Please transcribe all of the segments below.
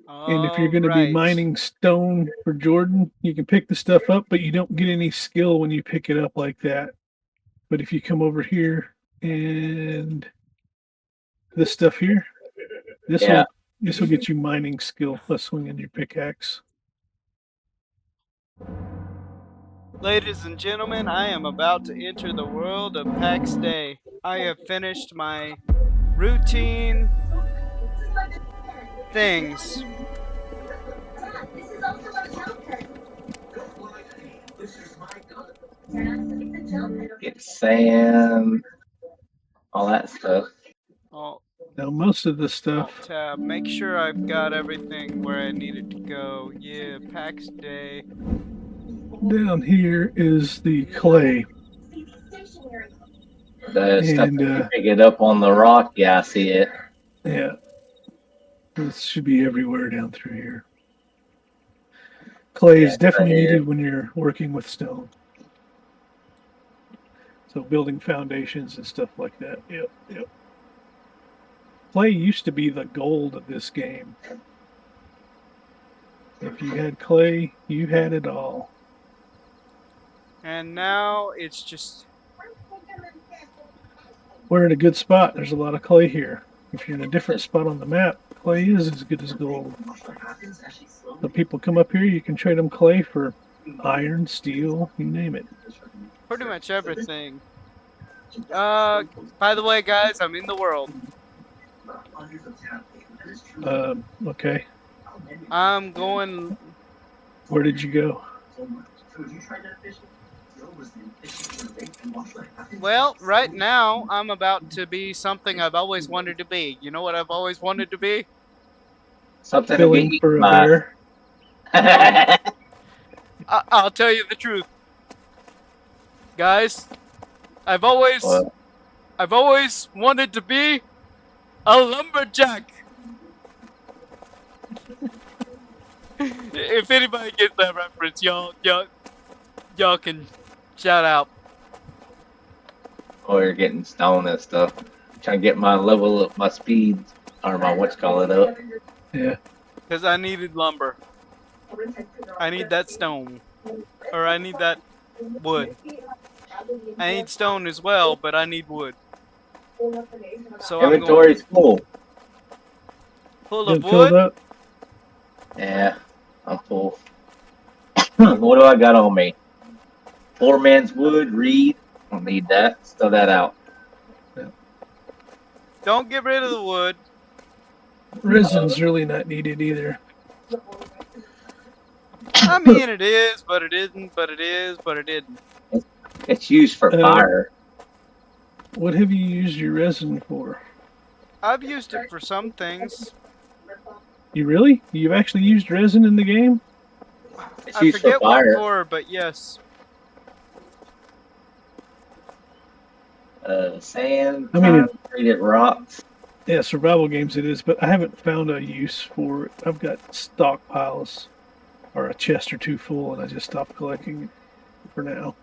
And if you're All going to be right. mining stone for Jordan, you can pick the stuff up, but you don't get any skill when you pick it up like that. But if you come over here and this stuff here, this Yeah. will this will get you mining skill plus swinging your pickaxe. Ladies and gentlemen, I am about to enter the world of PAX Day. I have finished my routine things. Get sand, all that stuff. Alt, Now most of the Alt stuff tab. Make sure I've got everything where I need it to go. Yeah, PAX Day. down here is the clay, The stuff and that you pick it up on the rock, yeah, I see it. yeah, this should be everywhere down through here. Clay Yeah, is definitely right here. needed when you're working with stone. So building foundations and stuff like that. Yep, yep. Clay used to be the gold of this game. If you had clay, you had it all. And now it's just. We're in a good spot. There's a lot of clay here. If you're in a different spot on the map, clay is as good as gold. So people come up here, you can trade them clay for iron, steel, you name it. Pretty much everything. Uh, by the way, guys, I'm in the world. Okay. I'm going. Where did you go? Well, right now, I'm about to be something I've always wanted to be. You know what I've always wanted to be? Something to get Filling eaten for a by. bear. No, I'll tell you the truth, guys. I've always, Well, I've always wanted to be a lumberjack. If anybody gets that reference, y'all can shout out. or you're getting stoned and stuff. Trying to get my level up, my speed, or my what's call it up. Yeah. Cause I needed lumber. I need that stone, or I need that wood. I need stone as well, but I need wood. So I'm going Inventory's full. full You of done filled wood. up? Yeah, I'm full. What do I got on me? 4 man's wood, reed. Don't need that. Throw that out. Don't get rid of the wood. Resin's really not needed either. I mean, it is, but it isn't, but it is, but it isn't. It's used for Uh, fire. what have you used your resin for? I've used it for some things. You really? You've actually used resin in the game? It's I used for forget what fire. for, but yes. Sand, I mean, concrete, rocks. yeah, survival games it is, but I haven't found a use for it. I've got stockpiles or a chest or two full, and I just stopped collecting for now.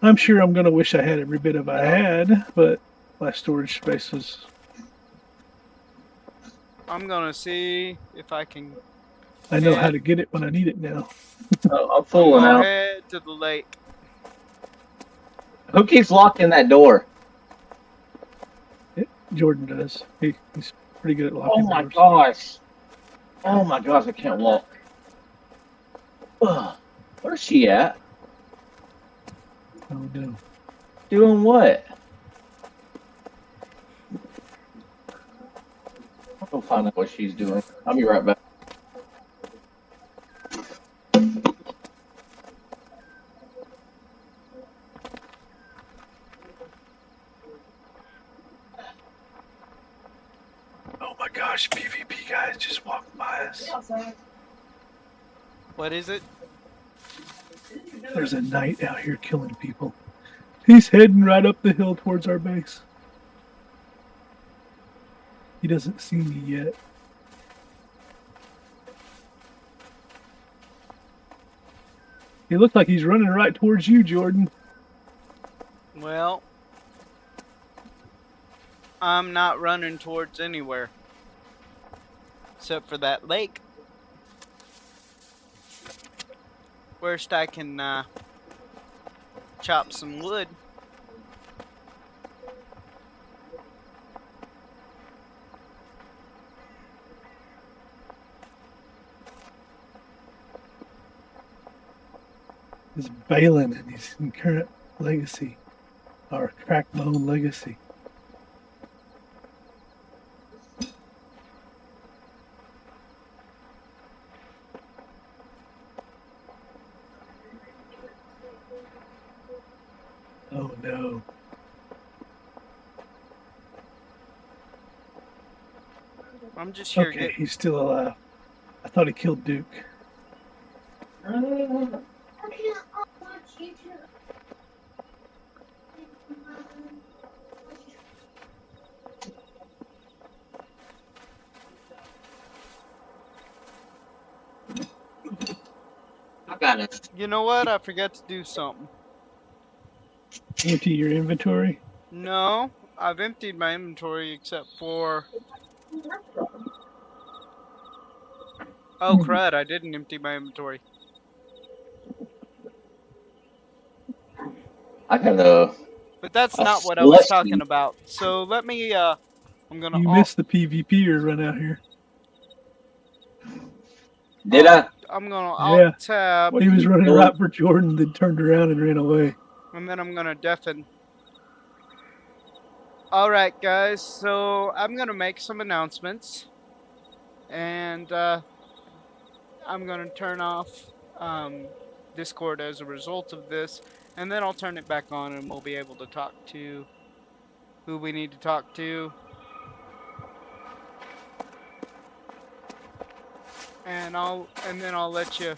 I'm sure I'm going to wish I had every bit of I had, but my storage space was. I'm gonna see if I can I know how head. to get it when I need it now. Oh, I'm I'm fooling gonna out. head to the lake. Who keeps locking that door? Jordan does. He's pretty good at Oh locking my doors. gosh. Oh my gosh, I can't walk. Ugh. Where's she at? Oh no. Doing what? I'll go find out what she's doing. I'll be right back. Oh my gosh, PvP guys just walked by us. What is it? There's a knight out here killing people. He's heading right up the hill towards our base. He doesn't see me yet. He looks like he's running right towards you, Jordan. Well, I'm not running towards anywhere. Except for that lake. Worst, I can chop some wood. It's Balin and his current legacy, or Crackbone legacy. Oh no. I'm just here. Okay, he's still alive. I thought he killed Duke. I got it. You know what? I forgot to do something. Empty your inventory. No, I've emptied my inventory except for. Oh crud! I didn't empty my inventory. I got a. But that's A not what I was slushy. talking about. So let me. I'm gonna. You missed the PvPer run out here. Did I? I'm gonna Yeah. alt tab, Well, he was running Well- right for Jordan, then turned around and ran away. and then I'm gonna deafen. All right, guys. So I'm gonna make some announcements, and I'm gonna turn off Discord as a result of this, and then I'll turn it back on, and we'll be able to talk to who we need to talk to. And then I'll let you.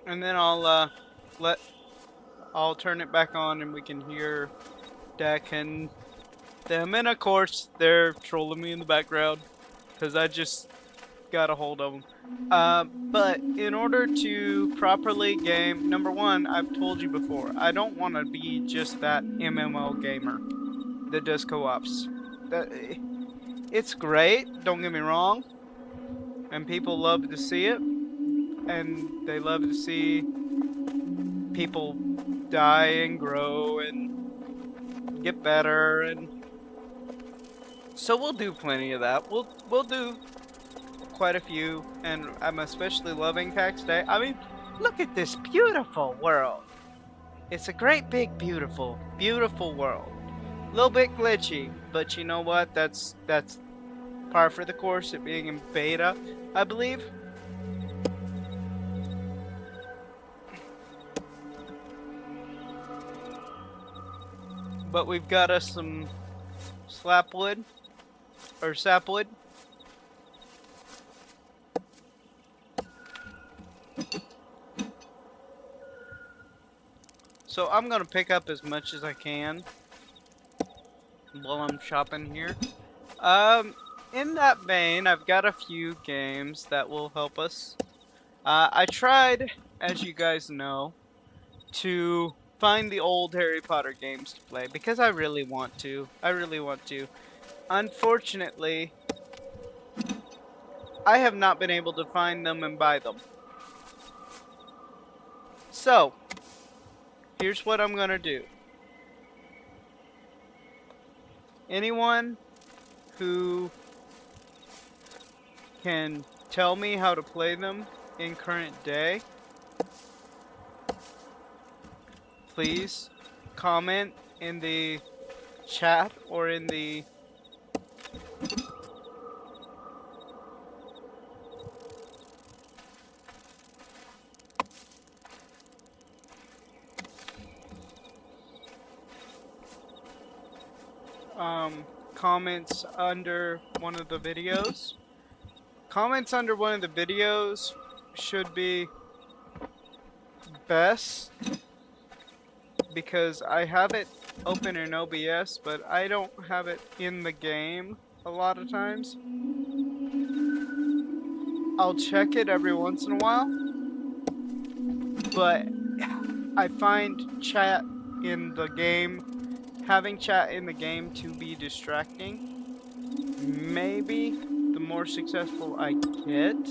And then I'll turn it back on and we can hear Dak and them. And of course, they're trolling me in the background because I just got a hold of them. But in order to properly game, number one, I've told you before, I don't want to be just that MMO gamer that does co-ops. It's great, don't get me wrong, and people love to see it, and they love to see people die and grow and get better, and so we'll do plenty of that. We'll do quite a few, and I'm especially loving PAX Day. I mean, look at this beautiful world. It's a great big beautiful world. A little bit glitchy, but you know what? That's par for the course, it being in beta, I believe. But we've got us some slapwood or sapwood. So I'm gonna pick up as much as I can while I'm shopping here. In that vein, I've got a few games that will help us. I tried, as you guys know, to find the old Harry Potter games to play because I really want to. Unfortunately, I have not been able to find them and buy them. So, here's what I'm gonna do. Anyone who can tell me how to play them in current day, please comment in the chat or in the comments under one of the videos. Comments under one of the videos should be best because I have it open in OBS, but I don't have it in the game a lot of times. I'll check it every once in a while, but I find chat in the game, having chat in the game to be distracting. Maybe the more successful I get,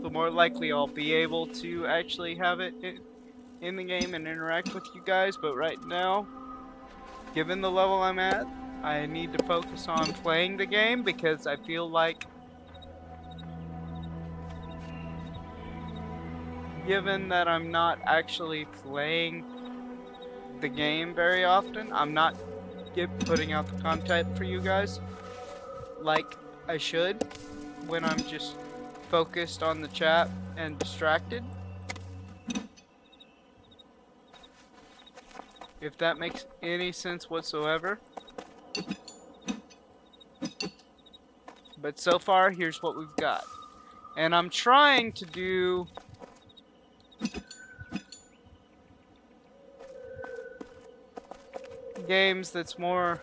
the more likely I'll be able to actually have it in the game and interact with you guys. But right now, given the level I'm at, I need to focus on playing the game because I feel like, given that I'm not actually playing the game very often, I'm not putting out the content for you guys like I should when I'm just focused on the chat and distracted. If that makes any sense whatsoever. But so far, here's what we've got. And I'm trying to do games that's more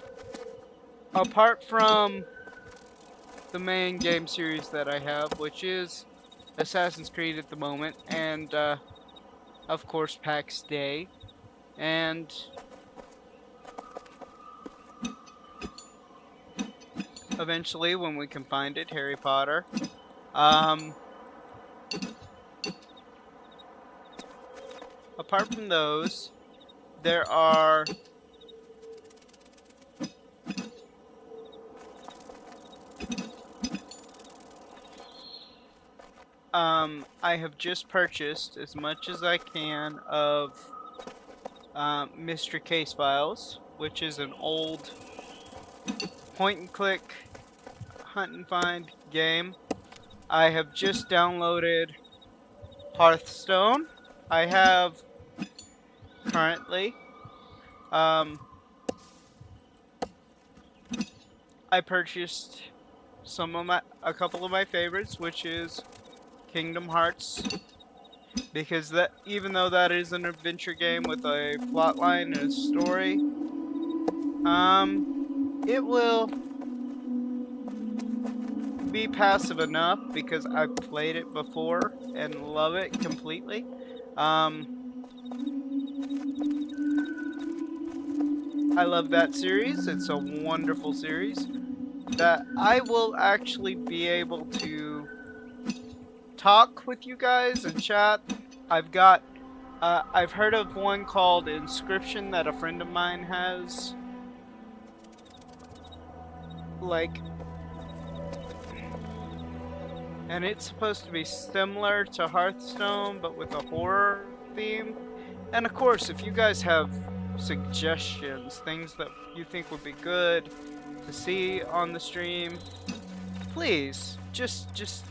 apart from the main game series that I have, which is Assassin's Creed at the moment, and of course PAX Day, and eventually, when we can find it, Harry Potter. Apart from those, there are I have just purchased as much as I can of Mystery Case Files, which is an old point and click hunt and find game. I have just downloaded Hearthstone. I have currently I purchased a couple of my favorites, which is Kingdom Hearts, because that, even though that is an adventure game with a plotline and a story, it will be passive enough because I've played it before and love it completely. I love that series. It's a wonderful series that I will actually be able to talk with you guys and chat. I've heard of one called Inscription that a friend of mine has. And it's supposed to be similar to Hearthstone, but with a horror theme. And of course, if you guys have suggestions, things that you think would be good to see on the stream, please just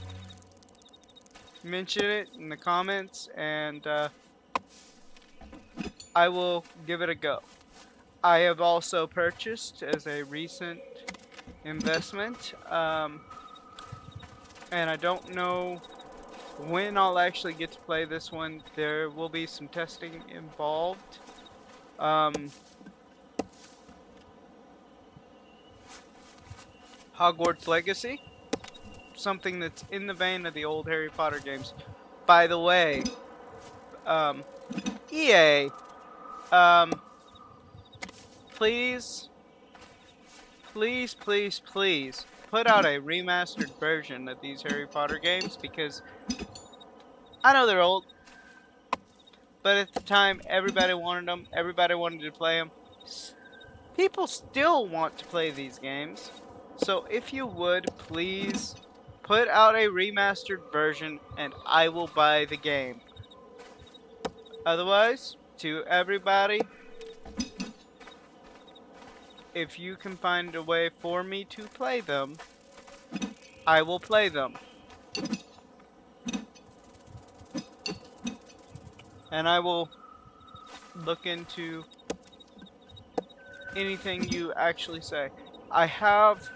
mention it in the comments, and I will give it a go. I have also purchased, as a recent investment, and I don't know when I'll actually get to play this one. There will be some testing involved. Hogwarts Legacy, something that's in the vein of the old Harry Potter games. By the way, EA, please put out a remastered version of these Harry Potter games, because I know they're old, but at the time everybody wanted them, everybody wanted to play them. People still want to play these games, so if you would, please put out a remastered version and I will buy the game. Otherwise, to everybody, if you can find a way for me to play them, I will play them. And I will look into anything you actually say. I have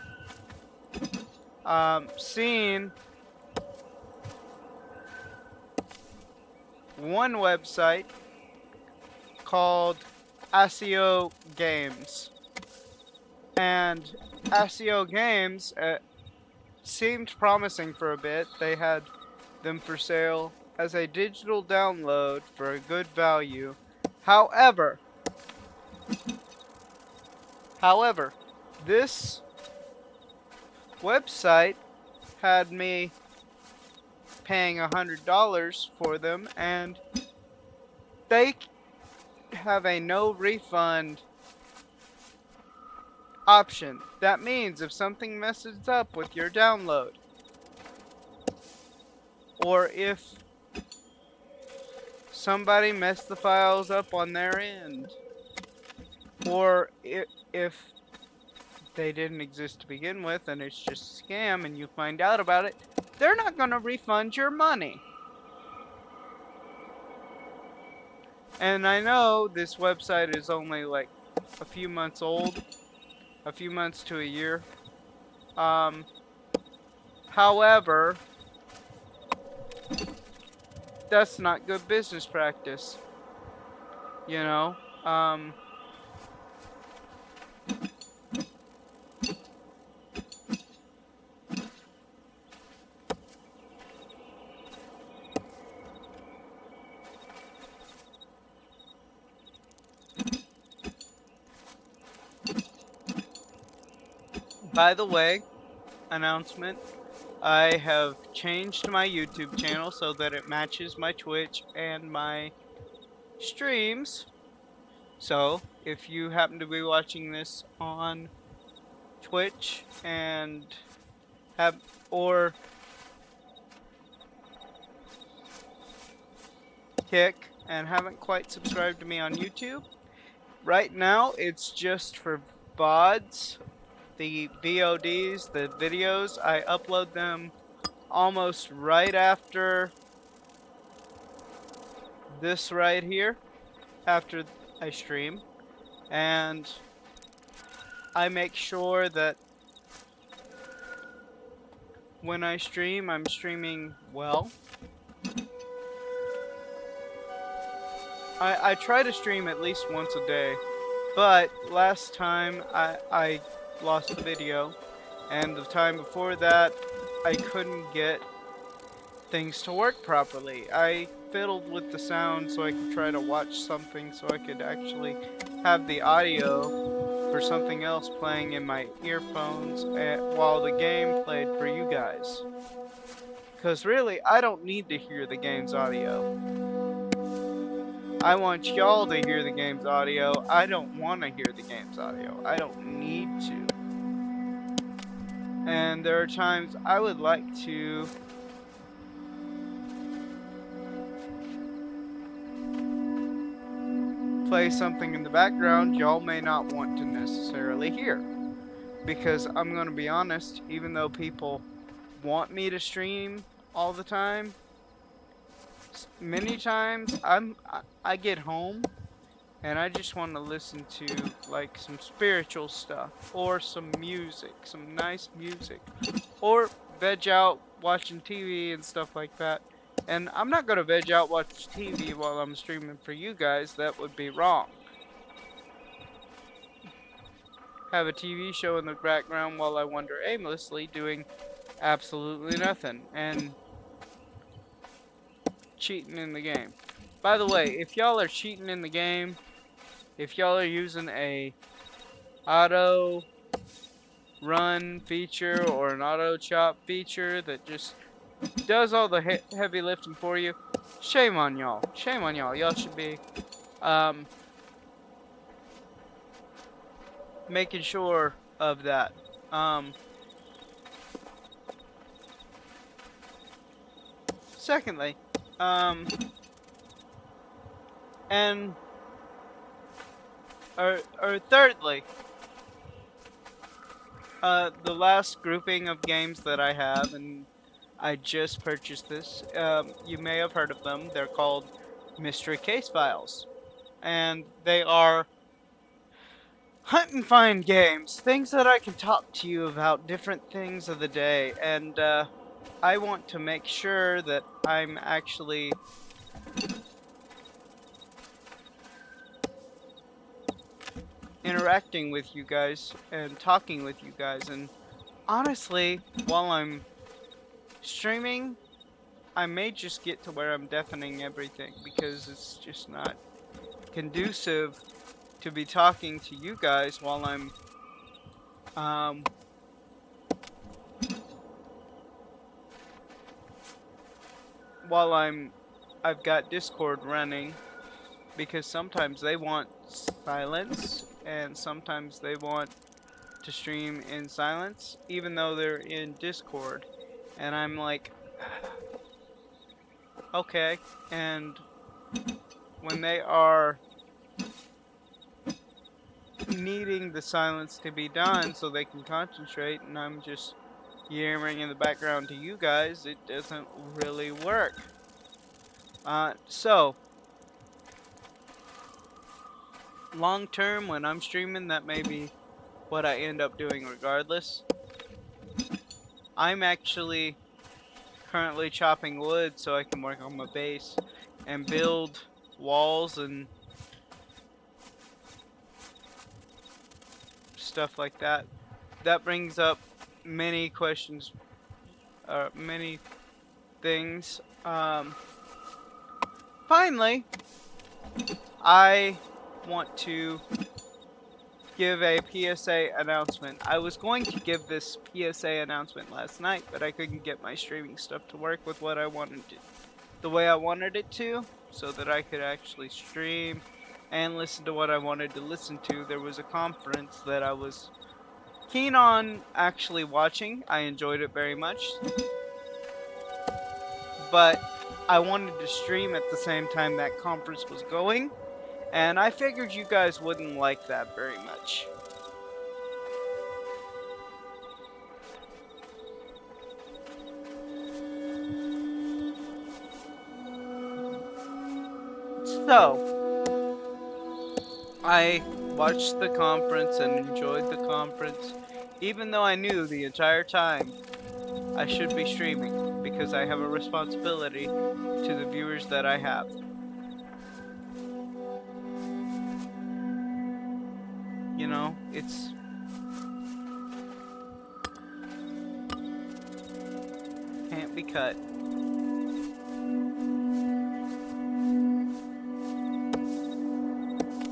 seen one website called ASIO Games, and ASIO Games seemed promising for a bit. They had them for sale as a digital download for a good value. However, this website had me paying $100 for them, and they have a no refund option. That means if something messes up with your download, or if somebody messed the files up on their end, or if they didn't exist to begin with and it's just a scam and you find out about it, they're not going to refund your money. And I know this website is only like a few months old, a few months to a year. However, that's not good business practice. You know, by the way, announcement, I have changed my YouTube channel so that it matches my Twitch and my streams. So, if you happen to be watching this on Twitch and have, or Kick and haven't quite subscribed to me on YouTube, right now it's just for VODs, the VODs, the videos. I upload them almost right after this right here, after I stream, and I make sure that when I stream, I'm streaming well. I try to stream at least once a day, but last time I lost the video, and the time before that I couldn't get things to work properly. I fiddled with the sound so I could try to watch something so I could actually have the audio for something else playing in my earphones while the game played for you guys. Because really, I don't need to hear the game's audio. I want y'all to hear the game's audio. I don't want to hear the game's audio. I don't need to. And there are times I would like to play something in the background y'all may not want to necessarily hear. Because I'm going to be honest, even though people want me to stream all the time, many times I get home and I just want to listen to like some spiritual stuff or some music, some nice music, or veg out watching TV and stuff like that. And I'm not going to veg out watch TV while I'm streaming for you guys. That would be wrong. Have a TV show in the background while I wander aimlessly doing absolutely nothing and cheating in the game. By the way, if y'all are cheating in the game, if y'all are using a auto run feature or an auto chop feature that just does all the heavy lifting for you, shame on y'all. Shame on y'all. Y'all should be making sure of that. Secondly, thirdly, the last grouping of games that I have, and I just purchased this, you may have heard of them. They're called Mystery Case Files, and they are hunt and find games, things that I can talk to you about different things of the day, and I want to make sure that I'm actually interacting with you guys and talking with you guys. And honestly, while I'm streaming, I may just get to where I'm deafening everything because it's just not conducive to be talking to you guys while um I've got Discord running, because sometimes they want silence and sometimes they want to stream in silence even though they're in Discord, and I'm like, okay. And when they are needing the silence to be done so they can concentrate and I'm just yammering in the background to you guys, it doesn't really work. So long term, when I'm streaming, that may be what I end up doing regardless. I'm actually currently chopping wood so I can work on my base and build walls and stuff like that. That brings up many questions, many things. Finally, I want to give a PSA announcement. I was going to give this PSA announcement last night, but I couldn't get my streaming stuff to work with what I wanted to, the way I wanted it to, so that I could actually stream and listen to what I wanted to listen to. There was a conference that I was keen on actually watching. I enjoyed it very much, but I wanted to stream at the same time that conference was going, and I figured you guys wouldn't like that very much. So, I watched the conference and enjoyed the conference, even though I knew the entire time I should be streaming, because I have a responsibility to the viewers that I have. You know, it's... can't be cut.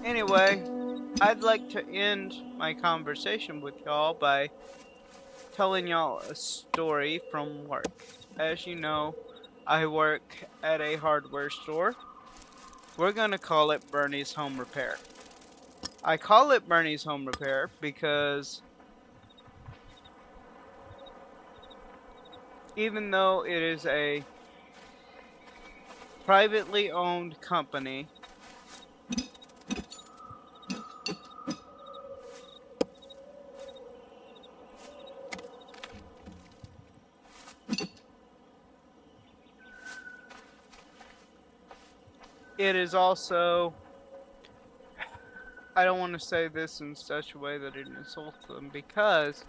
Anyway, I'd like to end my conversation with y'all by telling y'all a story from work. As you know, I work at a hardware store. We're gonna call it Bernie's Home Repair. I call it Bernie's Home Repair because even though it is a privately owned company, it is also, I don't want to say this in such a way that it insults them, because,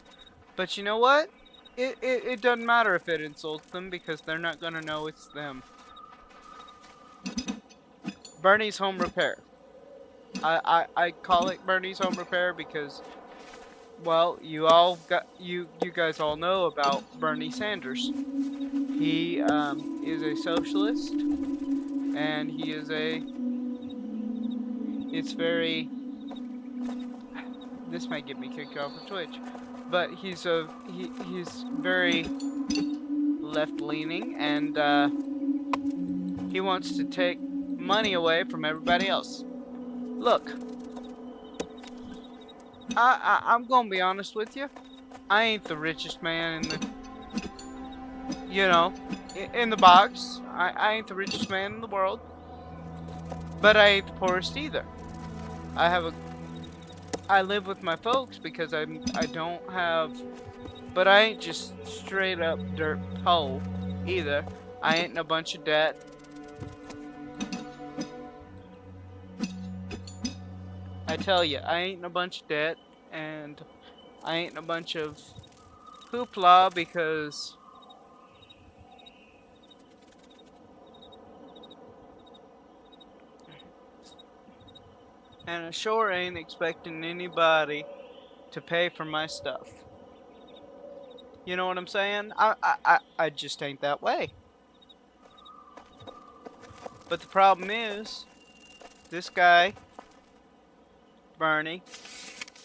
but you know what? It doesn't matter if it insults them, because they're not gonna know it's them. Bernie's Home Repair. I call it Bernie's Home Repair because, well, you guys all know about Bernie Sanders. He is a socialist, and he is it's very, this might get me kicked off of Twitch, but he's very left-leaning, and he wants to take money away from everybody else. Look, I'm gonna be honest with you. I ain't the richest man in the, you know, in the box. I ain't the richest man in the world, but I ain't the poorest either. I live with my folks because I don't have, but I ain't just straight up dirt poor either. I ain't in a bunch of debt. I tell you, I ain't in a bunch of debt, and I ain't in a bunch of hoopla, because and I sure ain't expecting anybody to pay for my stuff. You know what I'm saying? I just ain't that way. But the problem is, this guy, Bernie,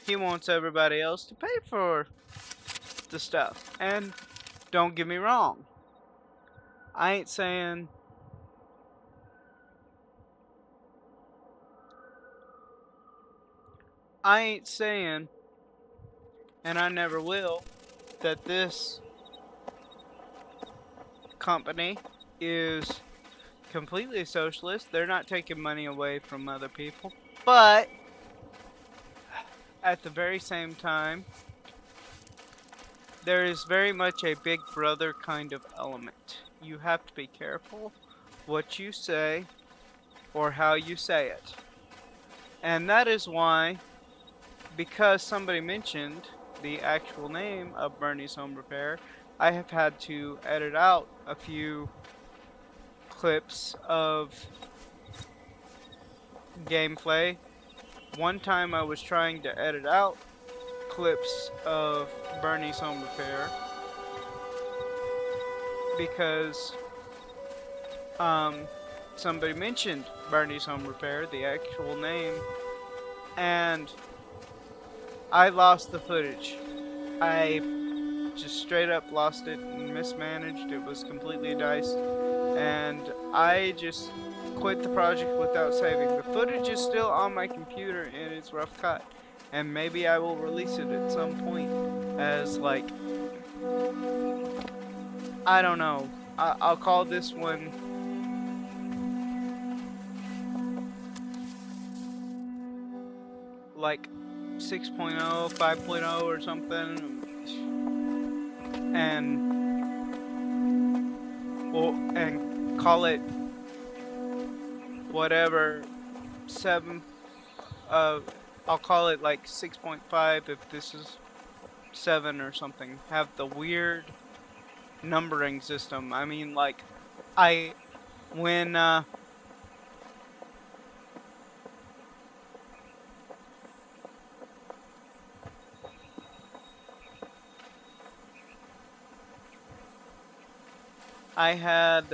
he wants everybody else to pay for the stuff. And don't get me wrong, I ain't saying and I never will, that this company is completely socialist. They're not taking money away from other people. But at the very same time, there is very much a big brother kind of element. You have to be careful what you say or how you say it. And that is why, because somebody mentioned the actual name of Bernie's Home Repair, I have had to edit out a few clips of gameplay. One time I was trying to edit out clips of Bernie's Home Repair because somebody mentioned Bernie's Home Repair, the actual name, and I lost the footage. I just straight up lost it and mismanaged. It was completely diced, and I just quit the project without saving. The footage is still on my computer and it's rough cut, and maybe I will release it at some point as, like, I don't know. I'll call this one like 6.0, 5.0 or something, and call it whatever 7. I'll call it like 6.5 if this is 7 or something. Have the weird numbering system. I mean, like, when I had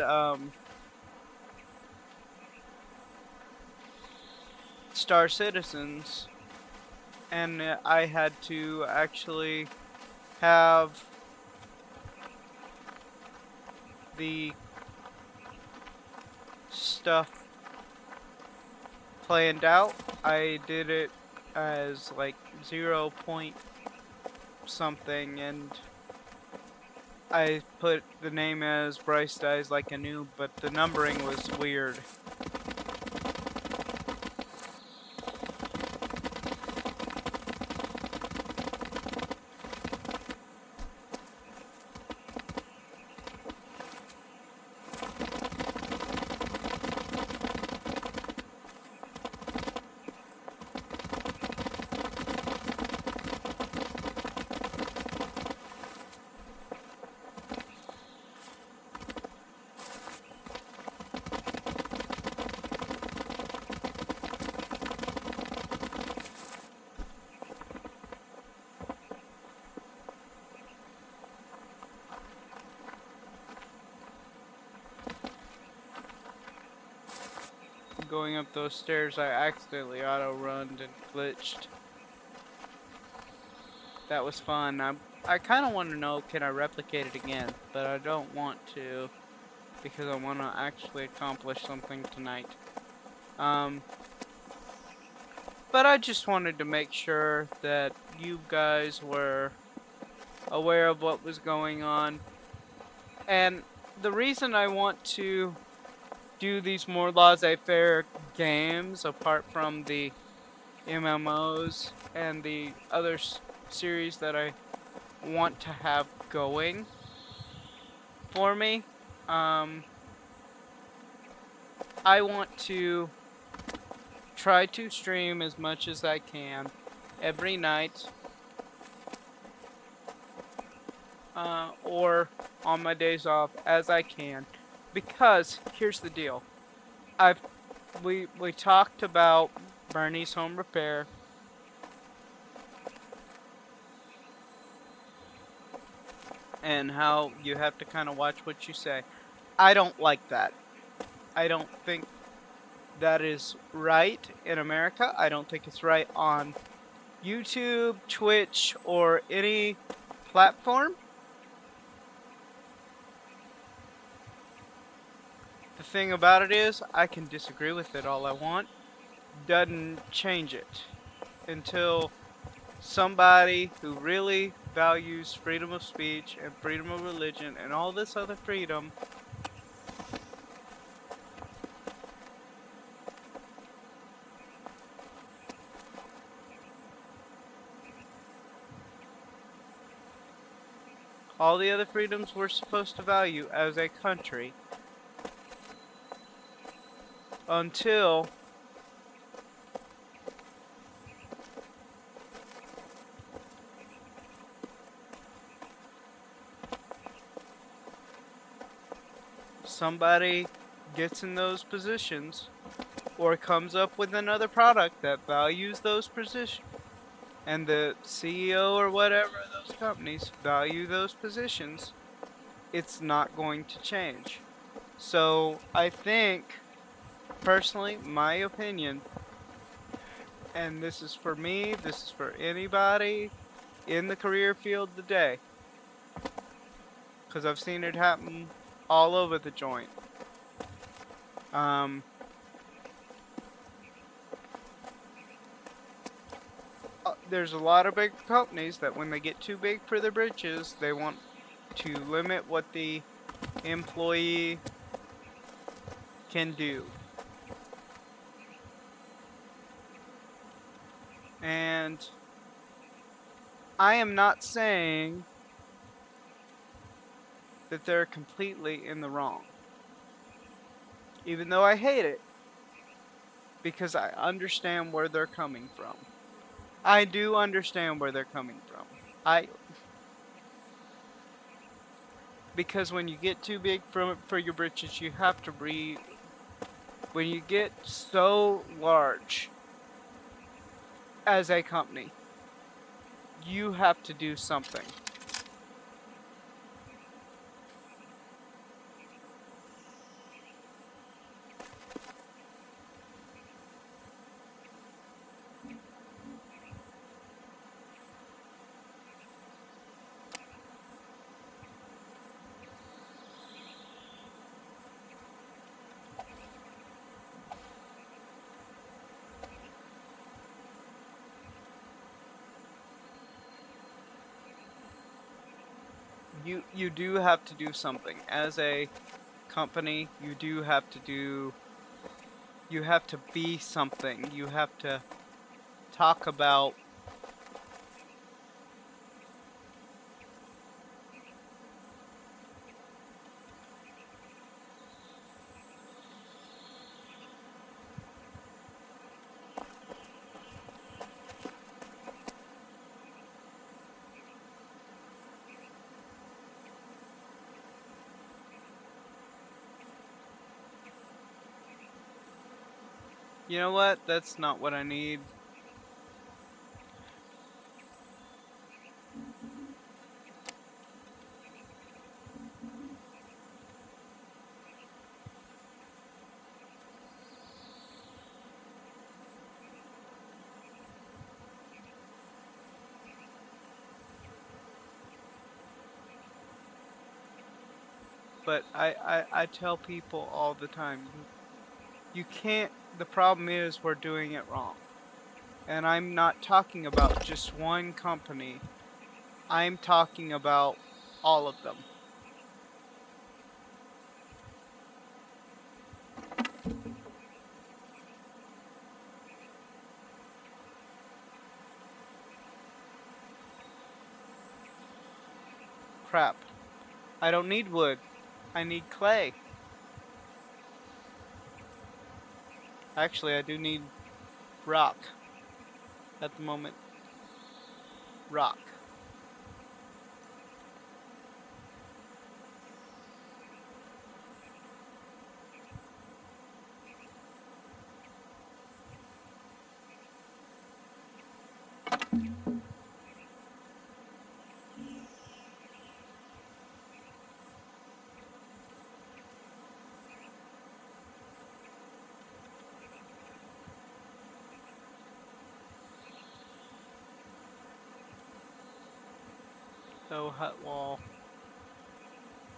Star Citizens, and I had to actually have the stuff planned out. I did it as like 0 point something, and I put the name as Bryce Dies Like a Noob, but the numbering was weird. Going up those stairs, I accidentally auto-runned and glitched. That was fun. I kind of want to know, can I replicate it again? But I don't want to, because I want to actually accomplish something tonight. But I just wanted to make sure that you guys were aware of what was going on. And the reason I want to do these more laissez-faire games, apart from the MMOs and the other series that I want to have going for me, I want to try to stream as much as I can every night, or on my days off as I can, because here's the deal. We talked about Bernie's Home Repair, and how you have to kind of watch what you say. I don't like that. I don't think that is right in America. I don't think it's right on YouTube, Twitch, or any platform. The thing about it is, I can disagree with it all I want. Doesn't change it until somebody who really values freedom of speech and freedom of religion and all this other freedom all the other freedoms we're supposed to value as a country until somebody gets in those positions or comes up with another product that values those positions and the CEO or whatever of those companies value those positions, it's not going to change. So I think, personally, my opinion, and this is for me, this is for anybody in the career field today, because I've seen it happen all over the joint. There's a lot of big companies that when they get too big for their britches, they want to limit what the employee can do. And I am not saying that they're completely in the wrong, even though I hate it, because I understand where they're coming from. I do understand where they're coming from. Because when you get too big for your britches, you have to when you get so large as a company, you have to do something. You do have to do something as a company. You have to be something. You have to talk about you know what? That's not what I need. But I tell people all the time, you can't, the problem is we're doing it wrong. And I'm not talking about just one company. I'm talking about all of them. Crap. I don't need wood. I need clay. Actually, I do need rock at the moment. Rock. So hut wall,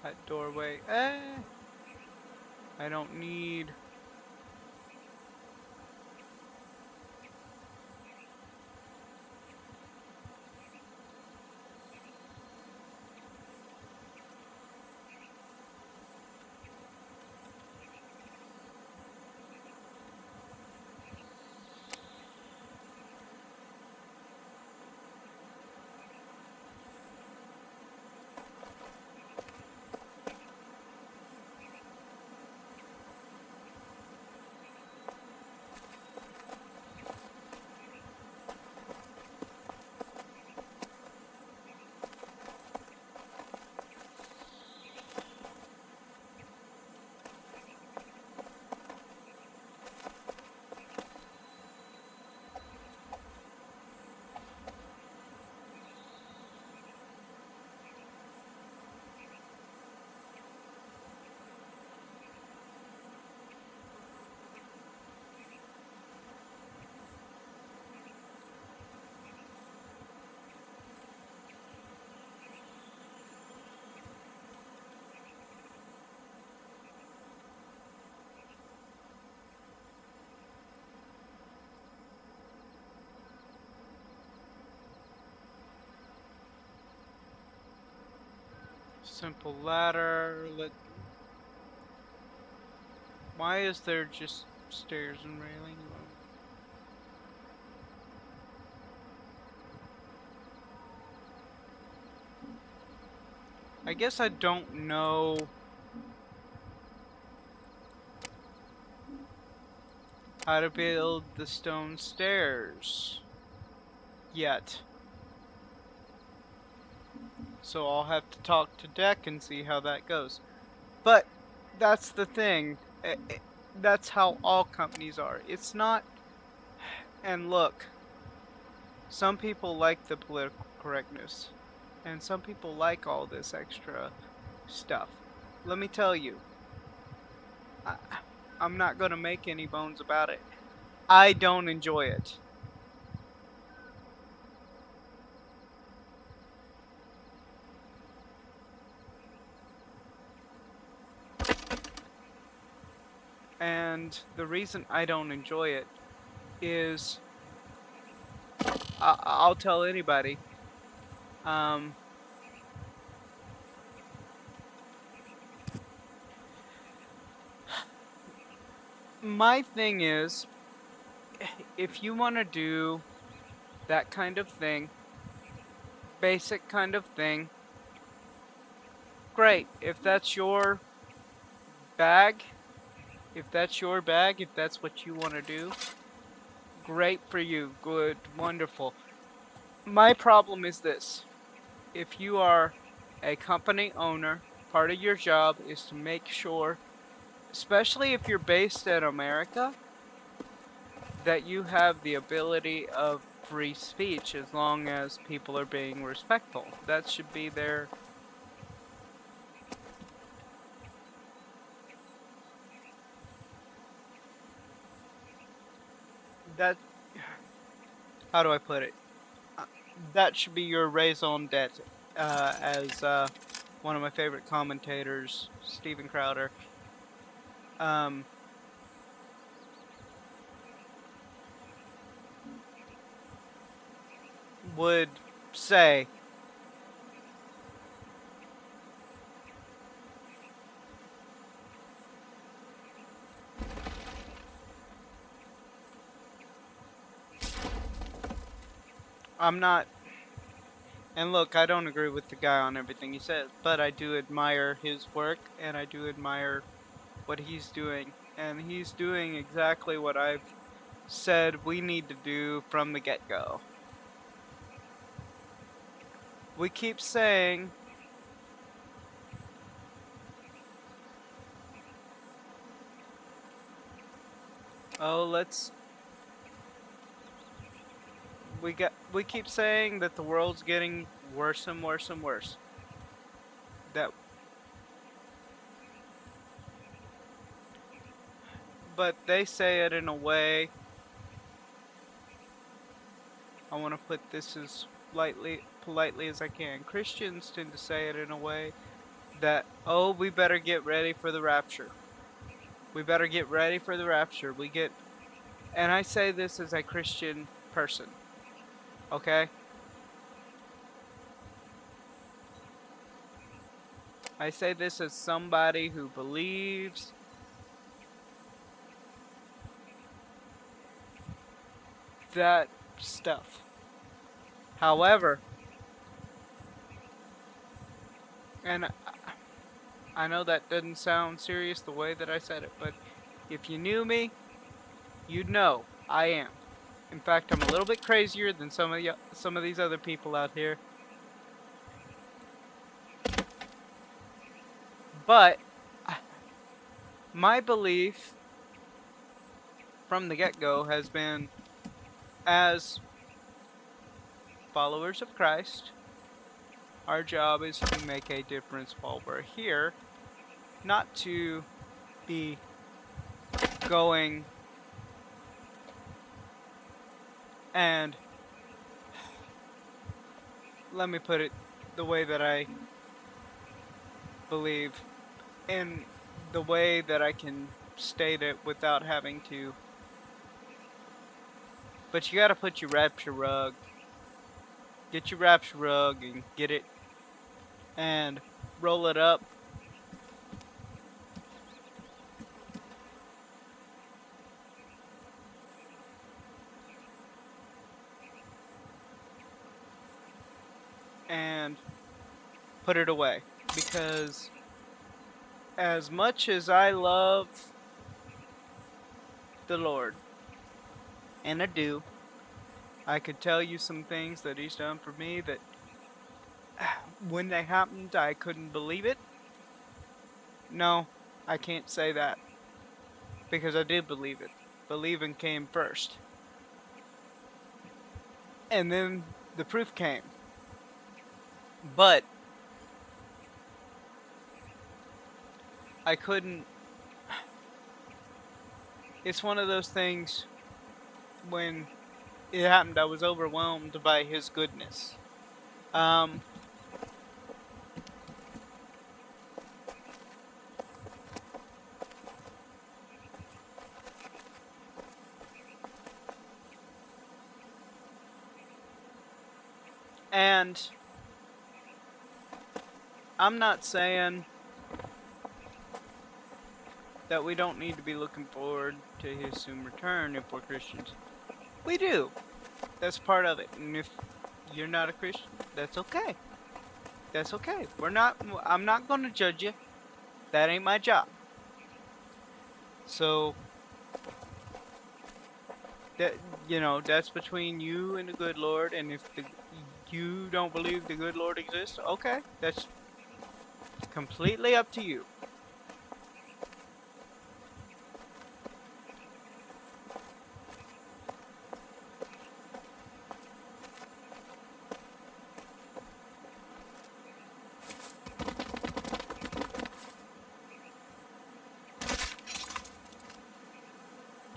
hut doorway. I don't need. Simple ladder. Why is there just stairs and railing? I guess I don't know how to build the stone stairs yet. So I'll have to talk to Deck and see how that goes. But that's the thing. That's how all companies are. It's not. And look, some people like the political correctness, and some people like all this extra stuff. Let me tell you, I, I'm not gonna make any bones about it. I don't enjoy it. And the reason I don't enjoy it is I'll tell anybody. Um, my thing is, if you want to do that kind of thing, basic kind of thing, great. If that's your bag, if that's your bag, if that's what you want to do, great for you. Good, wonderful. My problem is this. If you are a company owner, part of your job is to make sure, especially if you're based in America, that you have the ability of free speech as long as people are being respectful. That should be their. That. How do I put it? That should be your raison d'etre. As one of my favorite commentators, Steven Crowder, um, would say. I'm not. And look, I don't agree with the guy on everything he says, but I do admire his work and I do admire what he's doing. And he's doing exactly what I've said we need to do from the get-go. We keep saying we keep saying that the world's getting worse and worse and worse. That but they say it in a way, I want to put this as politely as I can. Christians tend to say it in a way that, oh, we better get ready for the rapture. We better get ready for the rapture. And I say this as a Christian person, okay? I say this as somebody who believes that stuff. However, and I know that doesn't sound serious the way that I said it, but if you knew me, you'd know I am. In fact, I'm a little bit crazier than some of these other people out here. But my belief from the get-go has been, as followers of Christ, our job is to make a difference while we're here, not to be going and, let me put it the way that I believe, in the way that I can state it without having to. But you gotta put your rapture rug, get your rapture rug and get it, and roll it up. And put it away. Because as much as I love the Lord, and I do, I could tell you some things that He's done for me that when they happened I couldn't believe it. No, I can't say that. Because I did believe it. Believing came first. And then the proof came. But I couldn't. It's one of those things, when it happened, I was overwhelmed by His goodness. And I'm not saying that we don't need to be looking forward to His soon return if we're Christians. We do. That's part of it. And if you're not a Christian, that's okay. That's okay. I'm not going to judge you. That ain't my job. So, that, that's between you and the good Lord. And if you don't believe the good Lord exists, okay, that's completely up to you.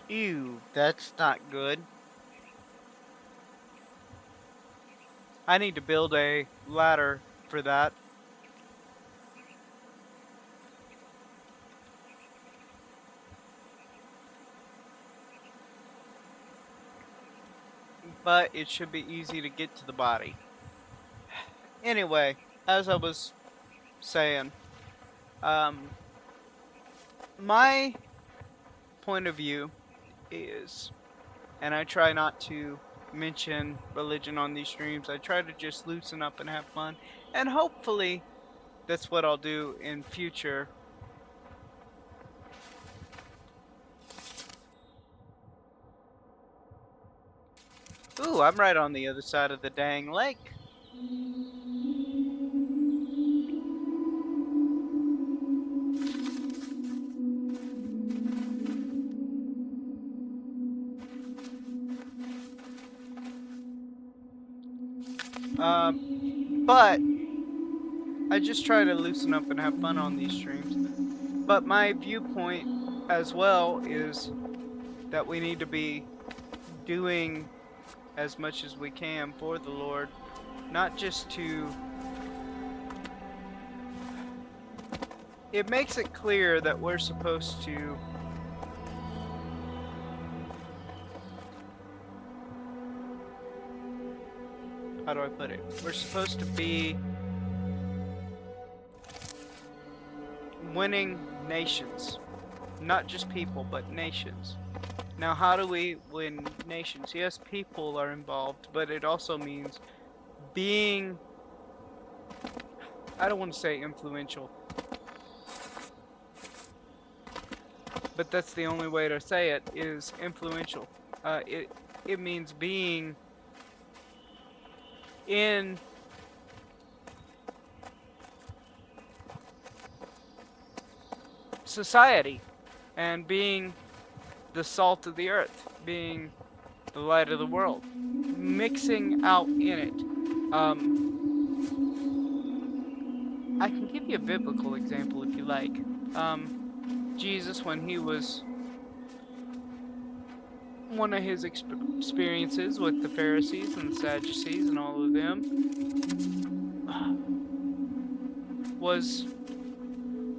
Ew, that's not good. I need to build a ladder for that. But it should be easy to get to the body. Anyway, as I was saying, my point of view is, and I try not to mention religion on these streams, I try to just loosen up and have fun, and hopefully that's what I'll do in future. Ooh, I'm right on the other side of the dang lake. But I just try to loosen up and have fun on these streams. But my viewpoint as well is that we need to be doing as much as we can for the Lord not just to... It makes it clear that we're supposed to how do I put it? We're supposed to be winning nations. Not just people, but nations. Now, how do we win nations? Yes, people are involved, but it also means being, I don't want to say influential, but that's the only way to say it, is influential. It means being in society and being the salt of the earth, being the light of the world, mixing out in it. I can give you a biblical example if you like. Jesus, when he was one of his experiences with the Pharisees and the Sadducees and all of them,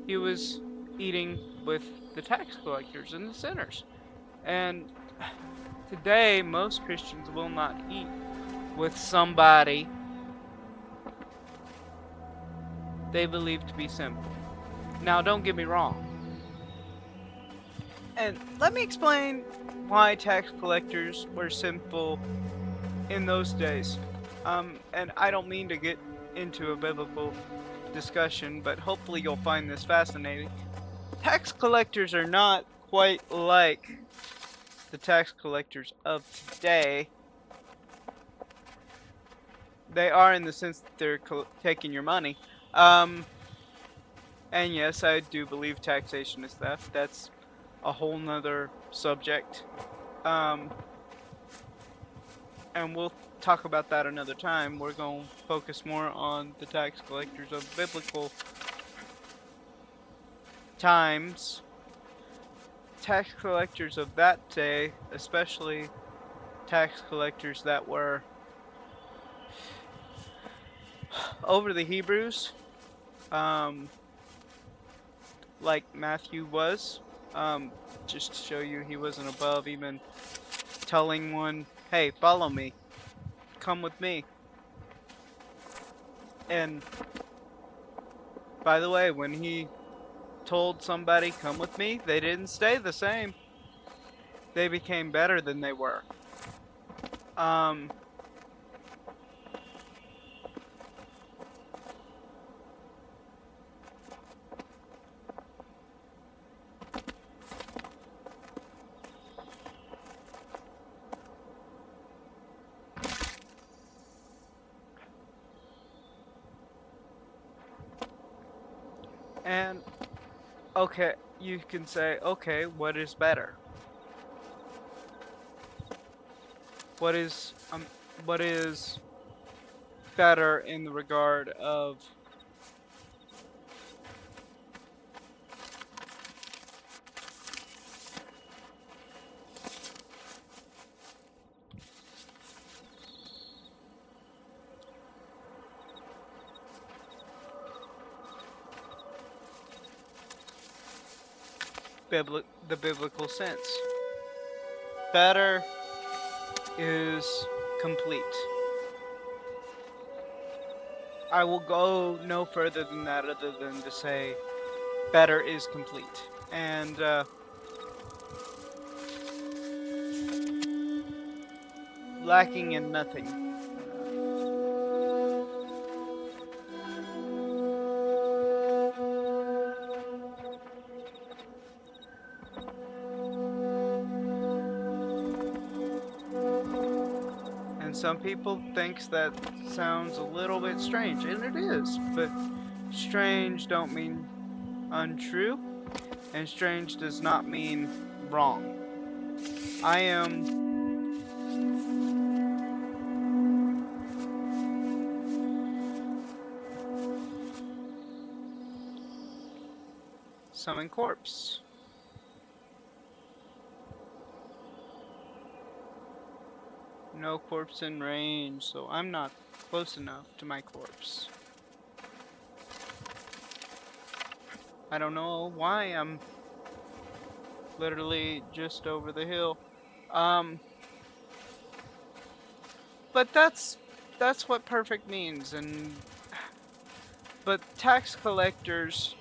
he was eating with the tax collectors and the sinners. And today, most Christians will not eat with somebody they believe to be sinful. Now, don't get me wrong. And let me explain why tax collectors were sinful in those days. And I don't mean to get into a biblical discussion, but hopefully you'll find this fascinating. Tax collectors are not quite like the tax collectors of today. They are in the sense that they're taking your money. And yes, I do believe taxation is theft. That's a whole nother subject. And we'll talk about that another time. We're going to focus more on the tax collectors of biblical times. Tax collectors of that day, especially tax collectors that were over the Hebrews, like Matthew was, just to show you he wasn't above even telling one, hey, follow me, come with me. And by the way, when he told somebody, come with me, they didn't stay the same. They became better than they were. And okay, you can say, okay, what is better? What is better in the regard of the biblical sense? Better is complete. I will go no further than that other than to say better is complete. And lacking in nothing. And some people thinks that sounds a little bit strange, and it is, but strange don't mean untrue, and strange does not mean wrong. I am summon corpse. No corpse in range, so I'm not close enough to my corpse. I don't know why I'm literally just over the hill. But that's what perfect means, but tax collectors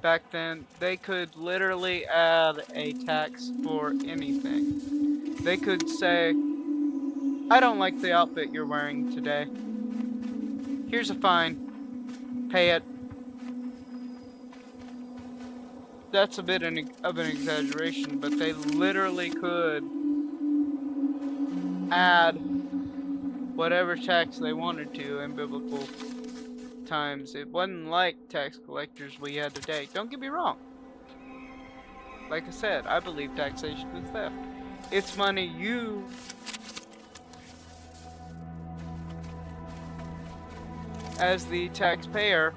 back then, they could literally add a tax for anything. They could say, I don't like the outfit you're wearing today. Here's a fine. Pay it. That's a bit of an exaggeration, but they literally could add whatever tax they wanted to in biblical times. It wasn't like tax collectors we had today. Don't get me wrong. Like I said, I believe taxation is theft. It's money you as the taxpayer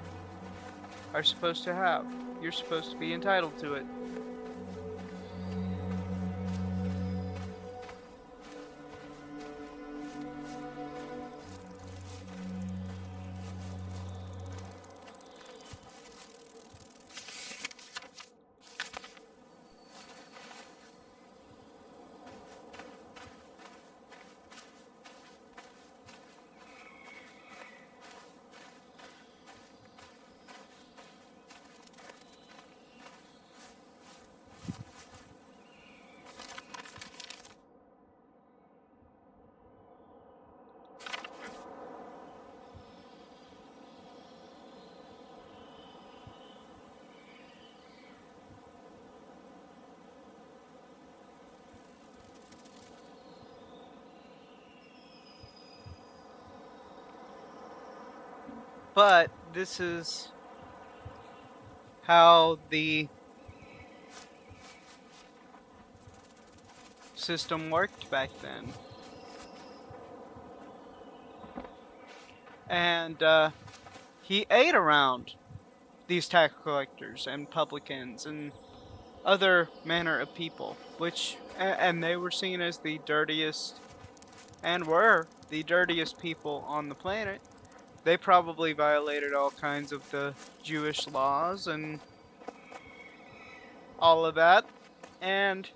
are supposed to have. You're supposed to be entitled to it. But this is how the system worked back then. And he ate around these tax collectors and publicans and other manner of people, and they were seen as the dirtiest, and were the dirtiest people on the planet. They probably violated all kinds of the Jewish laws and all of that, and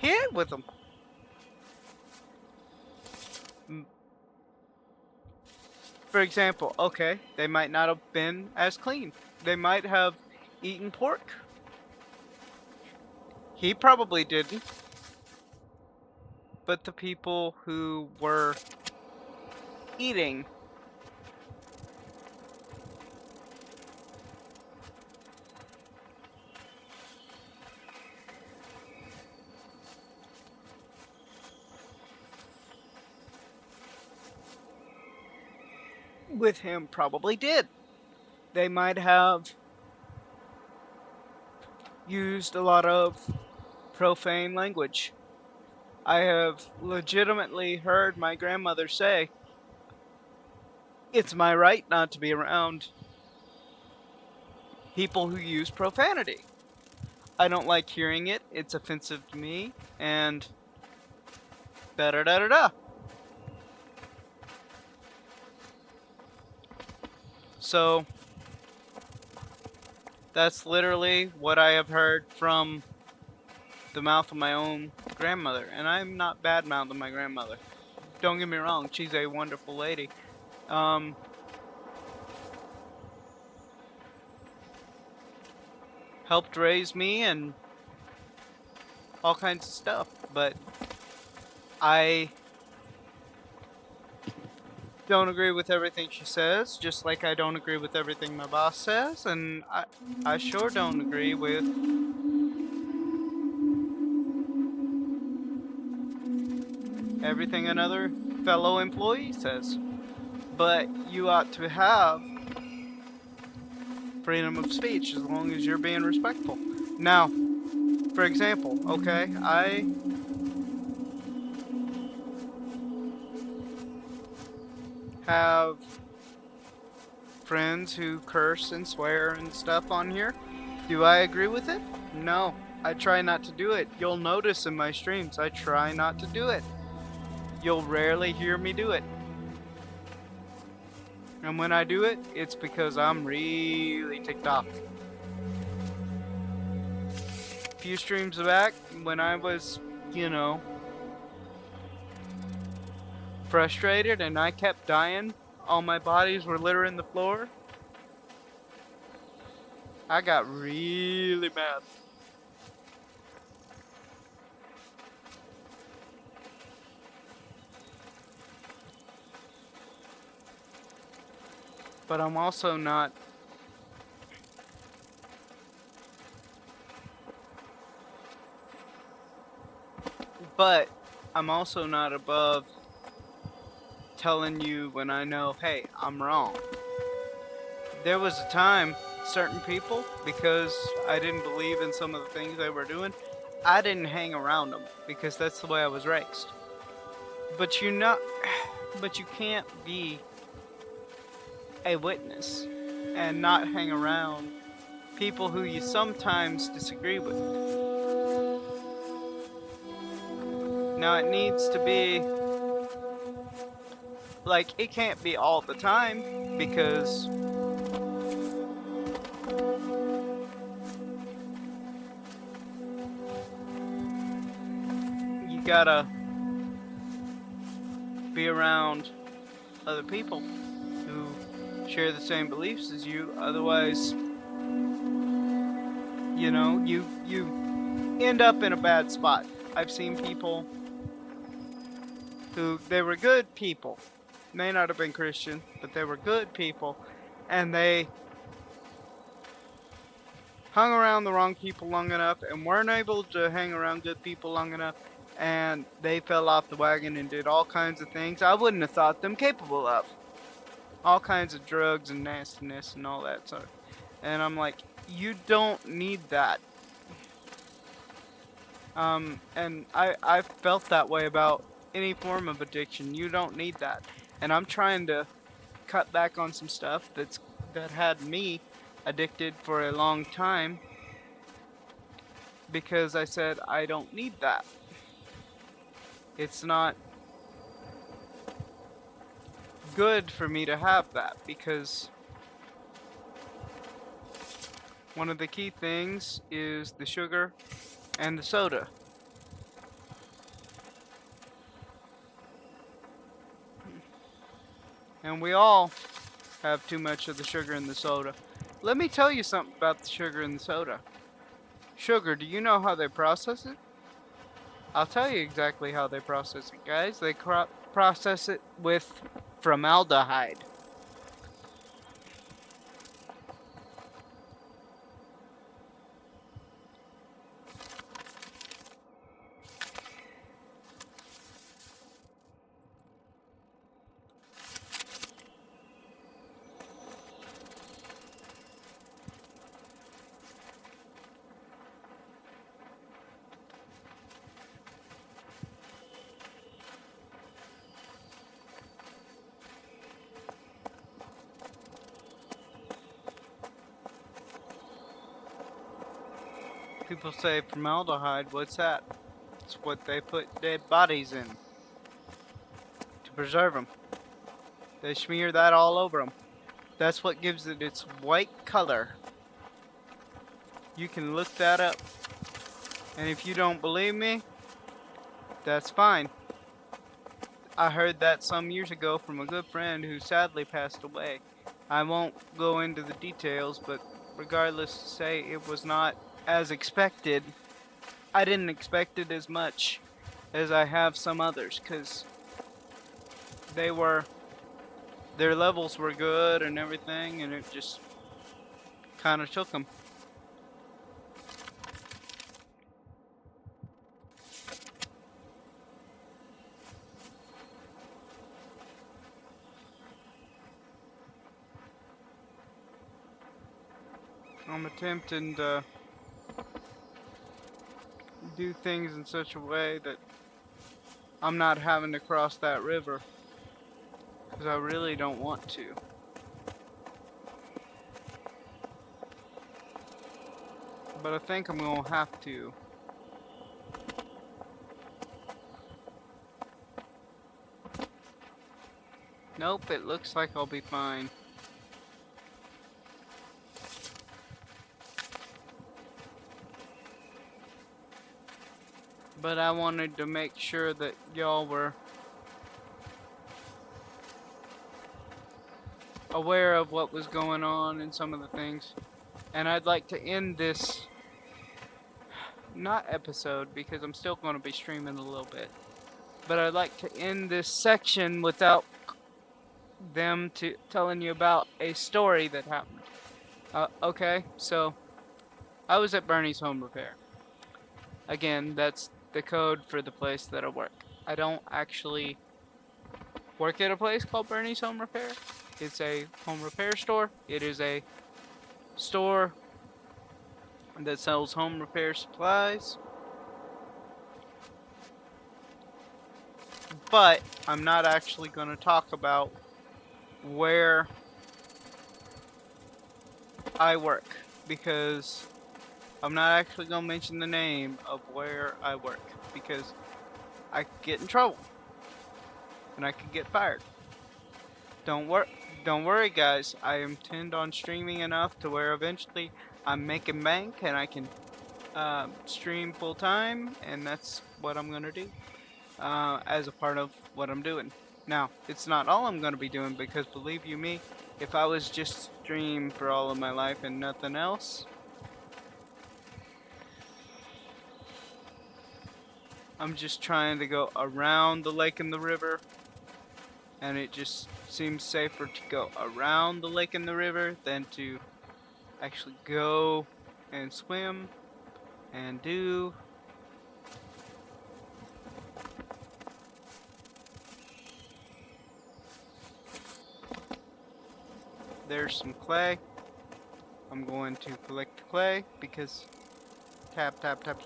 he ate with them. For example, okay, they might not have been as clean. They might have eaten pork. He probably didn't. But the people who were eating with him probably did. They might have used a lot of profane language. I have legitimately heard my grandmother say, it's my right not to be around people who use profanity. I don't like hearing it, it's offensive to me, and da-da-da-da-da. So, that's literally what I have heard from the mouth of my own grandmother. And I'm not bad-mouthing my grandmother. Don't get me wrong, she's a wonderful lady. Helped raise me and all kinds of stuff. But I don't agree with everything she says, just like I don't agree with everything my boss says, and I sure don't agree with everything another fellow employee says. But you ought to have freedom of speech as long as you're being respectful. Now, for example, okay, I have friends who curse and swear and stuff on here. Do I agree with it? No. I try not to do it. You'll notice in my streams, I try not to do it. You'll rarely hear me do it. And when I do it, it's because I'm really ticked off. A few streams back, when I was, you know, frustrated and I kept dying, all my bodies were littering the floor, I got really mad. But I'm also not above telling you when I know, hey, I'm wrong. There was a time certain people, because I didn't believe in some of the things they were doing, I didn't hang around them because that's the way I was raised. But but you can't be a witness and not hang around people who you sometimes disagree with. Now it needs to be like, it can't be all the time, because you gotta be around other people who share the same beliefs as you. Otherwise, you know, you end up in a bad spot. I've seen people who, they were good people, may not have been Christian, but they were good people, and they hung around the wrong people long enough and weren't able to hang around good people long enough, and they fell off the wagon and did all kinds of things I wouldn't have thought them capable of. All kinds of drugs and nastiness and all that sort. And I'm like, you don't need that. And I felt that way about any form of addiction. You don't need that. And I'm trying to cut back on some stuff that had me addicted for a long time, because I said I don't need that. It's not good for me to have that, because one of the key things is the sugar and the soda. And we all have too much of the sugar in the soda. Let me tell you something about the sugar in the soda. Sugar, do you know how they process it? I'll tell you exactly how they process it, guys. They process it with formaldehyde. People say formaldehyde, what's that? It's what they put dead bodies in to preserve them. They smear that all over them. That's what gives it its white color. You can look that up. And if you don't believe me, that's fine. I heard that some years ago from a good friend who sadly passed away. I won't go into the details, but regardless, to say it was not as expected. I didn't expect it as much as I have some others, because their levels were good and everything, and it just kind of took them. I'm attempting to do things in such a way that I'm not having to cross that river, because I really don't want to. But I think I'm gonna have to. Nope, it looks like I'll be fine. But I wanted to make sure that y'all were aware of what was going on and some of the things. And I'd like to end this, not episode, because I'm still going to be streaming a little bit. But I'd like to end this section without them telling you about a story that happened. Okay, so I was at Bernie's Home Repair. Again, that's the code for the place that I work. I don't actually work at a place called Bernie's Home Repair. It's a home repair store. It is a store that sells home repair supplies. But I'm not actually going to talk about where I work because I'm not actually going to mention the name of where I work because I could get in trouble and I could get fired. Don't worry guys, I intend on streaming enough to where eventually I'm making bank and I can stream full time, and that's what I'm gonna do as a part of what I'm doing. Now, it's not all I'm gonna be doing because believe you me, if I was just stream for all of my life and nothing else, I'm just trying to go around the lake and the river, and it just seems safer to go around the lake and the river than to actually go and swim and do. There's some clay. I'm going to collect the clay because tap tap tap.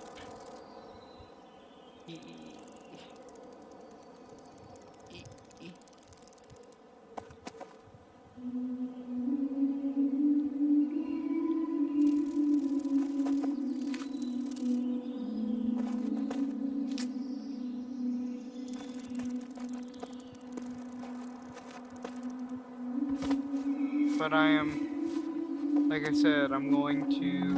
But I am, like I said, I'm going to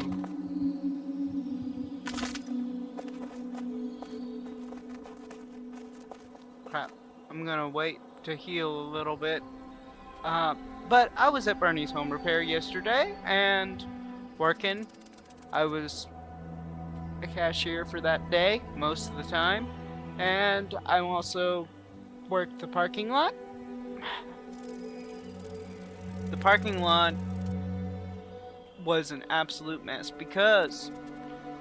crap. I'm gonna wait to heal a little bit. But I was at Bernie's Home Repair yesterday and working. I was a cashier for that day most of the time, and I also worked the parking lot. The parking lot was an absolute mess because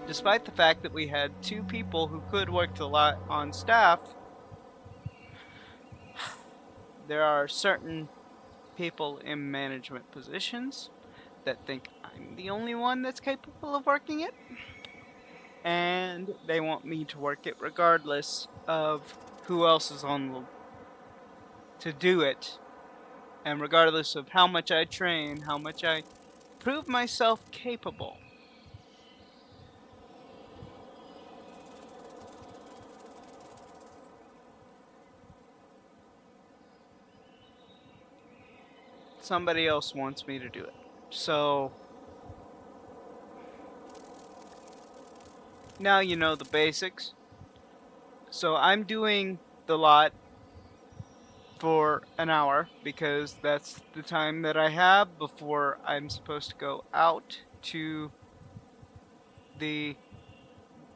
despite the fact that we had 2 people who could work the lot on staff, there are certain people in management positions that think I'm the only one that's capable of working it, and they want me to work it regardless of who else is on the to do it, and regardless of how much I train, how much I prove myself capable. Somebody else wants me to do it. So now you know the basics. So I'm doing the lot for an hour because that's the time that I have before I'm supposed to go out to the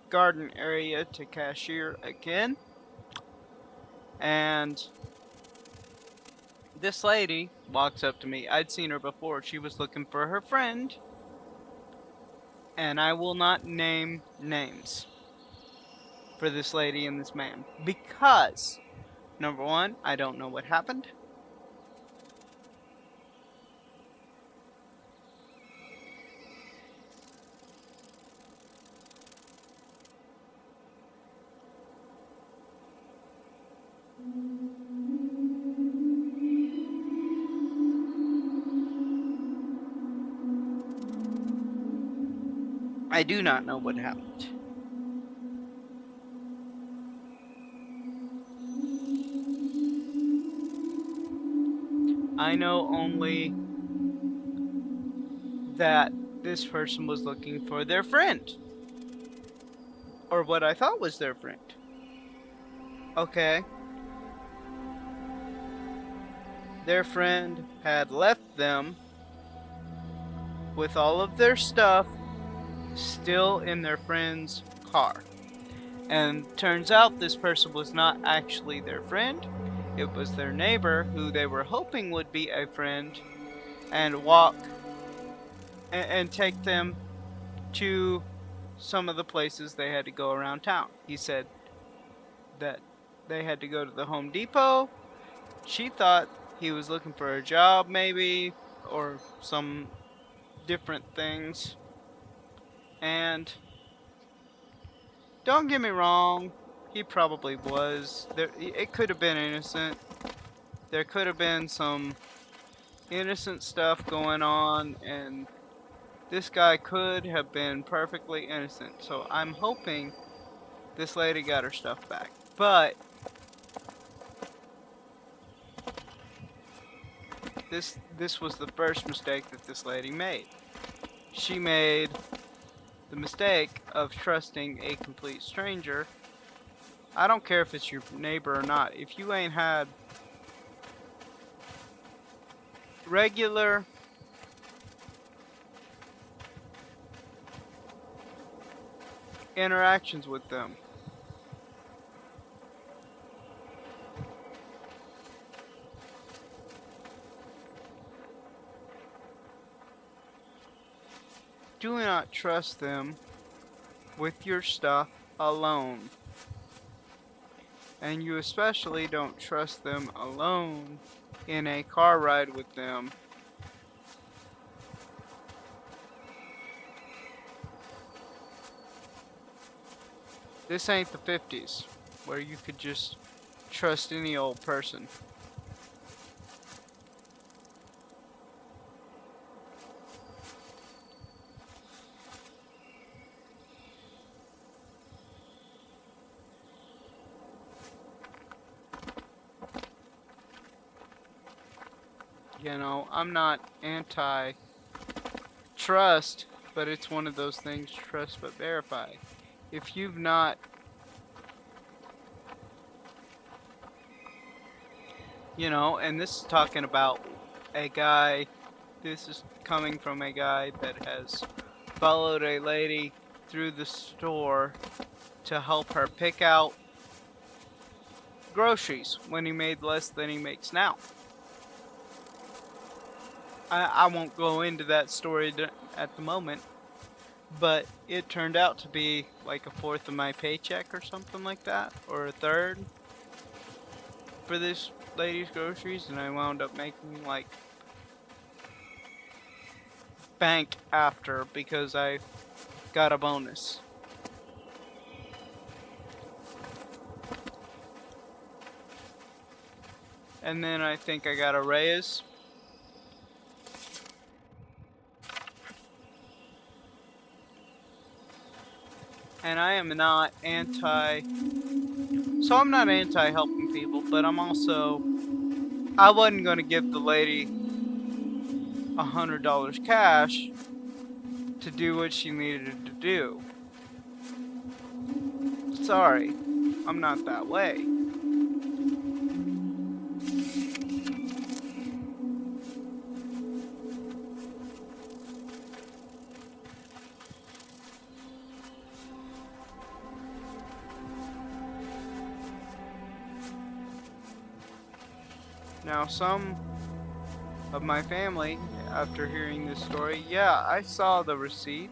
garden area to cashier again. And this lady walks up to me. I'd seen her before. She was looking for her friend. And I will not name names for this lady and this man because, number one, I don't know what happened. I do not know what happened. I know only that this person was looking for their friend. Or what I thought was their friend. Okay. Their friend had left them with all of their stuff still in their friend's car. And turns out this person was not actually their friend. It was their neighbor who they were hoping would be a friend and walk and take them to some of the places they had to go around town. He said that they had to go to the Home Depot. She thought he was looking for a job, maybe, or some different things. And don't get me wrong, he probably was. It could have been innocent. There could have been some innocent stuff going on, and this guy could have been perfectly innocent. So I'm hoping this lady got her stuff back. But this was the first mistake that this lady made. She made the mistake of trusting a complete stranger. I don't care if it's your neighbor or not. If you ain't had regular interactions with them, do not trust them with your stuff alone. And you especially don't trust them alone in a car ride with them. This ain't the 50s where you could just trust any old person. You know, I'm not anti-trust, but it's one of those things, trust but verify. If you've not, you know, and this is talking about a guy, this is coming from a guy that has followed a lady through the store to help her pick out groceries when he made less than he makes now. I won't go into that story at the moment, but it turned out to be like a fourth of my paycheck or something like that, or a third for this lady's groceries, and I wound up making like bank after because I got a bonus. And then I think I got a raise. And I am not so I'm not anti-helping people, but I'm also, I wasn't going to give the lady $100 cash to do what she needed to do. Sorry, I'm not that way. Now, some of my family, after hearing this story, yeah, I saw the receipt,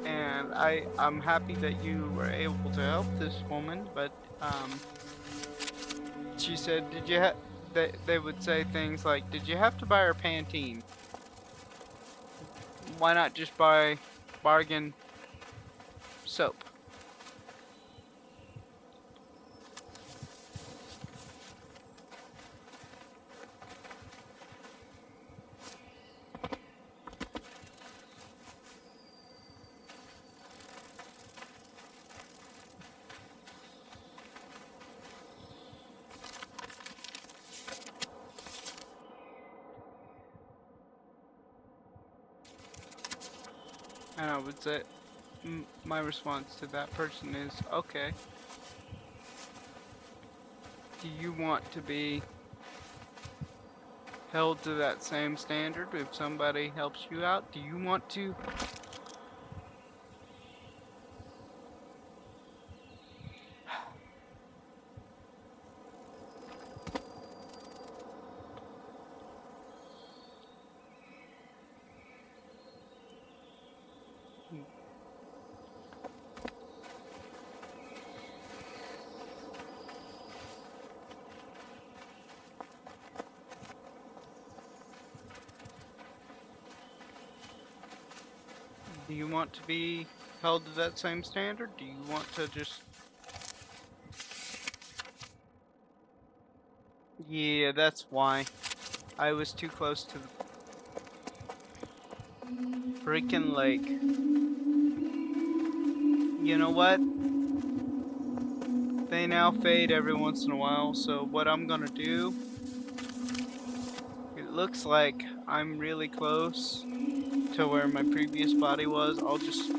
and I'm happy that you were able to help this woman, but she said, did you they would say things like, did you have to buy her Pantene? Why not just buy bargain soap? I would say my response to that person is, okay, do you want to be held to that same standard if somebody helps you out? Do you want to? Do you want to be held to that same standard? Do you want to just... Yeah, that's why. I was too close to the freaking lake. You know what? They now fade every once in a while, so what I'm gonna do... It looks like I'm really close to where my previous body was. I'll just...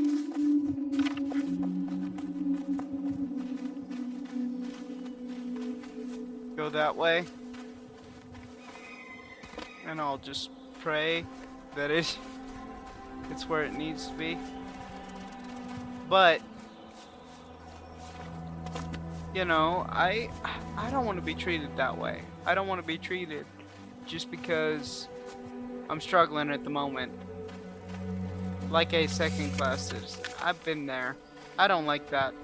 go that way. And I'll just pray that it's where it needs to be. But you know, I don't want to be treated that way. I don't want to be treated just because I'm struggling at the moment like a second class citizen. I've been there. I don't like that.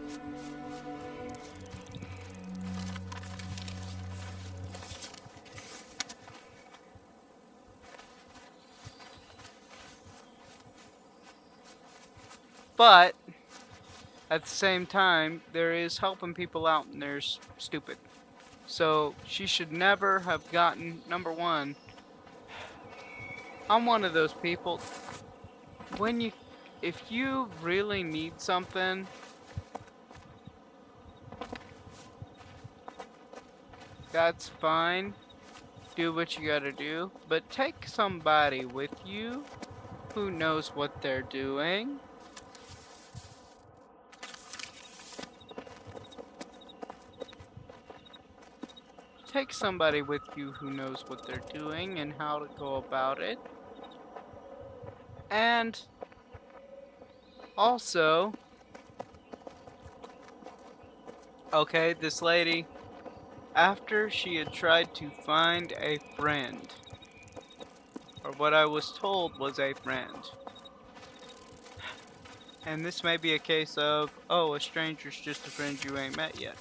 But at the same time, there is helping people out and there's stupid. So she should never have gotten, number one, I'm one of those people, if you really need something, that's fine, do what you gotta do, but take somebody with you who knows what they're doing. Take somebody with you who knows what they're doing and how to go about it. And also, okay, this lady, after she had tried to find a friend, or what I was told was a friend, and this may be a case of, oh, a stranger's just a friend you ain't met yet.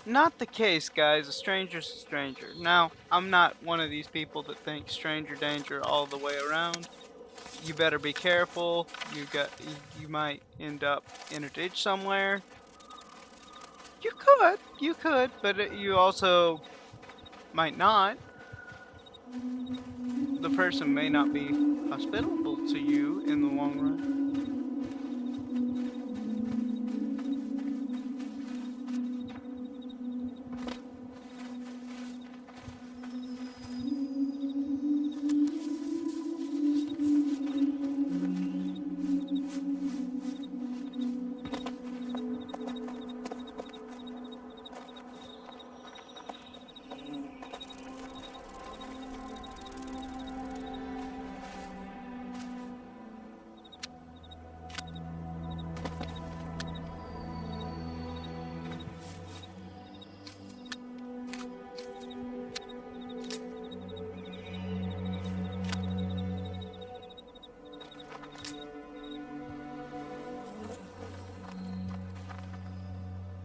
Not the case, guys. A stranger's a stranger. Now, I'm not one of these people that think stranger danger all the way around. You better be careful. You might end up in a ditch somewhere. You could, but you also might not. The person may not be hospitable to you in the long run.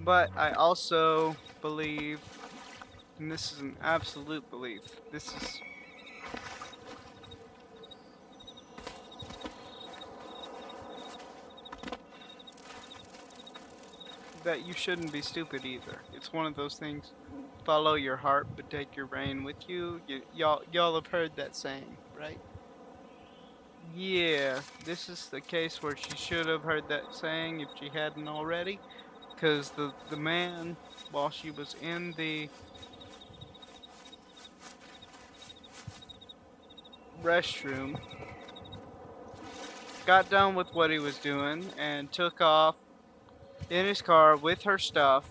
But I also believe, and this is an absolute belief, this is that you shouldn't be stupid either. It's one of those things, follow your heart but take your brain with you. Y'all have heard that saying, right? Yeah, this is the case where she should have heard that saying if she hadn't already. Because the man, while she was in the restroom, got done with what he was doing and took off in his car with her stuff.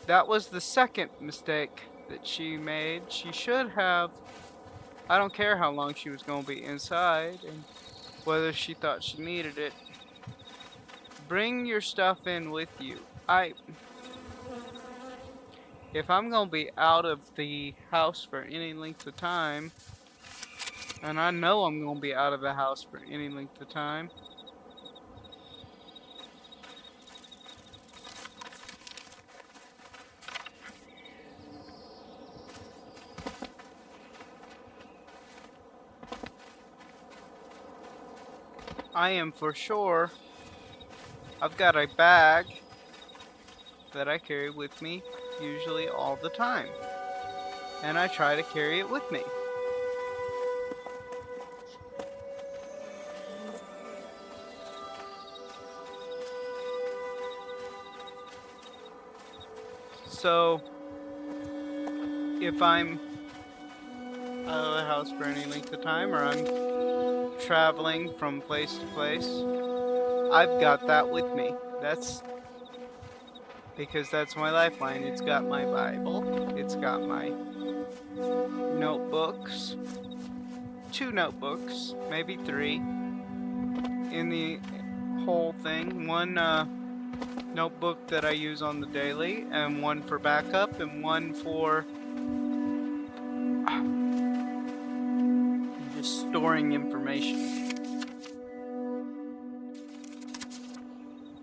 That was the second mistake that she made. She should have, I don't care how long she was going to be inside and whether she thought she needed it. Bring your stuff in with you. If I'm going to be out of the house for any length of time, and I know I'm going to be out of the house for any length of time, I am for sure, I've got a bag that I carry with me usually all the time. And I try to carry it with me. So, if I'm out of the house for any length of time or I'm traveling from place to place, I've got that with me. That's because that's my lifeline. It's got my Bible, it's got my notebooks, 2 notebooks, maybe 3 in the whole thing. One notebook that I use on the daily, and one for backup, and one for just storing information.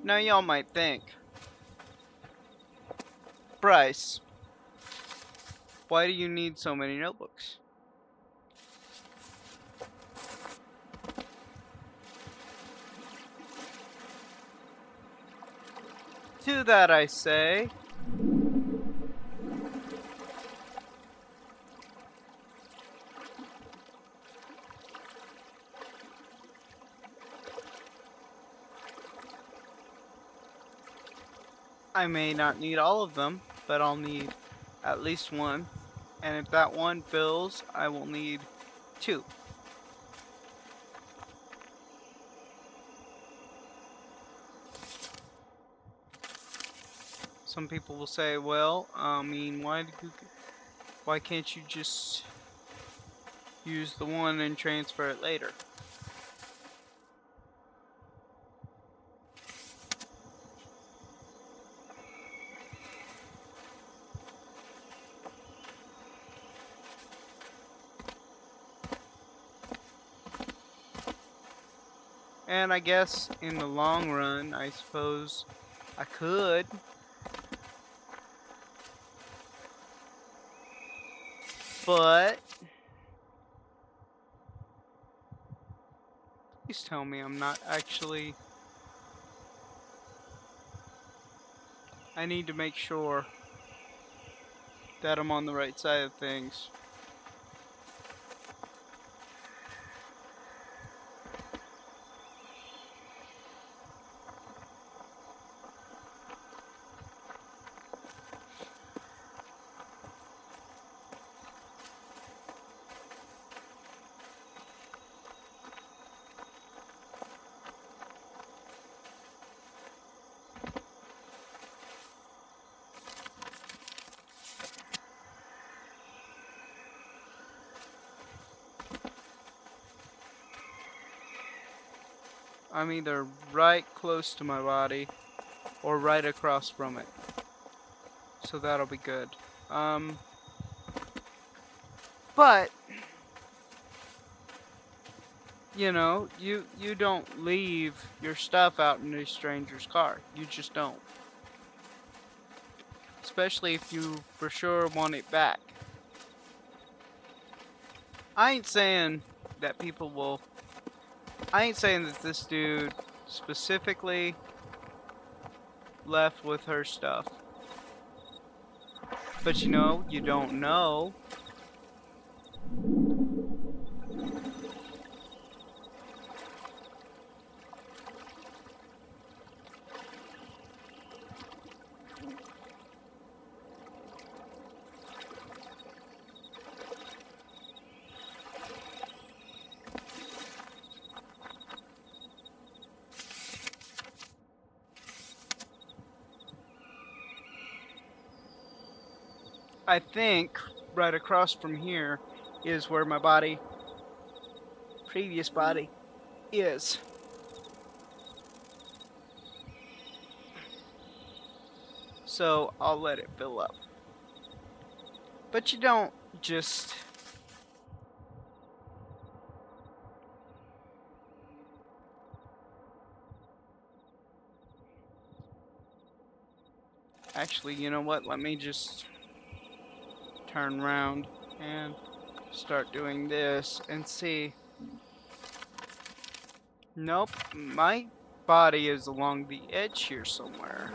Now y'all might think, Bryce, why do you need so many notebooks? To that I say, I may not need all of them, but I'll need at least one. And if that one fills, I will need 2. Some people will say, well, I mean, why can't you just use the one and transfer it later? And I guess in the long run, I suppose I could. But please tell me I'm not actually. I need to make sure that I'm on the right side of things. I'm either right close to my body or right across from it. So that'll be good. But you know, you don't leave your stuff out in a stranger's car. You just don't. Especially if you for sure want it back. I ain't saying that people will. I ain't saying that this dude specifically left with her stuff. But you know, you don't know. I think right across from here is where my previous body, is. So I'll let it fill up. But you don't just... Actually, you know what? Let me just turn around and start doing this and see. Nope, my body is along the edge here somewhere.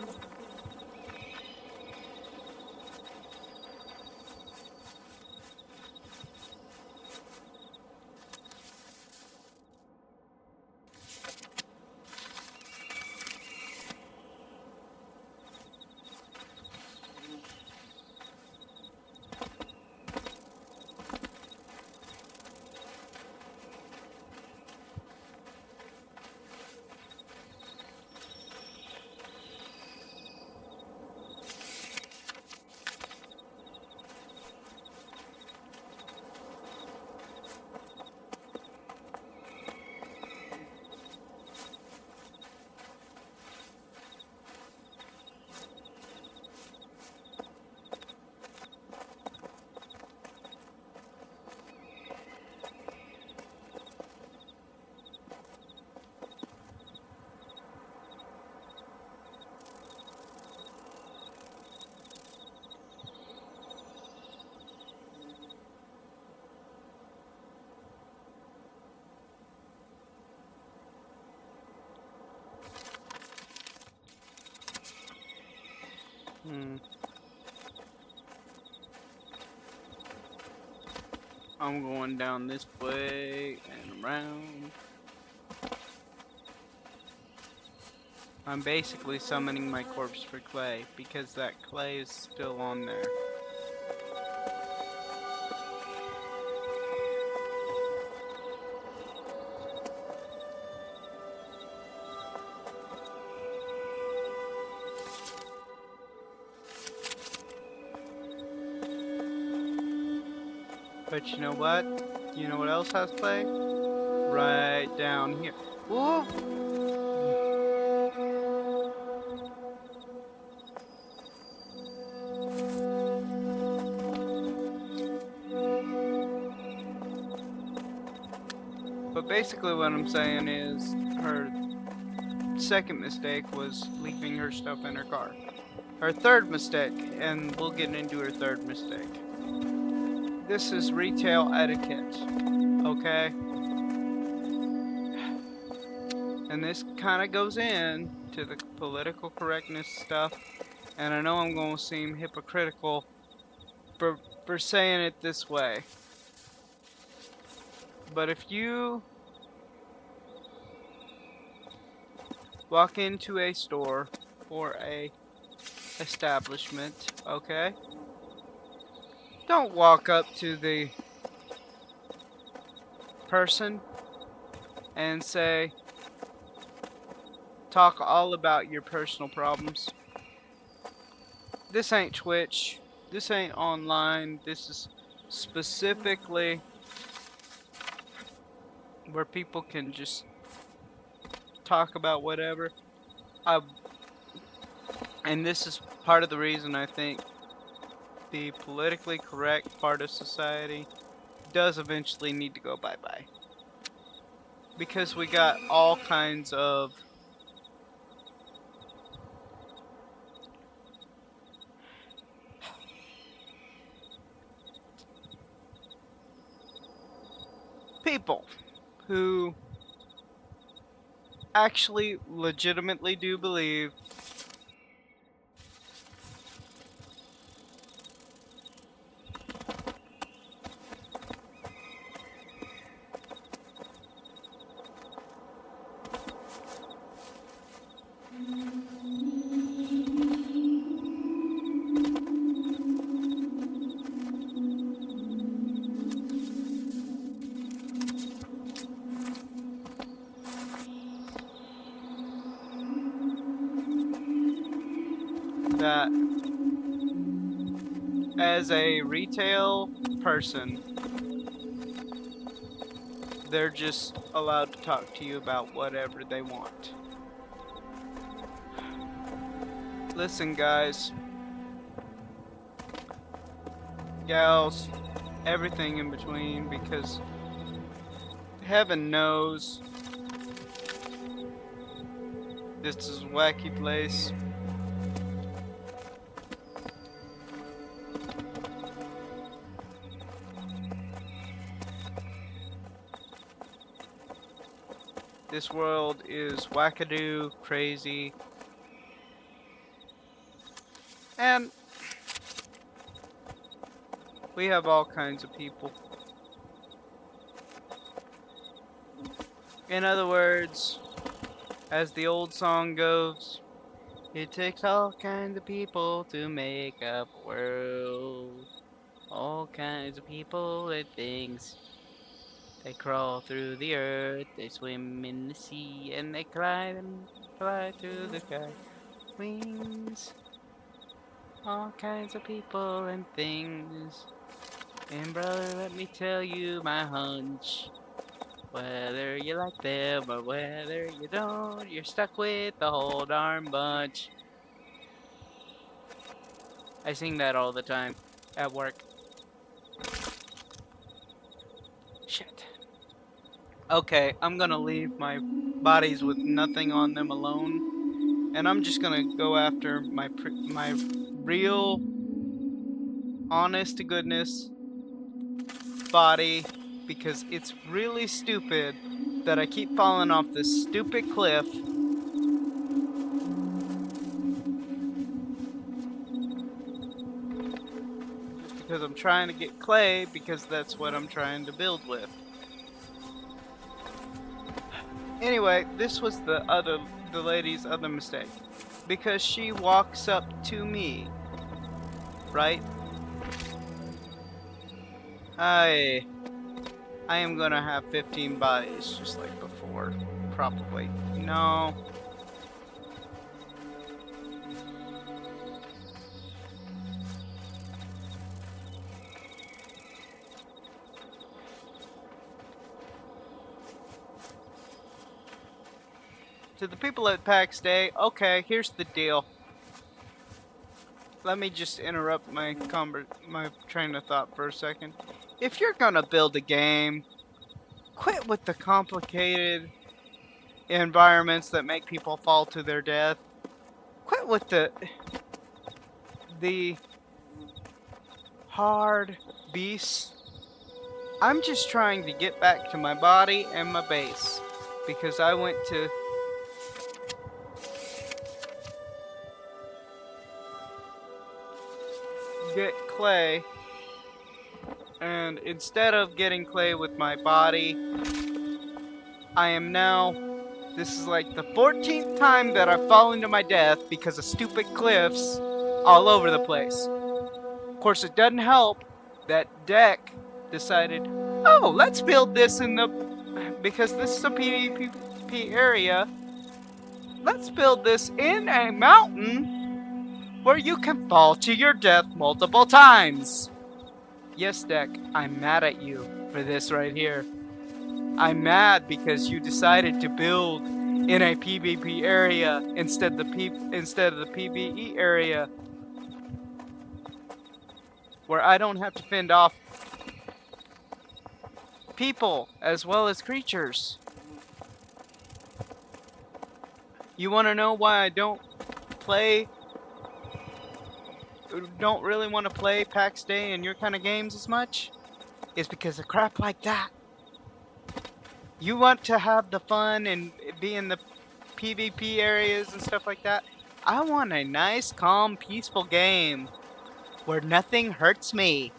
I'm going down this way and around. I'm basically summoning my corpse for clay because that clay is still on there. But you know what? You know what else has clay? Right down here. Ooh! But basically what I'm saying is her second mistake was leaving her stuff in her car. Her third mistake, and we'll get into her third mistake. This is retail etiquette, okay? And this kind of goes in to the political correctness stuff, and I know I'm going to seem hypocritical for saying it this way. But if you walk into a store or a establishment, okay? Don't walk up to the person and say, talk all about your personal problems. This ain't Twitch. This ain't online. This is specifically where people can just talk about whatever. And this is part of the reason I think the politically correct part of society does eventually need to go bye-bye. Because we got all kinds of people who actually legitimately do believe that as a retail person, they're just allowed to talk to you about whatever they want. Listen, guys, gals, everything in between, because heaven knows this is a wacky place. This world is wackadoo, crazy, and we have all kinds of people. In other words, as the old song goes, it takes all kinds of people to make up a world. All kinds of people and things. They crawl through the earth, they swim in the sea, and they fly through the sky. Wings. All kinds of people and things. And brother, let me tell you my hunch. Whether you like them or whether you don't, you're stuck with the whole darn bunch. I sing that all the time at work. Shit. Okay, I'm gonna leave my bodies with nothing on them alone, and I'm just gonna go after my real, honest to goodness body, because it's really stupid that I keep falling off this stupid cliff. Just because I'm trying to get clay, because that's what I'm trying to build with. Anyway, this was the lady's other mistake, because she walks up to me, right? I am gonna have 15 bodies just like before, probably. No. To the people at PAX Day, okay, here's the deal. Let me just interrupt my train of thought for a second. If you're gonna build a game, quit with the complicated environments that make people fall to their death. Quit with the hard beasts. I'm just trying to get back to my body and my base, because I went to get clay, and instead of getting clay with my body, I am now, this is like the 14th time that I've fallen to my death because of stupid cliffs all over the place. Of course, it doesn't help that Deck decided, oh, let's build this in the, because this is a PvP area, let's build this in a mountain where you can fall to your death multiple times. Yes, Deck, I'm mad at you for this right here. I'm mad because you decided to build in a PvP area instead of the PvE area, where I don't have to fend off people as well as creatures. You want to know why I don't really want to play PAX Day and your kind of games as much? Is because of crap like that. You want to have the fun and be in the PvP areas and stuff like that. I want a nice, calm, peaceful game where nothing hurts me.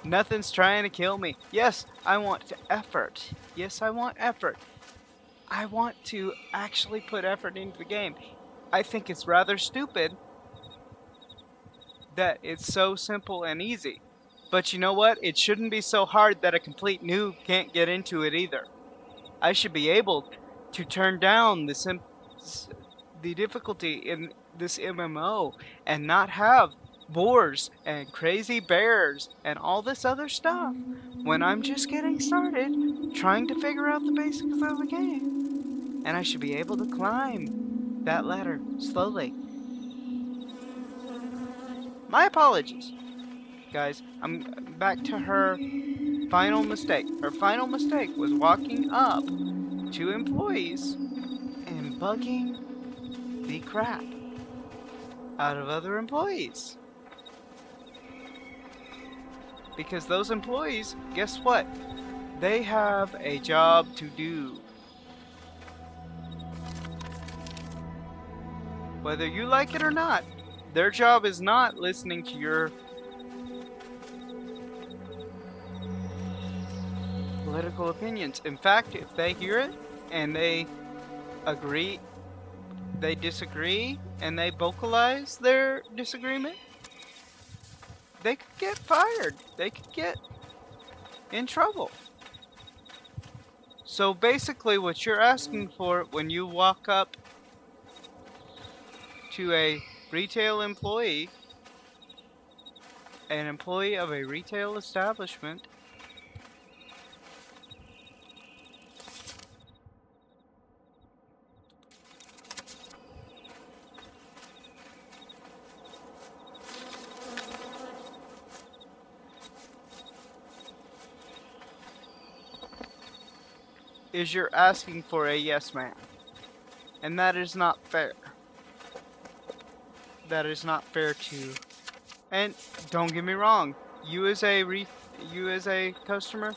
Nothing's trying to kill me. Yes, I want effort. Yes, I want effort. I want to actually put effort into the game. I think it's rather stupid that it's so simple and easy. But you know what? It shouldn't be so hard that a complete noob can't get into it either. I should be able to turn down the difficulty in this MMO and not have boars and crazy bears and all this other stuff when I'm just getting started trying to figure out the basics of the game. And I should be able to climb that ladder slowly. My apologies, guys. I'm back to her final mistake. Her final mistake was walking up to employees and bugging the crap out of other employees. Because those employees, guess what? They have a job to do. Whether you like it or not, their job is not listening to your political opinions. In fact, if they hear it and they agree, they disagree, and they vocalize their disagreement, they could get fired. They could get in trouble. So basically what you're asking for when you walk up to a retail employee, an employee of a retail establishment, is you're asking for a yes ma'am. And that is not fair. That is not fair to... And don't get me wrong, you as a customer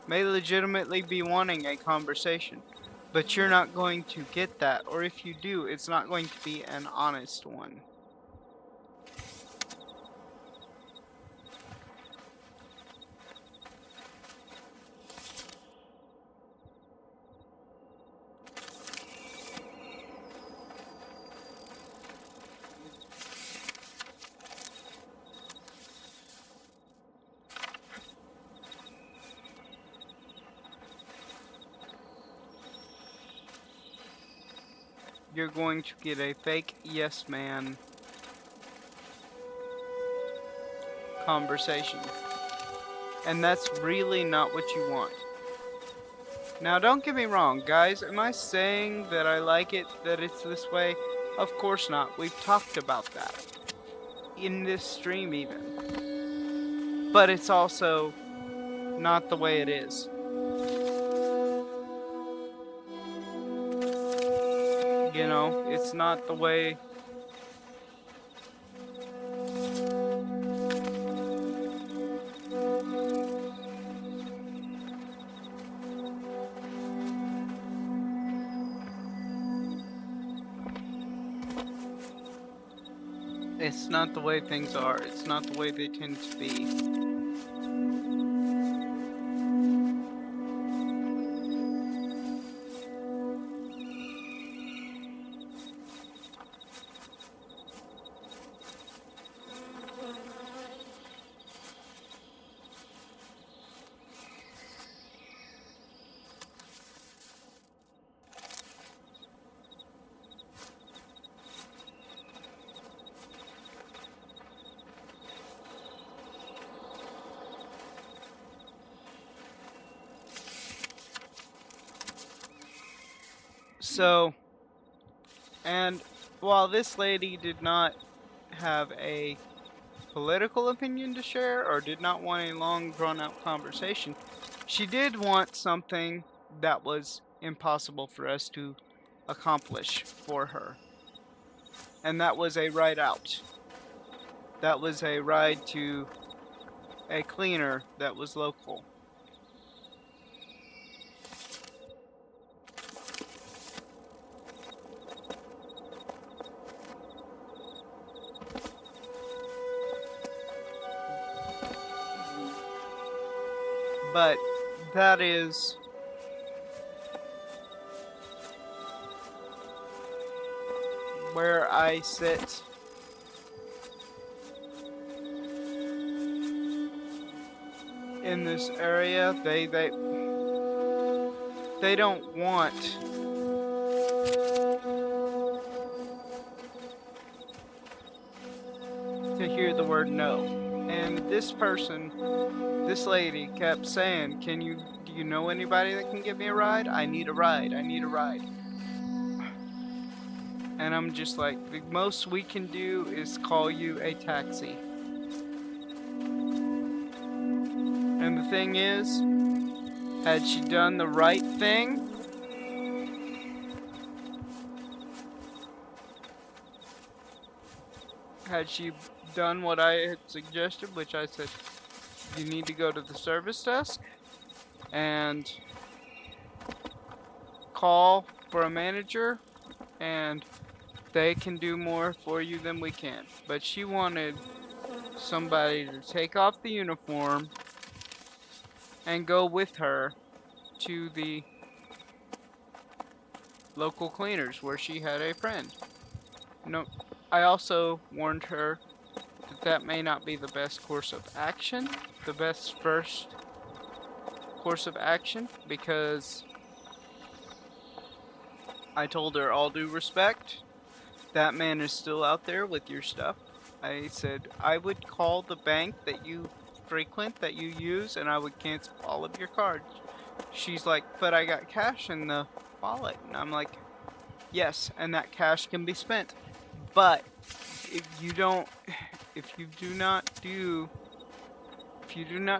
may legitimately be wanting a conversation, but you're not going to get that, or if you do, it's not going to be an honest one. You're going to get a fake yes man conversation. And that's really not what you want. Now don't get me wrong, guys, am I saying that I like it, that it's this way? Of course not. We've talked about that in this stream even. But it's also not the way it is. You know, it's not the way. It's not the way things are. It's not the way they tend to be. So, and while this lady did not have a political opinion to share or did not want a long drawn out conversation, she did want something that was impossible for us to accomplish for her. And that was a ride out. That was a ride to a cleaner that was local. But that is where I sit in this area. They don't want to hear the word no. And this person, this lady, kept saying, do you know anybody that can give me a ride? I need a ride. I need a ride. And I'm just like, the most we can do is call you a taxi. And the thing is, had she done the right thing, had she done what I had suggested, which I said, you need to go to the service desk and call for a manager, and they can do more for you than we can. But she wanted somebody to take off the uniform and go with her to the local cleaners where she had a friend. No, I also warned her that that may not be the best course of action, the best first course of action, because I told her, all due respect, that man is still out there with your stuff. I said, I would call the bank that you frequent, that you use, and I would cancel all of your cards. She's like, but I got cash in the wallet. And I'm like, yes, and that cash can be spent. But if you do not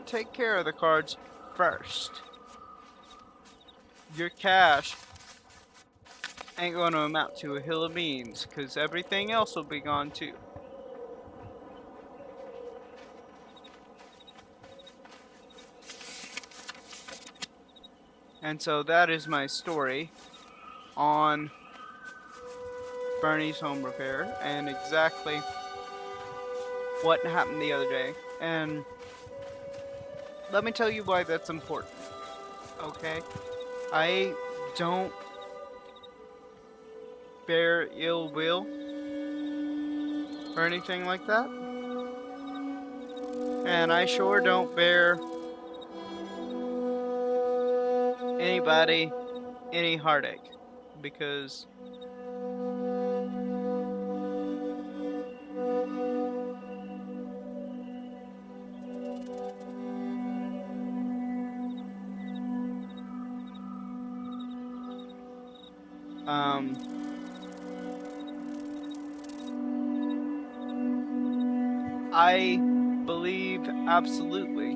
take care of the cards first, your cash ain't going to amount to a hill of beans, because everything else will be gone too. And so that is my story on Bernie's home repair and exactly what happened the other day. And let me tell you why that's important. Okay? I don't bear ill will or anything like that. And I sure don't bear anybody any heartache, because I believe absolutely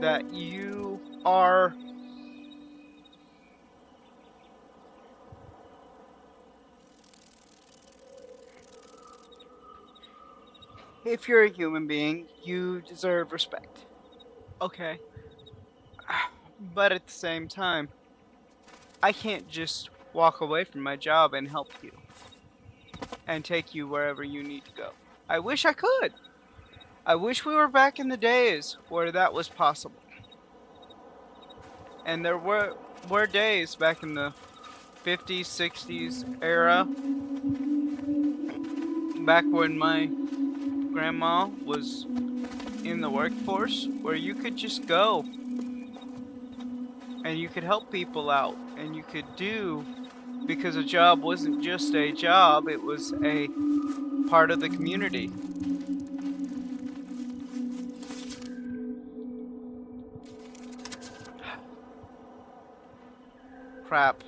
that you are if you're a human being, you deserve respect. Okay. But at the same time, I can't just walk away from my job and help you and take you wherever you need to go. I wish I could. I wish we were back in the days where that was possible. And there were days back in the 50s, 60s era, back when my grandma was in the workforce, where you could just go and you could help people out, and you could do, because a job wasn't just a job, it was a part of the community. Crap.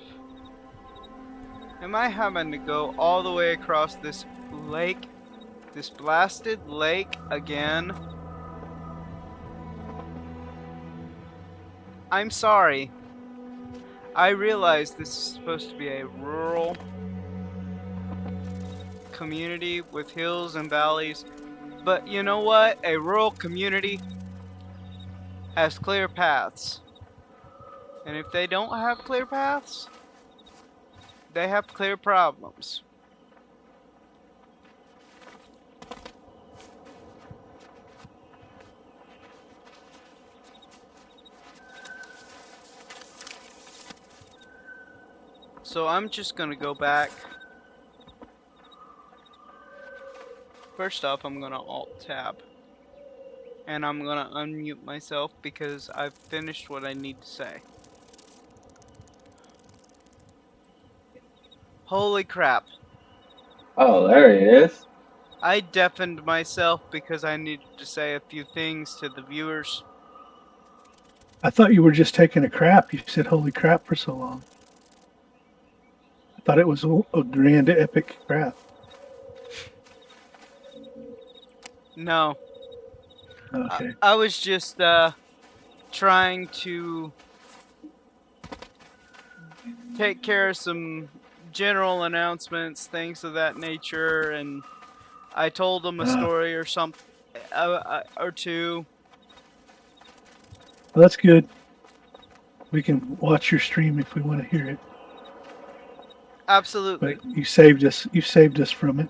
Am I having to go all the way across this lake, this blasted lake again? I'm sorry. I realize this is supposed to be a rural community with hills and valleys, but you know what? A rural community has clear paths. And if they don't have clear paths, they have clear problems. So I'm just gonna go back. First off, I'm gonna Alt-Tab. And I'm gonna unmute myself because I've finished what I need to say. Holy crap. Oh, there he is. I deafened myself because I needed to say a few things to the viewers. I thought you were just taking a crap. You said "holy crap" for so long. I thought it was a grand epic crap. No, Okay. I was just trying to take care of some general announcements, things of that nature, and I told them a story or something or two. Well, that's good. We can watch your stream if we want to hear it. Absolutely. But you saved us. You saved us from it.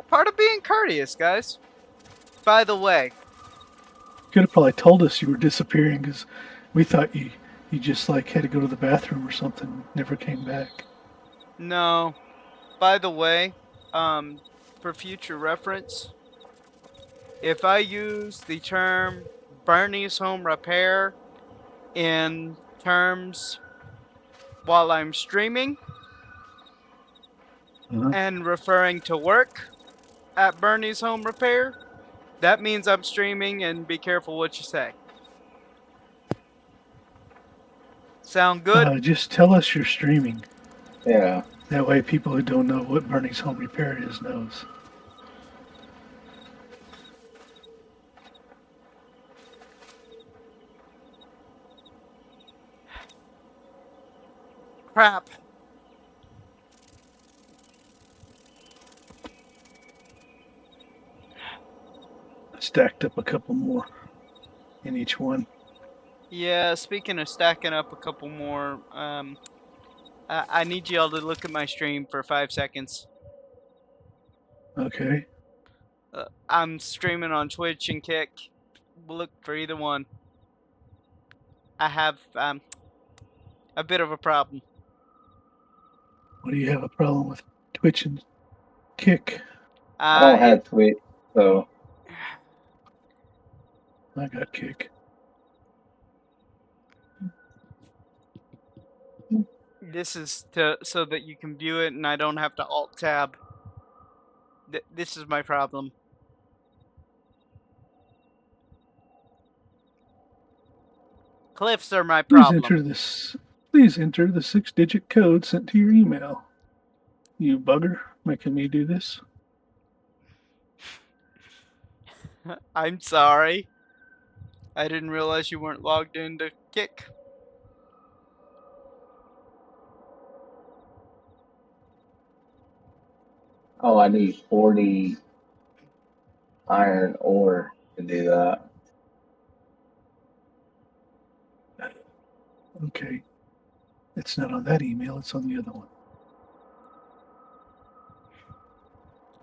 Part of being courteous, guys. By the way, Could have probably told us you were disappearing because we thought you just like had to go to the bathroom or something. Never came back. no. By the way, for future reference, if I use the term Bernie's Home Repair in terms while I'm streaming Uh-huh. and referring to work at Bernie's Home Repair, that means I'm streaming, and be careful what you say. Sound good? Just tell us you're streaming. Yeah. That way, people who don't know what Bernie's Home Repair is knows. Crap. Stacked up a couple more in each one. Yeah, speaking of stacking up a couple more, I need y'all to look at my stream for 5 seconds. Okay. I'm streaming on Twitch and Kick. Look for either one. I have a bit of a problem. What do you have a problem with Twitch and Kick? I don't have Twitch, so I got Kick. This is so that you can view it and I don't have to alt tab. This is my problem. Cliffs are my problem. Please enter the 6-digit code sent to your email. You bugger, making me do this. I'm sorry. I didn't realize you weren't logged into Kick. I need 40 iron ore to do that. Okay. It's not on that email, it's on the other one.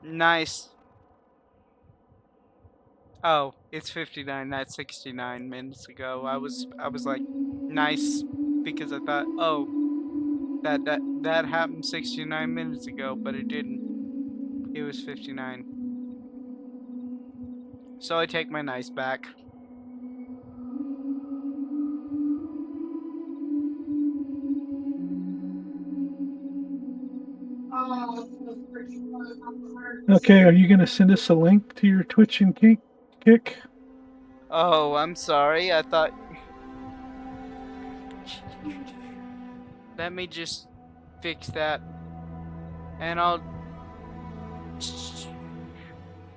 Nice. Oh, it's 59, not 69 minutes ago. I was like, nice, because I thought, oh, that happened 69 minutes ago, but it didn't. It was 59. So I take my nice back. Okay, are you going to send us a link to your Twitch and Kick? Oh, I'm sorry. I thought... Let me just fix that. And I'll...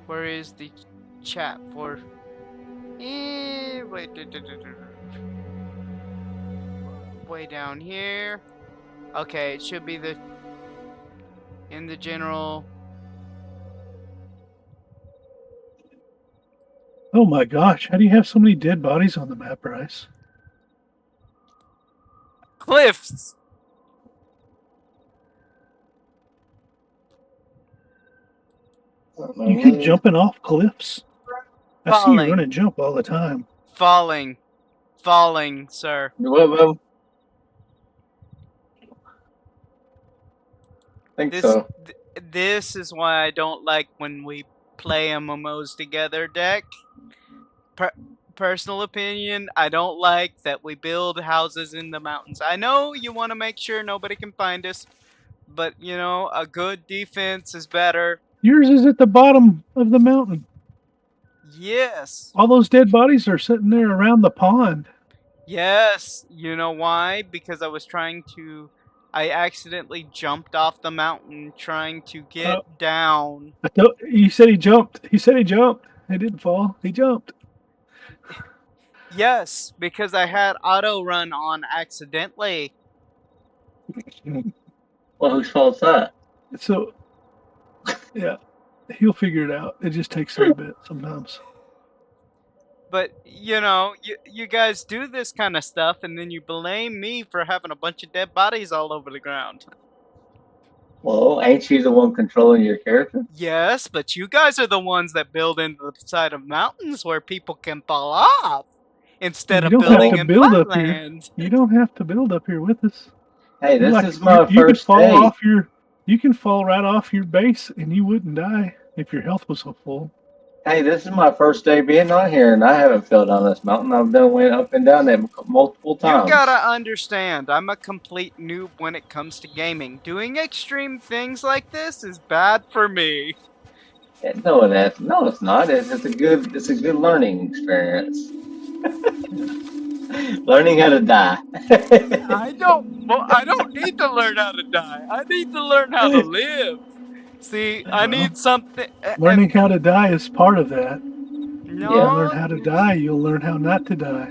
Where is the chat for... wait. Way down here. Okay, it should be the... in the general... Oh my gosh, how do you have so many dead bodies on the map, Bryce? Cliffs! You keep jumping off cliffs. I see you Falling. run and jump all the time. Falling. Falling, sir. I think so. This is why I don't like when we play MMOs together, Deck. Personal opinion, I don't like that we build houses in the mountains. I know you want to make sure nobody can find us, but you know, a good defense is better. Yours is at the bottom of the mountain. Yes. All those dead bodies are sitting there around the pond. Yes. You know why? Because I accidentally jumped off the mountain trying to get down. You said he jumped. He said he jumped. He didn't fall. He jumped. Yes, because I had auto run on accidentally. Well, whose fault's that? So, yeah, he'll figure it out. It just takes him a bit sometimes. But you know, you guys do this kind of stuff, and then you blame me for having a bunch of dead bodies all over the ground. Well, ain't you the one controlling your character? Yes, but you guys are the ones that build into the side of mountains where people can fall off instead of You don't building have to in build up here. flatland. You don't have to build up here with us. Hey, this Like, is my you can first fall day. off your. You can fall right off your base, and you wouldn't die if your health was so full. Hey, this is my first day being on here, and I haven't fell down this mountain. I've done went up and down that multiple times. You gotta understand, I'm a complete noob when it comes to gaming. Doing extreme things like this is bad for me. No, no, it's not. It's a good learning experience. Learning how to die. I don't need to learn how to die. I need to learn how to live. See, I need something. Learning how to die is part of that. No. You learn how to die, you'll learn how not to die.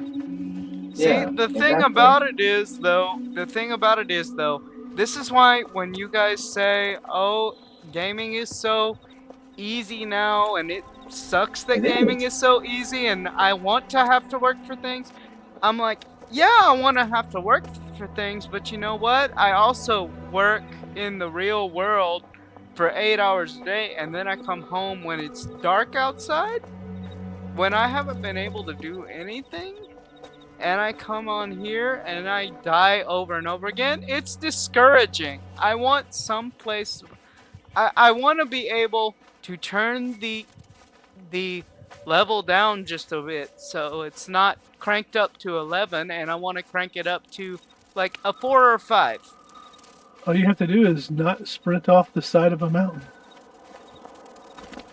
See, Yeah, the thing exactly. about it is though, this is why when you guys say, "Oh, gaming is so easy now," and it sucks that It gaming is. is so easy, and I want to have to work for things. I'm like, yeah, I want to have to work for things, but you know what? I also work in the real world for 8 hours a day, and then I come home when it's dark outside, when I haven't been able to do anything, and I come on here and I die over and over again. It's discouraging. I want some place. I want to be able to turn the level down just a bit so it's not cranked up to 11, and I want to crank it up to like a 4 or 5. All you have to do is not sprint off the side of a mountain.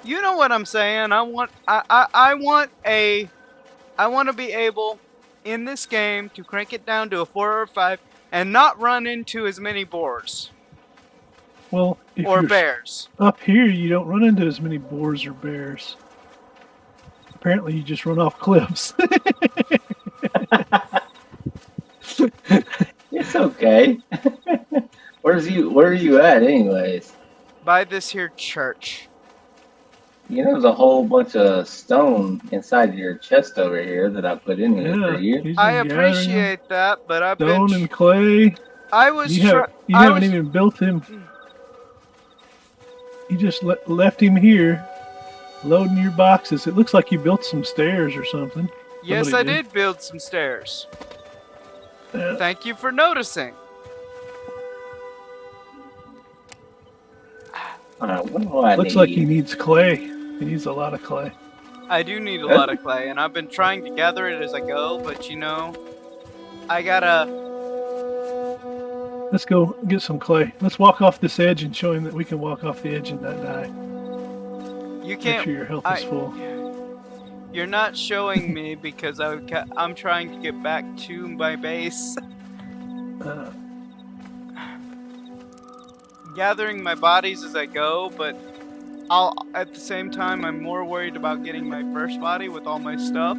You know what I'm saying? I want to be able in this game to crank it down to a 4 or 5 and not run into as many boars Well, if or you're bears. up here, you don't run into as many boars or bears. Apparently, you just run off cliffs. It's okay. Where are you at, anyways? By this here church. You know, there's a whole bunch of stone inside your chest over here that I put in here for you. he's I been gathering appreciate that, but I've stone been. and clay. I was. You haven't even built him. You just left him here, loading your boxes. It looks like you built some stairs or something. Yes, I Somebody did build some stairs. Yeah. Thank you for noticing. What do I Looks need? like he needs clay. He needs a lot of clay. I do need a lot of clay, and I've been trying to gather it as I go, but you know, I gotta. Let's go get some clay. Let's walk off this edge and show him that we can walk off the edge and not die. You Make can't. sure your health is full. You're not showing me because I'm trying to get back to my base. Gathering my bodies as I go, but at the same time, I'm more worried about getting my first body with all my stuff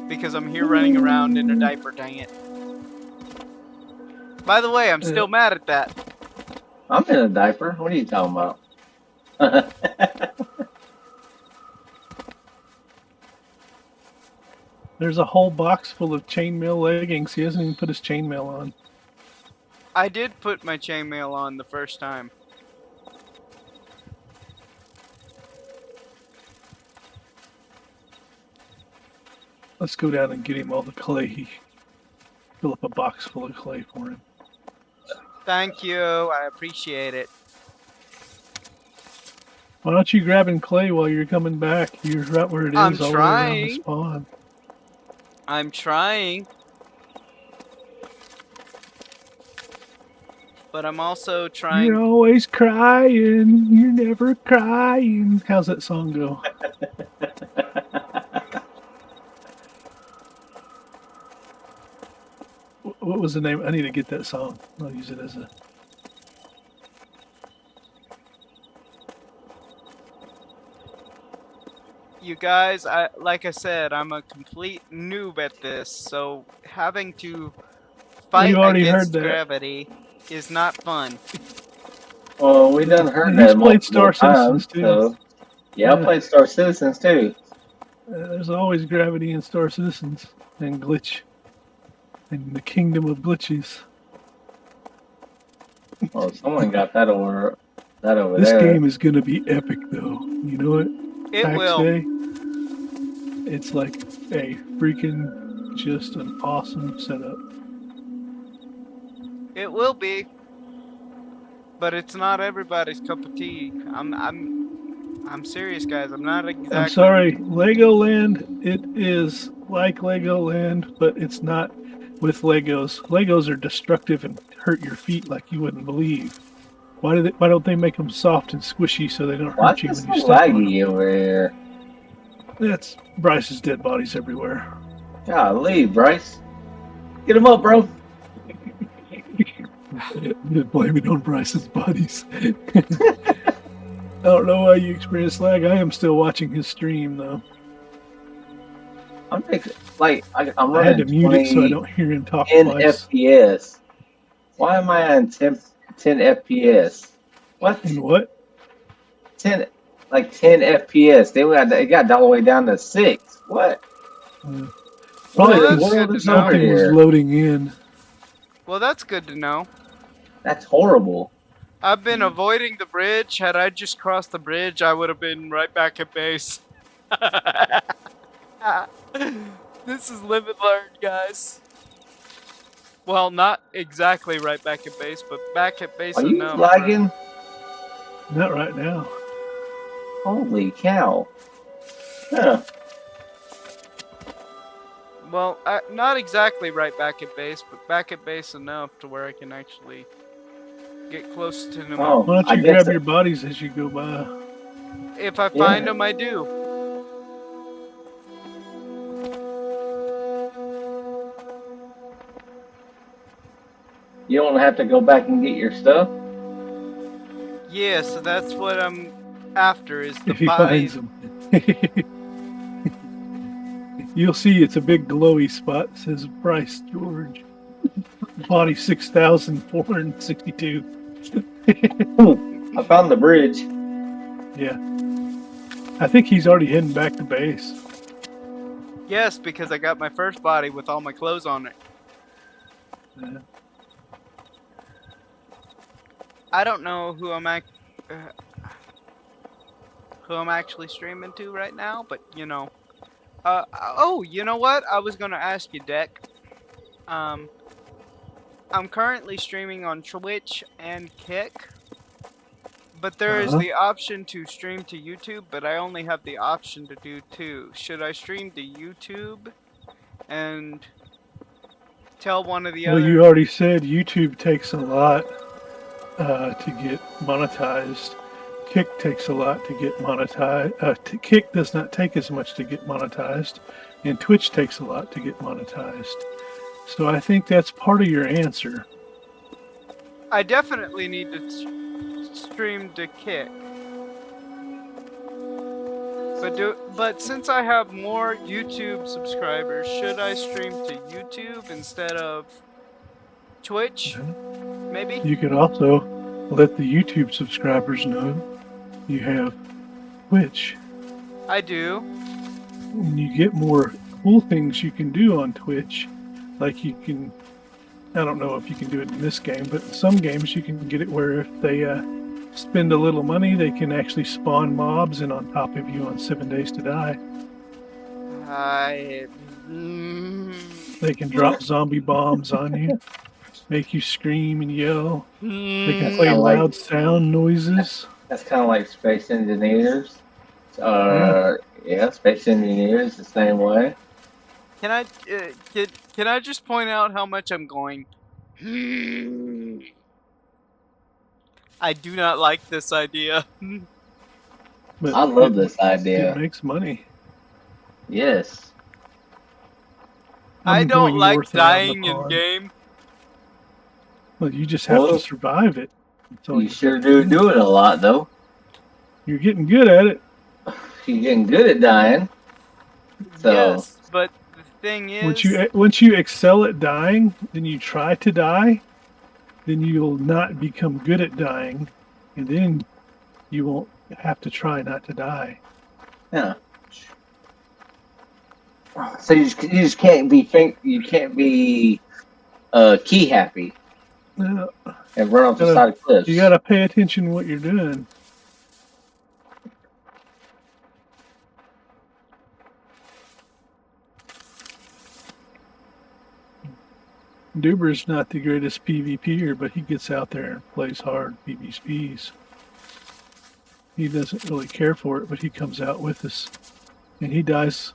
because I'm here running around in a diaper, dang it. By the way, I'm still mad at that. I'm in a diaper. What are you talking about? There's a whole box full of chainmail leggings. He hasn't even put his chainmail on. I did put my chainmail on the first time. Let's go down and get him all the clay. Fill up a box full of clay for him. Thank you. I appreciate it. Why don't you grabbing clay while you're coming back? You're right where it is. I'm all the way around trying. the spawn. I'm trying. but I'm also trying. You're always crying. You're never crying. How's that song go? What was the name? I need to get that song. I'll use it as a. You guys, like I said, I'm a complete noob at this, so having to fight already against heard that. gravity is not fun. Well, we done heard He's that played multiple Star Citizens times. too. So, yeah, I Yeah. played Star Citizens too. There's always gravity in Star Citizens and glitch. In the kingdom of glitches. Oh, someone got that over This there. game is gonna be epic, though. You know what? It PAX will. Day, it's like a freaking just an awesome setup. It will be. But it's not everybody's cup of tea. I'm serious, guys. I'm not exactly. I'm sorry, Legoland. It is like Legoland, but it's not with Legos. Legos are destructive and hurt your feet like you wouldn't believe. Why don't they make them soft and squishy so they don't Why hurt you is when it you so step on them? laggy over here? That's Bryce's dead bodies everywhere. Golly, Bryce. Get him up, bro. Just blame it on Bryce's bodies. I don't know why you experience lag. I am still watching his stream though. I'm I running had to mute it so I 20 don't hear him talk 10 twice. FPS. Why am I on 10 FPS? What? And what? 10 FPS. It got all the way down to 6. What? Probably What in the that's because world good is to know. over something was here? loading in. Well, that's good to know. That's horrible. I've been avoiding the bridge. Had I just crossed the bridge, I would have been right back at base. This is live and learn, guys. Well, not exactly right back at base, but back at base Are you enough. lagging? Not right now. Holy cow. Huh. Well, not exactly right back at base, but back at base enough to where I can actually get close to them. Oh, Why don't I you guess grab your bodies as you go by? If I Yeah. find them, I do. you don't have to go back and get your stuff. Yeah, so that's what I'm after is the If he body. finds them. You'll see it's a big glowy spot. It says Bryce George. Body 6,462. I found the bridge. Yeah. I think he's already heading back to base. Yes, because I got my first body with all my clothes on it. Yeah. I don't know who I'm actually streaming to right now, but you know. Oh, you know what? I was gonna ask you, Deck. I'm currently streaming on Twitch and Kick, but there is the option to stream to YouTube, but I only have the option to do 2. Should I stream to YouTube and tell one of the Well, other? you already said YouTube takes a lot to get monetized. Kick takes a lot to get monetized. Kick does not take as much to get monetized, and Twitch takes a lot to get monetized. So I think that's part of your answer. I definitely need to stream to Kick. But since I have more YouTube subscribers, should I stream to YouTube instead of Twitch? Maybe? You could also let the YouTube subscribers know you have Twitch. I do. And you get more cool things you can do on Twitch. Like you can, I don't know if you can do it in this game, but in some games you can get it where if they spend a little money, they can actually spawn mobs and on top of you on 7 Days to Die. They can drop zombie bombs on you, make you scream and yell. They can play loud sound noises. That's kind of like Space Engineers. Yeah, Space Engineers the same way. Can I just point out how much I'm going? I do not like this idea. But I love it, this it idea. makes money. Yes. I I'm don't going like north around the dying in pond. game. Well, you just have to Well, survive it. That's all you you sure have to do it a lot, though. You're getting good at it. You're getting good at dying. So, Yes, but the thing is, Once you excel at dying, then you try to die, then you'll not become good at dying, and then you won't have to try not to die. yeah. So you just can't be key happy Uh, and run off the side of you cliffs. gotta pay attention to what you're doing. Duber's not the greatest PvPer, but he gets out there and plays hard PvPs. He doesn't really care for it, but he comes out with us. And he dies.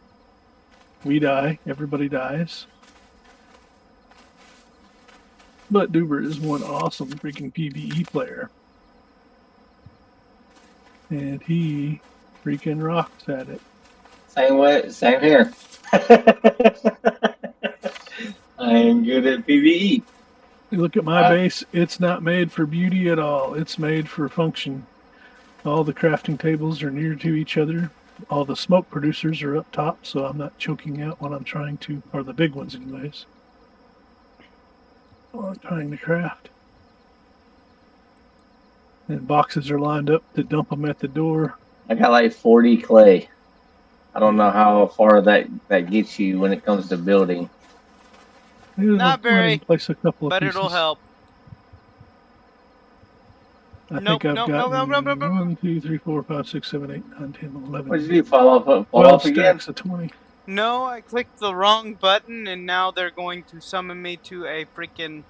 We die. Everybody dies. But Duber is one awesome freaking PvE player. And he freaking rocks at it. Same here. I am good at PvE. You look at my base, it's not made for beauty at all. It's made for function. All the crafting tables are near to each other. All the smoke producers are up top, so I'm not choking out when I'm trying to, or the big ones anyways. While I'm trying to craft. And boxes are lined up to dump them at the door. I got like 40 clay. I don't know how far that gets you when it comes to building. Not very, Place a couple of but pieces. it'll help. I Nope, think I've nope, got nope. 1, 2, 3, 4, 5, 6, 7, 8, 9, 10, 11. What did you do? Fall off 12 again? stacks of 20. No, I clicked the wrong button, and now they're going to summon me to a freaking...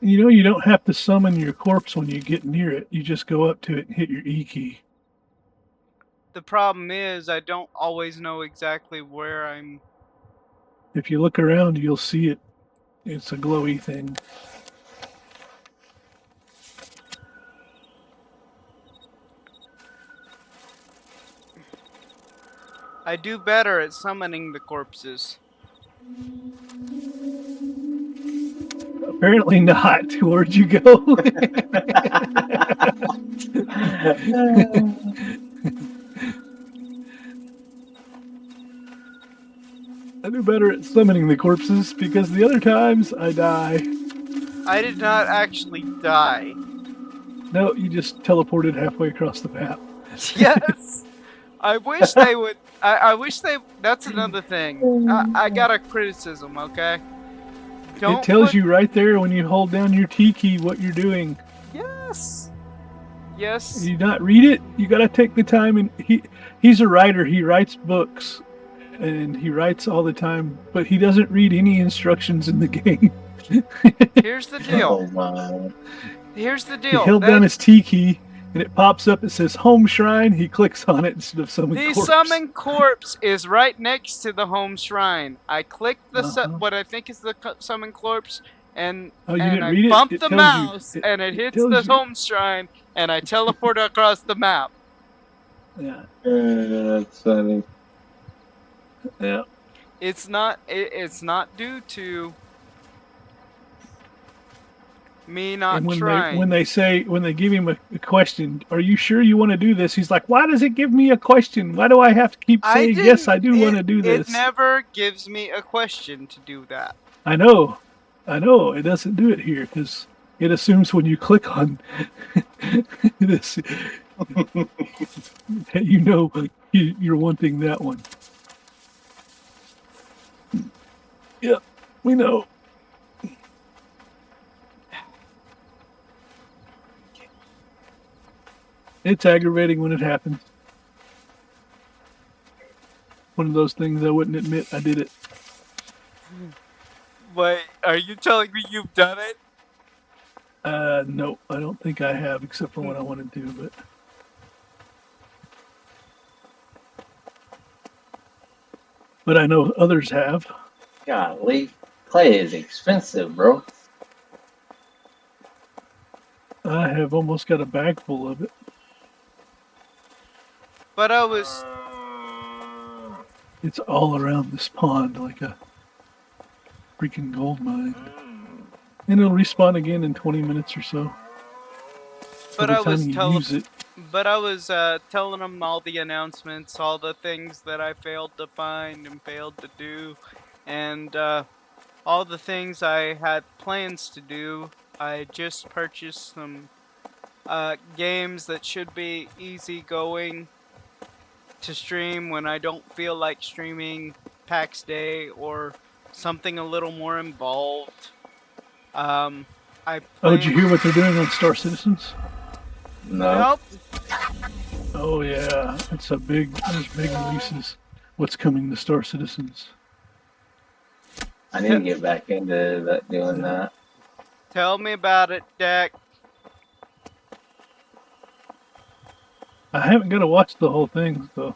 You know, you don't have to summon your corpse when you get near it. You just go up to it and hit your E key. The problem is, I don't always know exactly where I'm... If you look around, you'll see it. It's a glowy thing. I do better at summoning the corpses. Apparently not. Where'd you go? I do better at summoning the corpses because the other times I die. I did not actually die. No, you just teleported halfway across the map. Yes! I wish they would... I wish they... That's another thing. I got a criticism, okay? It tells you right there when you hold down your T key what you're doing. Yes! Yes. You not read it? You gotta take the time, and he's a writer. He writes books, and he writes all the time, but he doesn't read any instructions in the game. Here's the deal. Oh my. Here's the He deal. held down his T key, and it pops up. It says Home Shrine. He clicks on it instead of Summon The Corpse. summon corpse is right next to the home shrine. I click the what I think is the summon corpse, and Oh, you and didn't I read it? bump It the tells mouse, you. and it hits tells the you. home shrine, and I teleport across the map. Yeah. That's funny. Yeah. It's not. It's not due to me not And trying. when they give him a question, are you sure you want to do this? He's like, why does it give me a question? Why do I have to keep saying yes? I do want to do this. It never gives me a question to do that. I know. It doesn't do it here because it assumes when you click on this, that you know you're wanting that one. Yeah, we know. It's aggravating when it happens. One of those things I wouldn't admit I did it. Wait, are you telling me you've done it? No, I don't think I have, except for when I wanted to, but I know others have. Golly. Clay is expensive, bro. I have almost got a bag full of it. But I was It's all around this pond like a freaking gold mine. And it'll respawn again in 20 minutes or so. but Every I time was you telling use it. but I was telling them all the announcements, all the things that I failed to find and failed to do, and all the things I had plans to do. I just purchased some games that should be easy going to stream when I don't feel like streaming PAX Day or something a little more involved. I Oh, did you plan. hear what they're doing on Star Citizens? No. Nope. Oh yeah, there's big releases. What's coming to Star Citizens? I need to get back into doing that. Tell me about it, Dak. I haven't got to watch the whole thing, so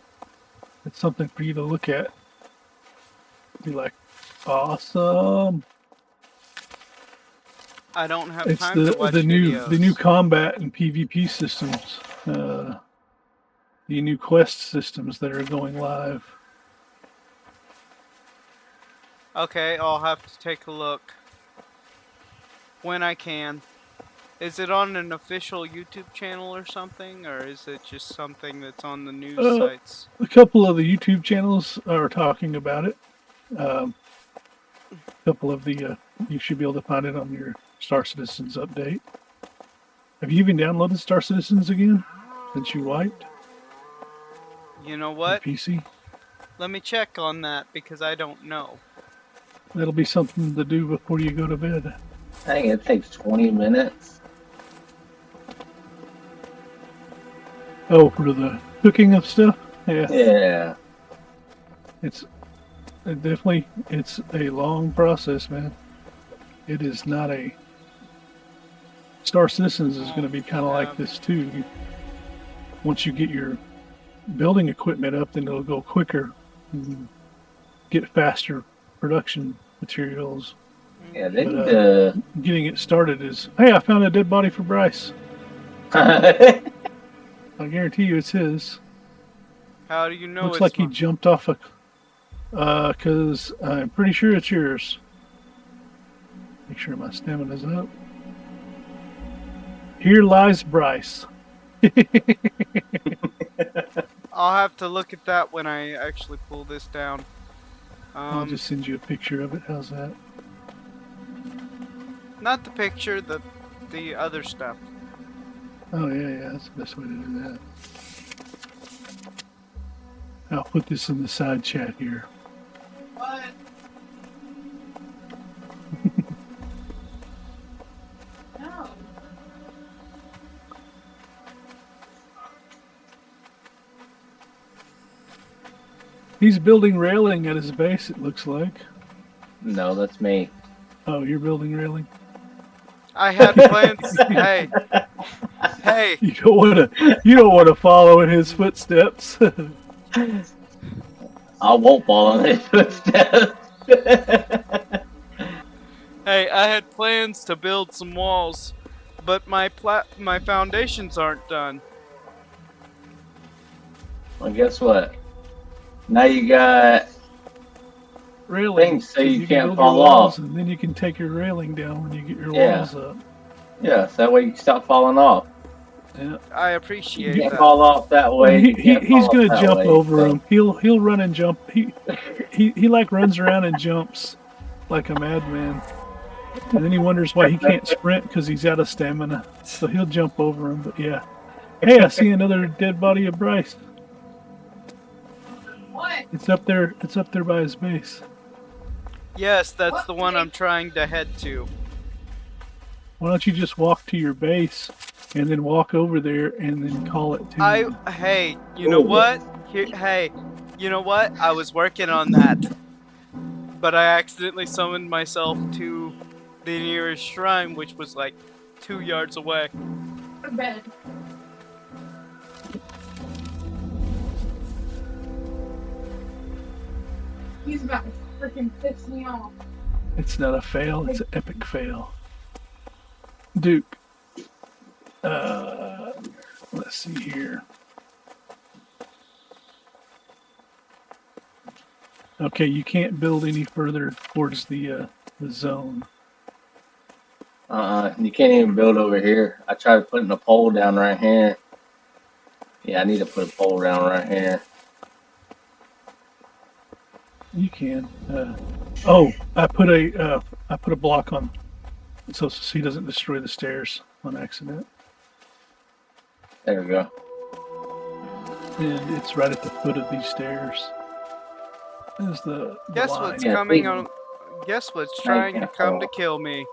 it's something for you to look at. Be like, awesome. I don't have It's time to watch the videos. new combat and PvP systems, the new quest systems that are going live. Okay, I'll have to take a look when I can. Is it on an official YouTube channel or something, or is it just something that's on the news sites? A couple of the YouTube channels are talking about it. A couple of the you should be able to find it on your Star Citizens update. Have you even downloaded Star Citizens again since you wiped You know your what? PC? Let me check on that because I don't know. That'll be something to do before you go to bed. I think it takes 20 minutes. Oh, for the cooking of stuff? Yeah. Yeah. It's it's a long process, man. It is not a Star Citizens is going to be kind of like this too. Once you get your building equipment up, then it'll go quicker. You get faster production materials. Yeah, they But, need to. Getting it started is, hey, I found a dead body for Bryce. I guarantee you it's his. How do you know Looks it's like he mine? jumped off a. Because I'm pretty sure it's yours. Make sure my stamina's up. Here lies Bryce. I'll have to look at that when I actually pull this down. I'll just send you a picture of it. How's that? Not the picture, the other stuff. Oh, yeah, that's the best way to do that. I'll put this in the side chat here. What? No. He's building railing at his base, it looks like. No, that's me. Oh, you're building railing? I had plans. Hey, hey. You don't want to follow in his footsteps. I won't follow in his footsteps. Hey, I had plans to build some walls, but my foundations aren't done. Well, guess what? Now you got Railing. things so you can can't build fall your walls, off. And then you can take your railing down when you get your Yeah. walls up. Yeah, so that way you can stop falling off. Yeah. I You appreciate can't that. fall off that Well, way. you can't he's fall gonna off that jump way, over so- him. He'll run and jump. He like runs around and jumps like a madman. And then he wonders why he can't sprint because he's out of stamina. So he'll jump over him. But yeah. Hey, I see another dead body of Bryce. What? It's up there. It's up there by his base. Yes, that's the one I'm trying to head to. Why don't you just walk to your base and then walk over there and then call it to him? Hey, you know what? Hey, you know what? I was working on that, but I accidentally summoned myself to the nearest shrine, which was like 2 yards away. Go to bed. He's about to freaking piss me off. It's not a fail, it's an epic fail. Duke. Let's see here. Okay, you can't build any further towards the zone. You can't even build over here. I tried putting a pole down right here. Yeah, I need to put a pole down right here. You can. Oh, I put a block on, so he doesn't destroy the stairs on accident. There we go. And it's right at the foot of these stairs. There's the Guess line. what's Yeah, coming see- on? Guess what's I trying to can't come to fall. kill me?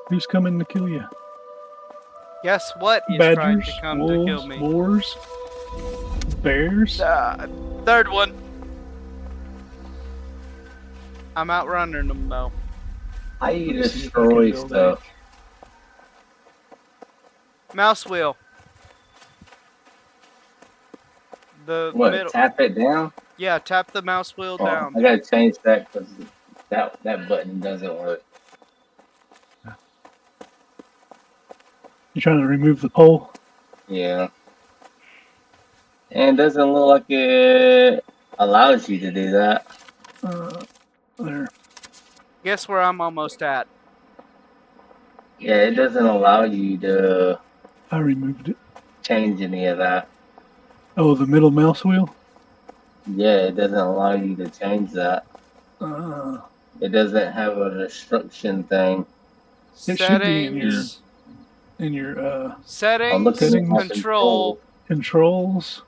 Who's coming to kill you? Guess what is trying Badgers, to come wolves, to kill me? boars, bears. Third one. I'm outrunning them though. How you Let's see if I destroy can build stuff? Mouse wheel. The What? middle. Tap it down? Yeah, tap the mouse wheel Oh, down. I gotta change that because that button doesn't work. You're trying to remove the pole. Yeah. And it doesn't look like it allows you to do that. There. Guess where I'm almost at. Yeah, it doesn't allow you to I removed it. change any of that. Oh, the middle mouse wheel. Yeah, it doesn't allow you to change that. Uh, It doesn't have a restriction thing. It should be in Settings. in your I'm Settings. looking at Control. controls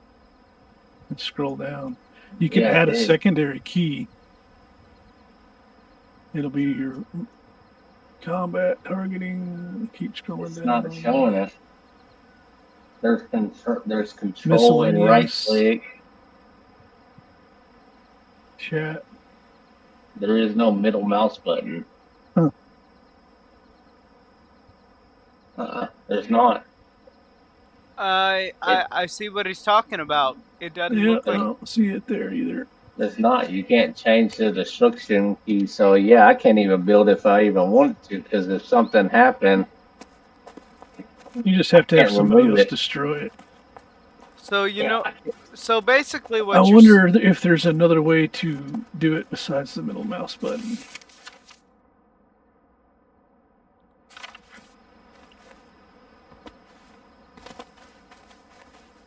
and scroll down. You can Yeah, add a it is. secondary key. It'll be your combat targeting. Keep scrolling It's down. not showing it. There's control and right Miscellaneous. click. Chat. There is no middle mouse button. Huh. There's not. I see what he's talking about. It doesn't Yeah, look I like. don't see it there either. There's not. You can't change the destruction key. So yeah, I can't even build if I even wanted to, because if something happened, You just have to have Can't somebody remove else it. destroy it. So you yeah, know. I can't- So basically, what I you're wonder if there's another way to do it besides the middle mouse button.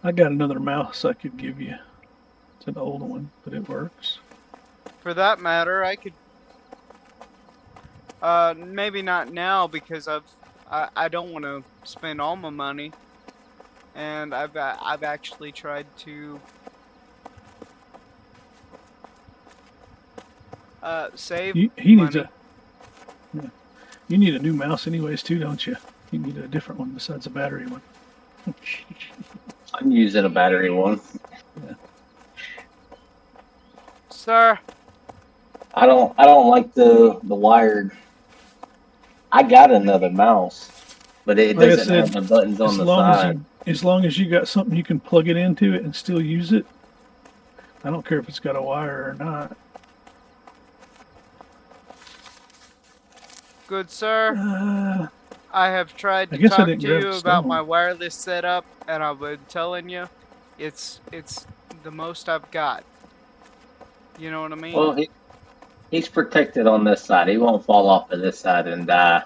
I got another mouse I could give you. It's an old one, but it works. For that matter, I could. Maybe not now because I don't want to spend all my money, and I've actually tried to save He needs money. yeah. You need a new mouse anyways too, don't you? You need a different one besides a battery one. I'm using a battery one. Sir, I don't like the wired. I got another mouse, but it Like I doesn't said, have the buttons on as the long side. as long as you got something you can plug it into it and still use it. I don't care if it's got a wire or not. good sir, Uh, I have tried I to guess I talk didn't to grab you the about stone. my wireless setup, and I've been telling you, it's the most I've got. You know what I mean? Well, he's protected on this side. He won't fall off of this side and die.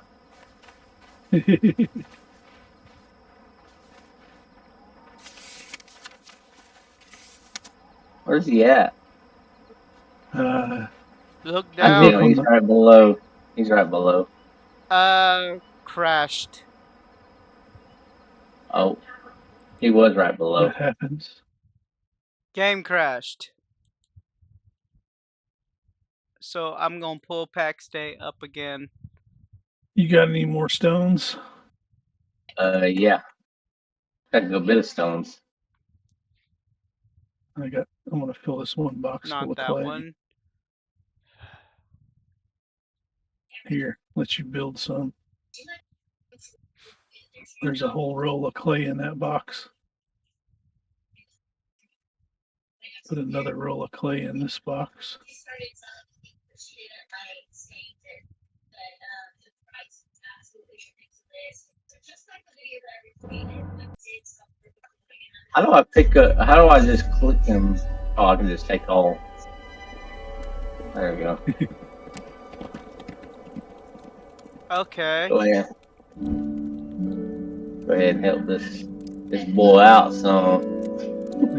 Where's he at? Look I down. see him. He's right below. He's right below. Crashed. Oh, he was right below. That happens. Game crashed. So I'm gonna pull Pack Stay up again. You got any more stones? Yeah. Got a good bit of stones. I'm gonna fill this one box full Not of that clay. one. Here, let you build some. There's a whole roll of clay in that box. Put another roll of clay in this box. How do I pick up? How do I just click and? Oh, I can just take all. There we go. Okay. Go ahead. Go ahead and help this boy out some.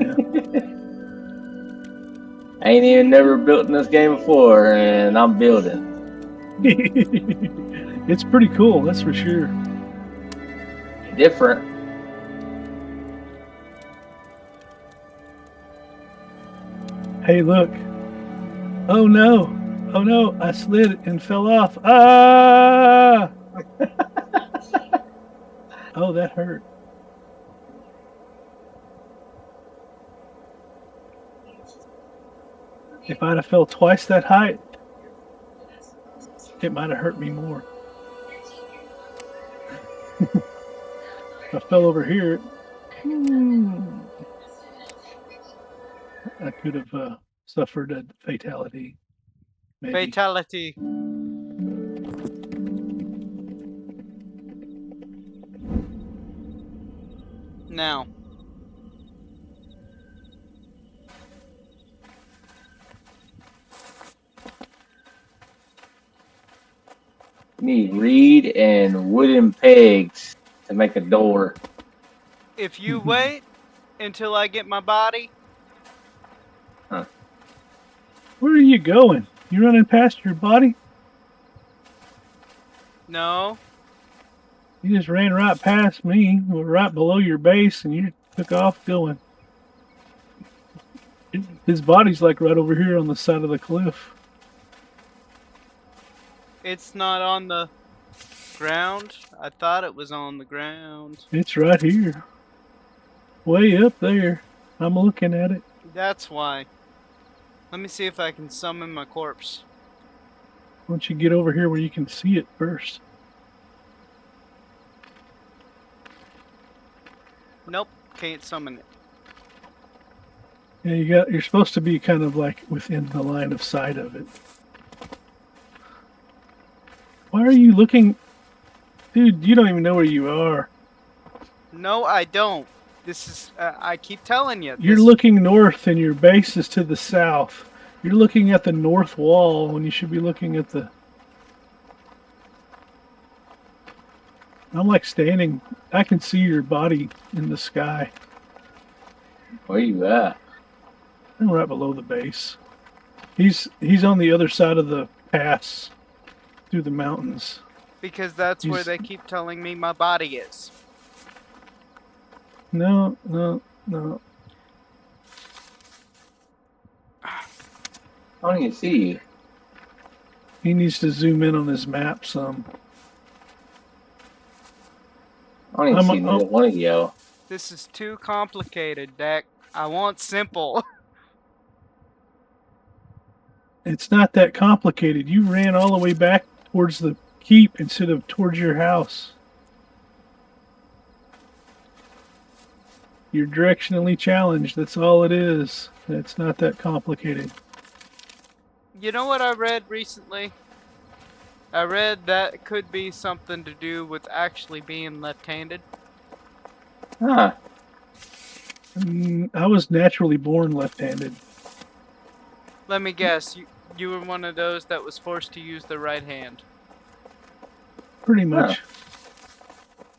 Yeah. I ain't even never built in this game before, and I'm building. It's pretty cool, that's for sure. Different. Hey, look. Oh no. Oh no, I slid and fell off. Ah! Oh, that hurt. If I'd have fell twice that height, it might have hurt me more. If I fell over here, I could have suffered a fatality. Maybe. Fatality. Now, You need reed and wooden pegs to make a door. if you wait until I get my body, Where are you going? You running past your body? no, You just ran right past me, right below your base, and you took off going. His body's like right over here on the side of the cliff. it's not on the ground. I thought it was on the ground. It's right here. Way up there. I'm looking at it. That's why. Let me see if I can summon my corpse. Why don't you get over here where you can see it first? Nope, can't summon it. Yeah, you're supposed to be kind of like within the line of sight of it. Why are you looking? Dude, you don't even know where you are. No, I don't. This is, I keep telling you. You're this- looking north and your base is to the south. You're looking at the north wall when you should be looking at the... I'm like standing. I can see your body in the sky. Where you at? I'm right below the base. He's on the other side of the pass through the mountains. Because that's where He's- they keep telling me my body is. No. I don't even see you. He needs to zoom in on his map some. I don't even I'm- see neither one of you. This is too complicated, Dak. I want simple. It's not that complicated. You ran all the way back towards the keep instead of towards your house. You're directionally challenged. That's all it is. It's not that complicated. You know what I read recently? I read that could be something to do with actually being left-handed. Huh. I was naturally born left-handed. Let me guess, you were one of those that was forced to use the right hand. Pretty much.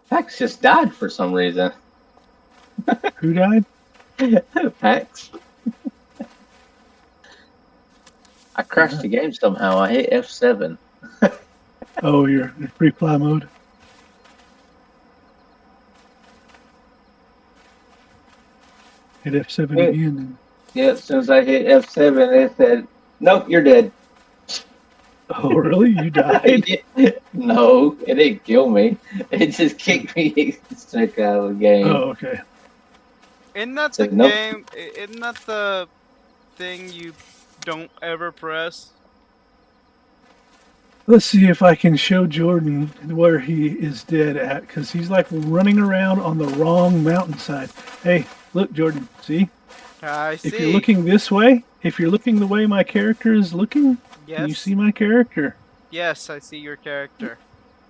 Pax just died for some reason. Who died? Pax. I crashed the game somehow. I hit F7. Oh, you're in pre-fly mode. Hit F7 Hey. again. And, Yeah, as soon as I hit F7, it said, "Nope, you're dead." oh, really? You died? No, it didn't kill me. It just kicked me straight out of the game. Oh, okay. Isn't that the Nope. game? Isn't that the thing you don't ever press? Let's see if I can show Jordan where he is dead at, because he's like running around on the wrong mountainside. Hey, look, Jordan. See? I see. If you're looking this way, if you're looking the way my character is looking, yes. you see my character. Yes, I see your character.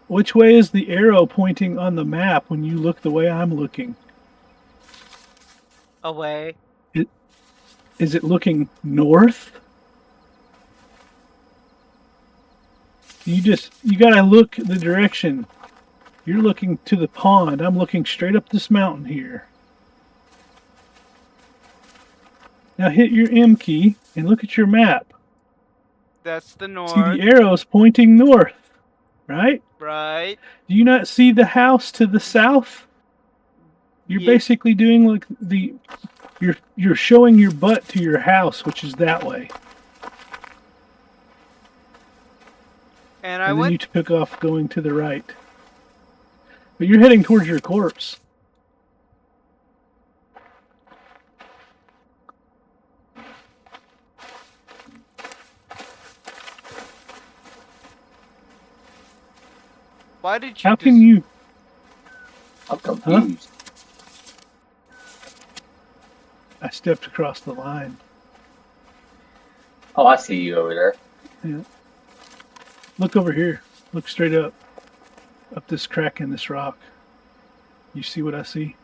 Which way is the arrow pointing on the map when you look the way I'm looking? Away. Is it looking north? You gotta look the direction. You're looking to the pond. I'm looking straight up this mountain here. Now hit your M key and look at your map. That's the See north. the arrows pointing north, right? Right. Do you not see the house to the south? You're Ye- basically doing like you're showing your butt to your house, which is that way. And I And then went. you took off going to the right. But you're heading towards your corpse. Why did you? How can you? I'm confused. I stepped across the line. Oh, I see you over there. Yeah. Look over here. Look straight up. Up this crack in this rock. You see what I see?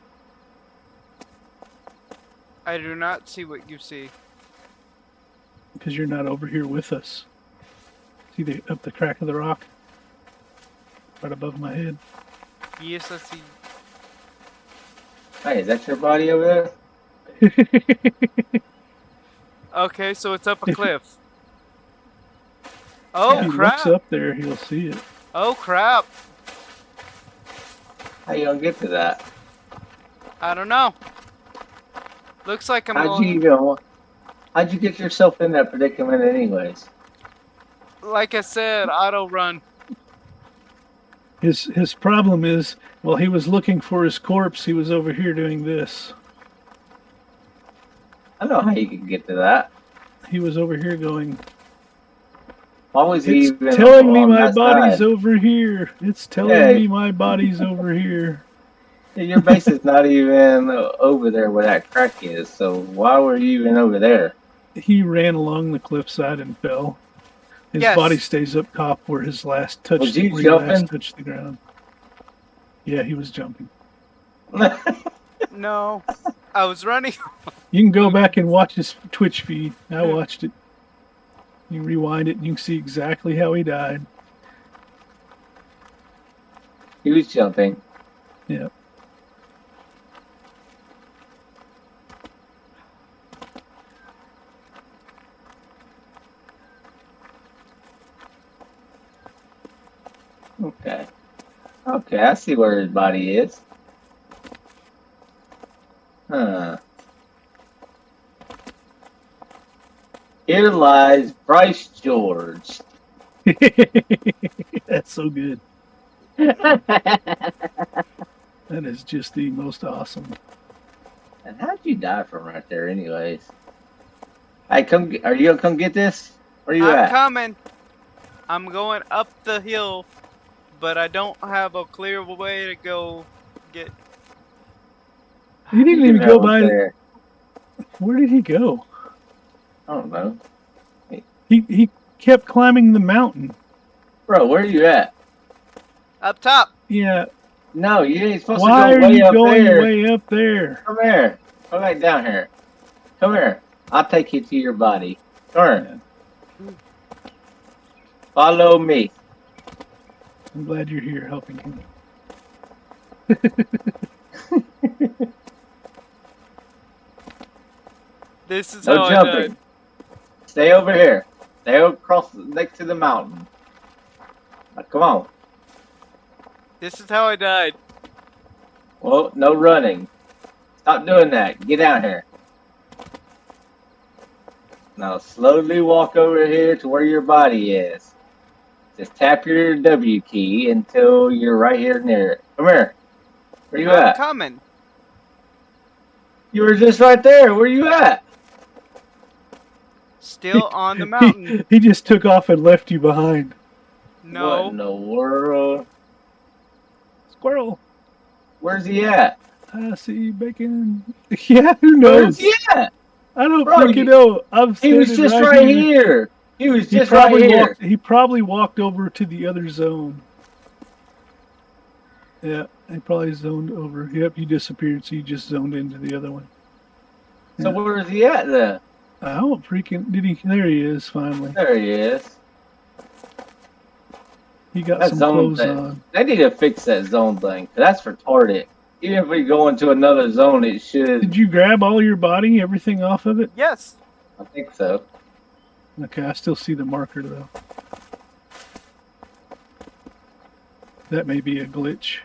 I do not see what you see. Because you're not over here with us. See up the crack of the rock? Right above my head. Yes, I see. Hey, is that your body over there? Okay, so it's up a cliff. Oh If he crap! looks up there, he'll see it. Oh crap! How you gonna get to that? I don't know. Looks like I'm How'd you going. even? How'd you get yourself in that predicament, anyways? Like I said, auto run. His problem is, while he was looking for his corpse, he was over here doing this. I know how you can get to that. He was over here going, Why was he it's even telling me on my that body's side? over here. It's telling Yeah. me my body's over here. Your base is not even over there where that crack is. So why were you even over there? He ran along the cliffside and fell. His Yes. body stays up top where his last touch. Was he where he last jumping? touched the ground. Yeah, he was jumping. No, I was running. You can go back and watch his Twitch feed. I watched it. You rewind it and you can see exactly how he died. He was jumping. Yeah. Okay. Okay, I see where his body is. Huh. Here lies Bryce George. That's so good. And That is just the most awesome. how'd you die from right there, anyways? Hey, come. Are you gonna come get this? Where you I'm at? coming. I'm going up the hill, but I don't have a clear way to go get. He didn't You even know, go up by. there. Where did he go? I don't know, He kept climbing the mountain. bro. Where are you at? Up top. Yeah. No, you ain't supposed Why to are go way you up going there. way up there? Come here. Come back down here. Come here. I'll take you to your body. Come here. Follow me. I'm glad you're here helping him. This is No how I jumping. died. Stay over here. Stay across next to the mountain. Now, come on. This is how I died. Well, no running. Stop doing that. Get down here. Now slowly walk over here to where your body is. Just tap your W key until you're right here near it. Come here. Where you I'm at? coming. You were just right there. Where you at? Still on the mountain. He just took off and left you behind. What No. in the world? Squirrel. Where's he at? I see bacon. Yeah, who Where's knows? he at? I don't Bro, freaking know. I'm He was standing just right here. He was He just right probably here. walked. He probably walked over to the other zone. Yeah, he probably zoned over. Yep, you disappeared, so you just zoned into the other one. So Yeah. where is he at then? Oh, freaking! Did he? There he is. Finally, There he is. he got That some zone clothes thing. on. They need to fix that zone thing. 'Cause that's retarded. Even if we go into another zone, it should. Did you grab all your body, everything off of it? Yes. I think so. Okay, I still see the marker though. That may be a glitch.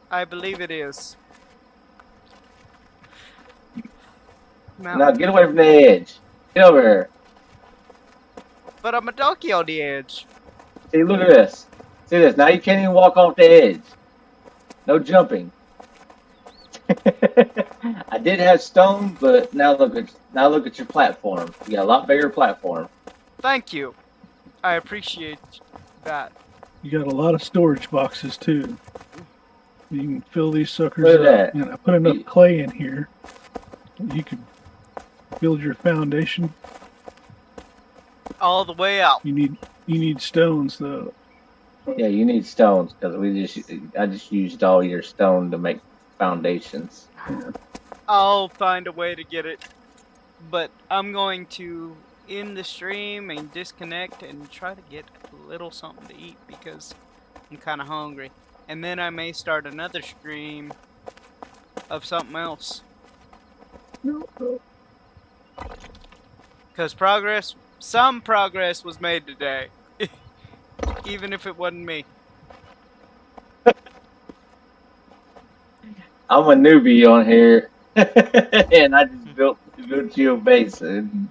I believe it is. Now get away from the edge. Get over here. But I'm a donkey on the edge. See, look at this. See this. Now you can't even walk off the edge. No jumping. I did have stone, but now look at your platform. You got a lot bigger platform. Thank you. I appreciate that. You got a lot of storage boxes too. You can fill these suckers Look at up. that. And I put enough clay in here. You can build your foundation. All the way out. You need stones though. Yeah, you need stones because I just used all your stone to make foundations. I'll find a way to get it. But I'm going to end the stream and disconnect and try to get a little something to eat because I'm kind of hungry. And then I may start another stream of something else. Because some progress was made today. Even if it wasn't me. I'm a newbie on here, and I just built you a base. And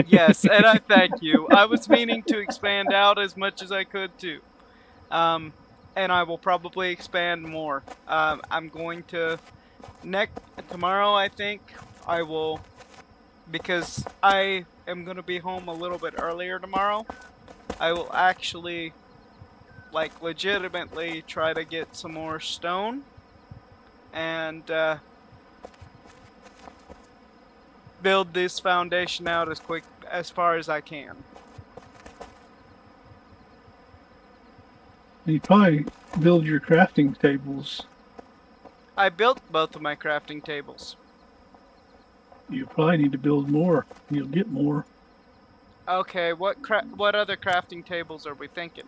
Yes, and I thank you. I was meaning to expand out as much as I could too. And I will probably expand more. I'm going to tomorrow I think I will, because I am going to be home a little bit earlier tomorrow. I will actually like legitimately try to get some more stone and build this foundation out as far as I can. You probably build your crafting tables. I built both of my crafting tables. You probably need to build more. You'll get more. Okay, what other crafting tables are we thinking?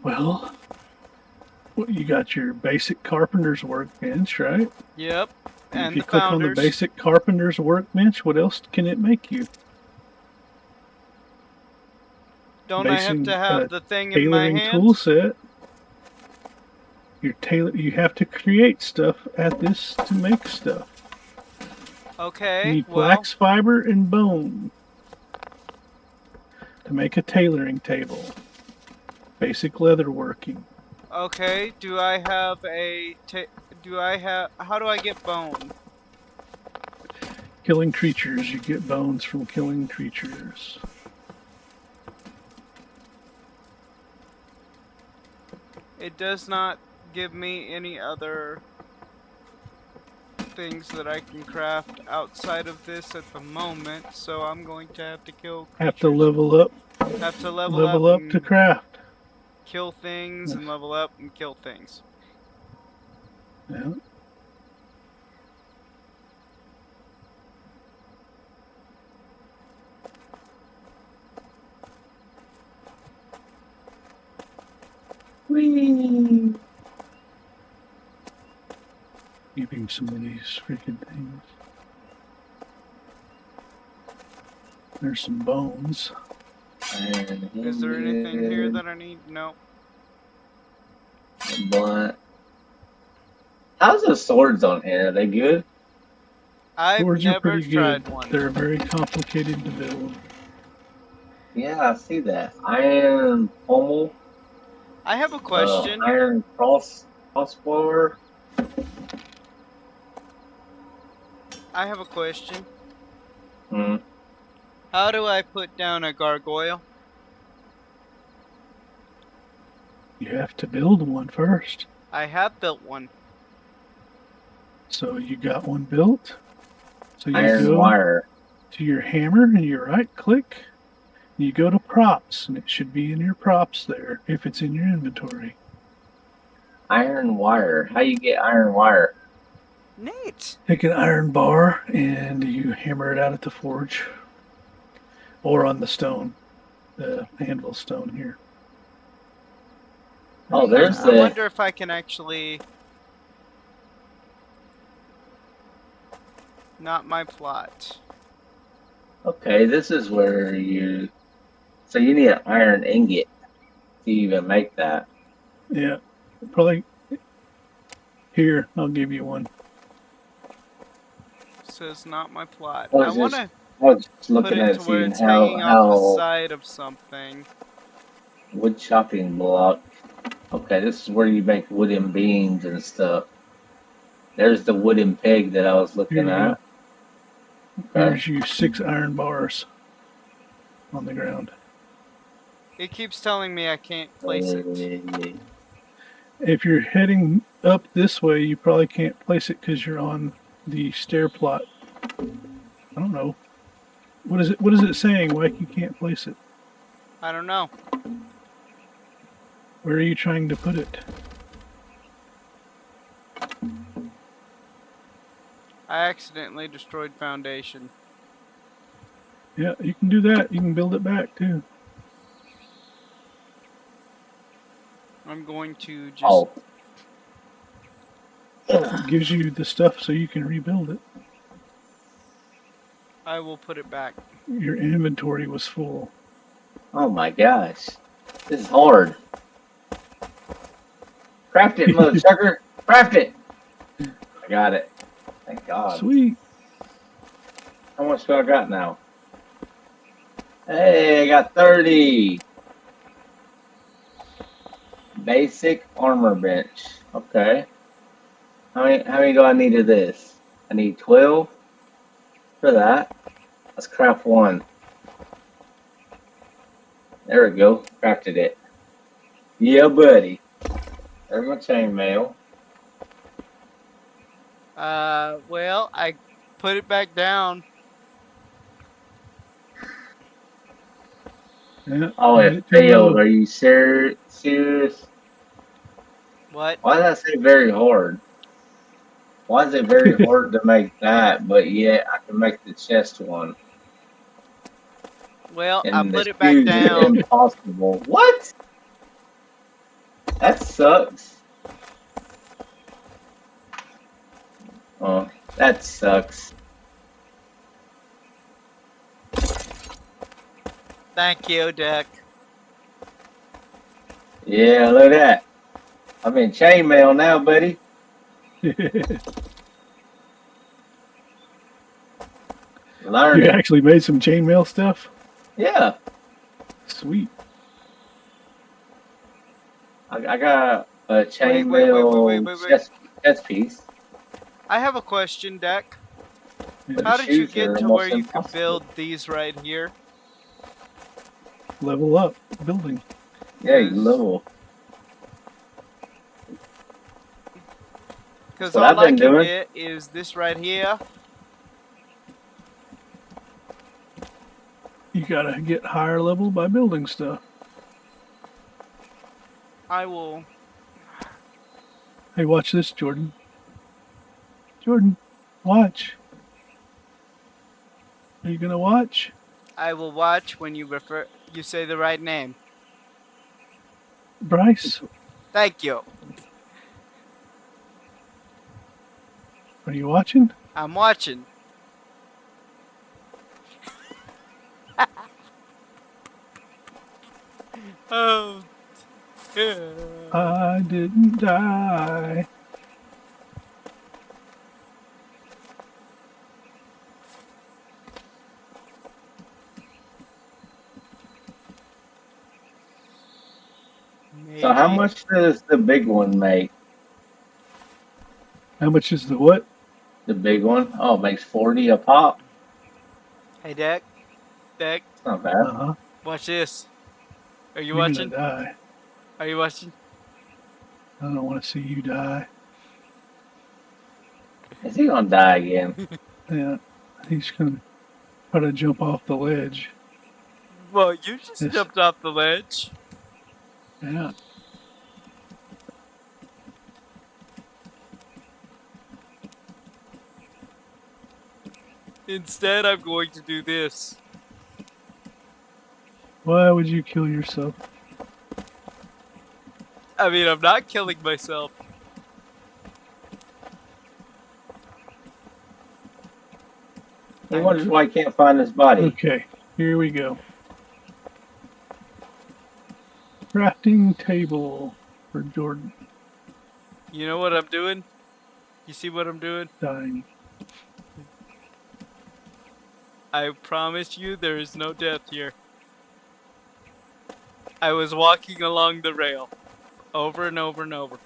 Well, you got your basic carpenter's workbench, right? Yep, And and if you the click on founders. the basic carpenter's workbench, what else can it make you? Don't I have Basing, to have the thing in my Tailoring hand? tool set. You have to create stuff at this to make stuff. You Okay, need well, flax fiber and bone to make a tailoring table. Basic leather working. okay. Do I have how do I get bone? Killing creatures. You get bones from killing creatures. It does not give me any other things that I can craft outside of this at the moment, so I'm going to have to kill creatures. Have to level up. Have to level Level up up and to craft. kill things and level up and kill things. Yeah. Whee! Keeping some of these freaking things. There's some bones. And Is there anything here that I need? No. Blunt. How's the swords on here? Are they good? I've Swords are never pretty tried good. one. They're very complicated to build. Yeah, I see that. Iron pommel. I have a question. Iron crossbow. I have a question. Hmm. How do I put down a gargoyle? You have to build one first. I have built one. So you got one built. So you Iron go wire. to your hammer and you right click. You go to props and it should be in your props there if it's in your inventory. Iron wire. How you get iron wire? Neat. Take an iron bar and you hammer it out at the forge, or on the stone, the anvil stone here. Oh, there's I the. wonder if I can actually. Not my plot. Okay, this is where you. So you need an iron ingot to even make that. Yeah, probably. Here, I'll give you one. Says not my plot. I I was want just, to I was just put looking it at to it, where seeing it's hanging off the how side of something. wood chopping block. Okay, this is where you make wooden beams and stuff. There's the wooden peg that I was Here looking you go. at. Okay. Here's you 6 iron bars on the ground. It keeps telling me I can't place it. If you're heading up this way, you probably can't place it because you're on the stair plot. I don't know. What is it? What is it saying? Why you can't place it? I don't know. Where are you trying to put it? I accidentally destroyed foundation. Yeah, you can do that. You can build it back too. I'm going to just. Oh. It gives you the stuff so you can rebuild it. I will put it back. Your inventory was full. Oh my gosh. This is hard. Craft it, mother sucker. Craft it. I got it. Thank God. Sweet. How much do I got now? Hey, I got 30. Basic armor bench. Okay. How many do I need of this? I need 12 for that. Let's craft one. There we go. Crafted it. Yeah, buddy. There's my chainmail. Well, I put it back down. Yeah. Oh, made it too failed. low. Are you serious? What? Why did I say very hard? Why is it very hard to make that, but yet I can make the chest one? Well, I And the put it back shoes are down. impossible. What? That sucks. Oh, that sucks. Thank you, Dick. Yeah, look at that. I'm in chainmail now, buddy. You Learning. actually made some chainmail stuff? Yeah, Sweet. I got a Wait, chainmail wait. chest piece. I have a question, Deck. But How the did you shoes are get to where almost you could impossible. build these right here? Level up. Building. Yeah, you level. Because What all I've I been can doing. get is this right here. You gotta get higher level by building stuff. I will. Hey, watch this, Jordan. Jordan, watch. Are you gonna watch? I will watch when you say the right name. Bryce, Thank you. are you watching? I'm watching. Oh. I didn't die. So how Maybe. much does the big one make? How much is the what? The big one? Oh, it makes 40 a pop. Hey, Deck. Deck, It's not bad. Uh-huh. watch this. Are you You're watching? gonna die. Are you watching? I don't want to see you die. Is he gonna die again? Yeah, he's gonna try to jump off the ledge. Well, you just Yes. jumped off the ledge. Yeah. Instead, I'm going to do this. Why would you kill yourself? I mean, I'm not killing myself. He wonders why he can't find his body. Okay, here we go. Crafting table for Jordan. You know what I'm doing? You see what I'm doing? Dying. I promise you there is no death here. I was walking along the rail. Over and over and over.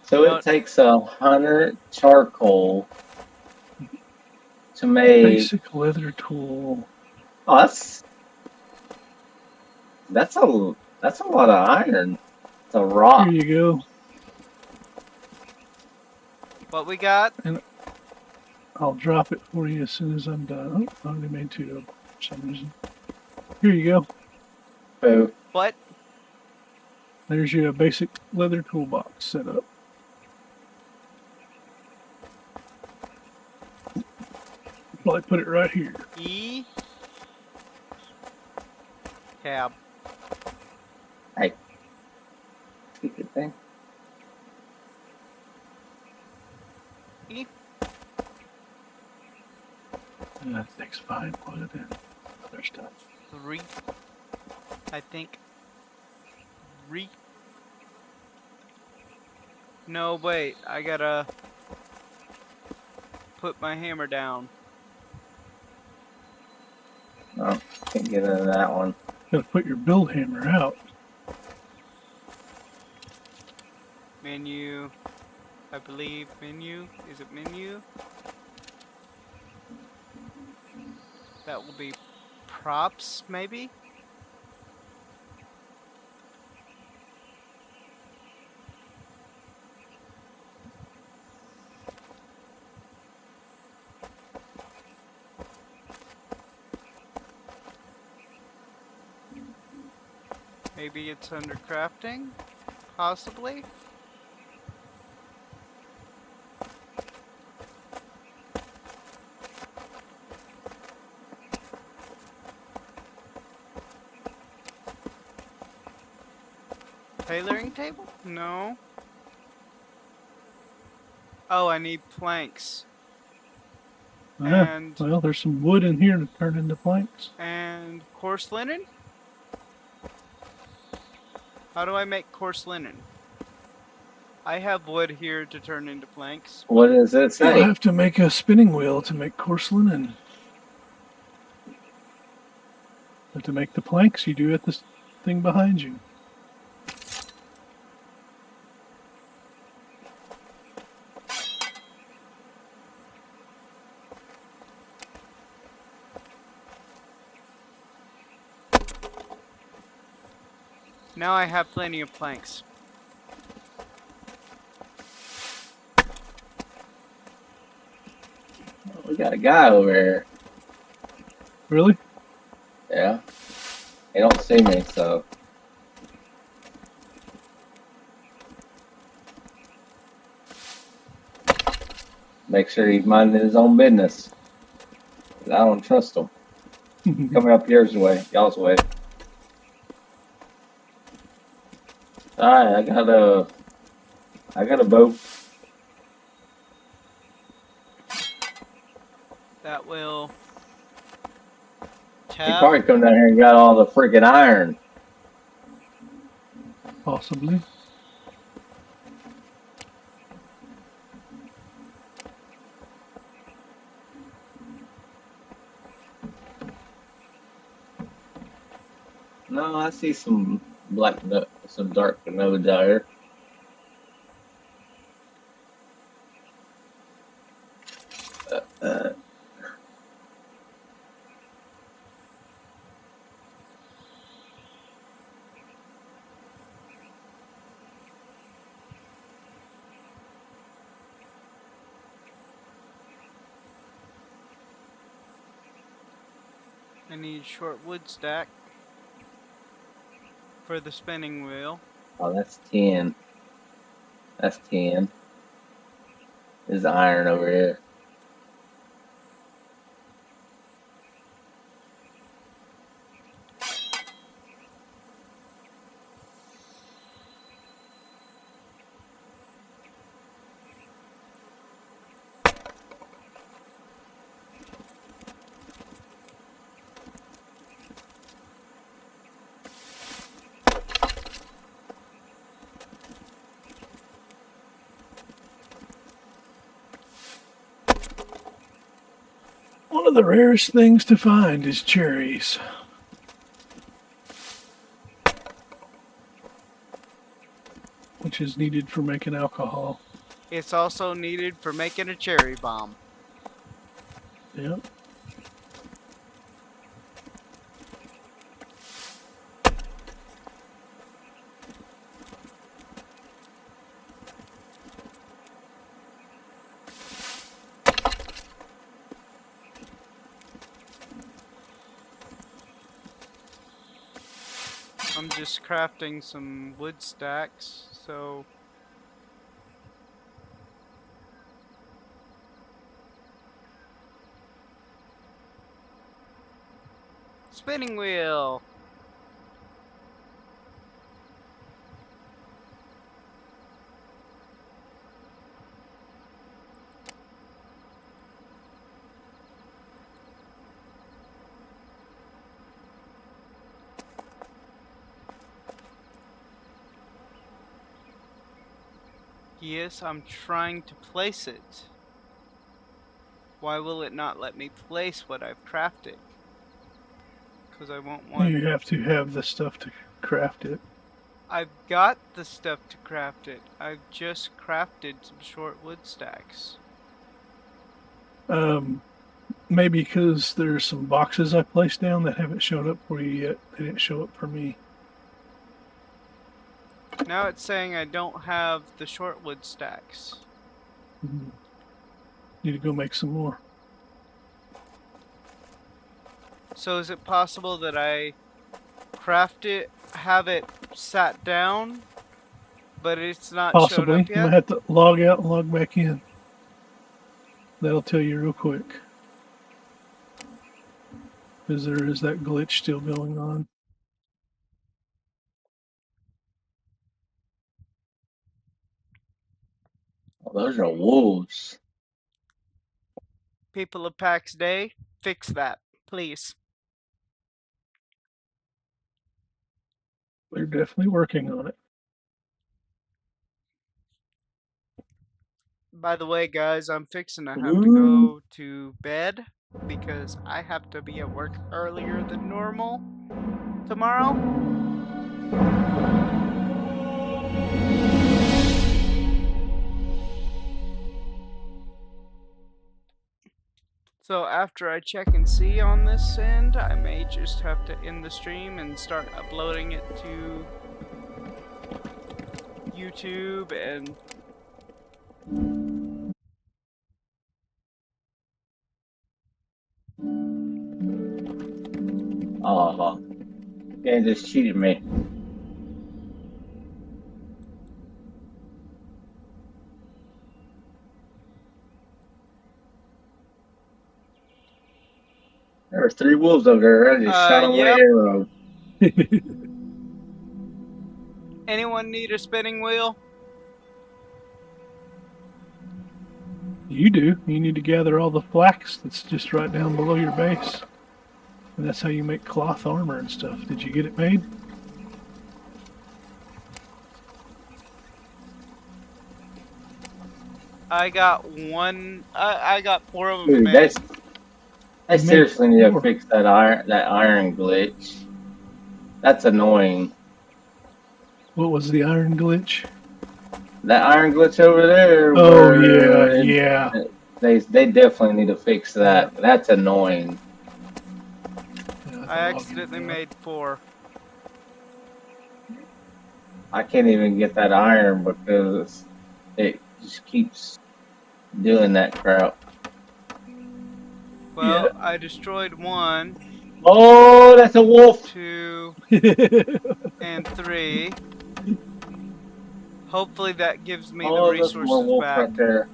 So No. it takes 100 charcoal to make. Basic leather tool. Oh, that's a lot of iron. It's a rock. Here you go. What we got? I'll drop it for you as soon as I'm done. Oh, I only made 2 for some reason. Here you go. Boo. What? There's your basic leather toolbox set up. Probably put it right here. E. Tab. Stupid thing. E. That thing's fine. Put it in. Other stuff. 3. I think. 3. No, wait. I gotta put my hammer down. No, can't get into that one. Gotta put your build hammer out. Menu. I believe menu. Is it menu? That will be props, maybe? Maybe it's under crafting? Possibly? Tailoring table? No. Oh, I need planks. Ah, And well, there's some wood in here to turn into planks. and coarse linen? How do I make coarse linen? I have wood here to turn into planks. What does it You'll say? have to make a spinning wheel to make coarse linen. But to make the planks, you do at this thing behind you. Now I have plenty of planks. We got a guy over here. Really? Yeah. He don't see me, so. Make sure he's minding his own business. 'Cause I don't trust him. Coming up yours way, y'all's way. Alright, I got a boat. That will He tab. probably come down here and got all the freaking iron. Possibly. No, I see some some dark nodes out here. Uh, I need short wood stack for the spinning wheel. oh, that's 10. That's 10. There's iron over here. One of the rarest things to find is cherries. Which is needed for making alcohol. It's also needed for making a cherry bomb. Yep. I'm just crafting some wood stacks, so spinning wheel. Yes, I'm trying to place it. Why will it not let me place what I've crafted? Because I won't want... You have to have the stuff to craft it. I've got the stuff to craft it. I've just crafted some short wood stacks. Maybe because there's some boxes I placed down that haven't showed up for you yet. They didn't show up for me. Now it's saying I don't have the short wood stacks. Mhm. Need to go make some more. So is it possible that I craft it, have it sat down, but it's not showed Possibly. up You might yet? have to log out and log back in. That'll tell you real quick. Because there is that glitch still going on. Oh, those are wolves. People of PAX Day, fix that, please. They're definitely working on it. By the way, guys, I'm fixing to have to Ooh. go to bed because I have to be at work earlier than normal tomorrow. So after I check and see on this end, I may just have to end the stream and start uploading it to YouTube and Oh, game just cheated me. There were 3 wolves over there. I just shot them with yep. arrow. Anyone need a spinning wheel? You do. You need to gather all the flax that's just right down below your base. And that's how you make cloth armor and stuff. Did you get it made? I got one. I got 4 of them Dude, made. I You made seriously need to 4. fix that iron glitch. That's annoying. What was the iron glitch? That iron glitch over there. Oh, where yeah. They definitely need to fix that. That's annoying. Yeah, I accidentally made 4. I can't even get that iron because it just keeps doing that crap. Well, Yeah. I destroyed 1, Oh, that's a wolf. 2, and 3. Hopefully that gives me the Oh, there's more resources wolf back. right there.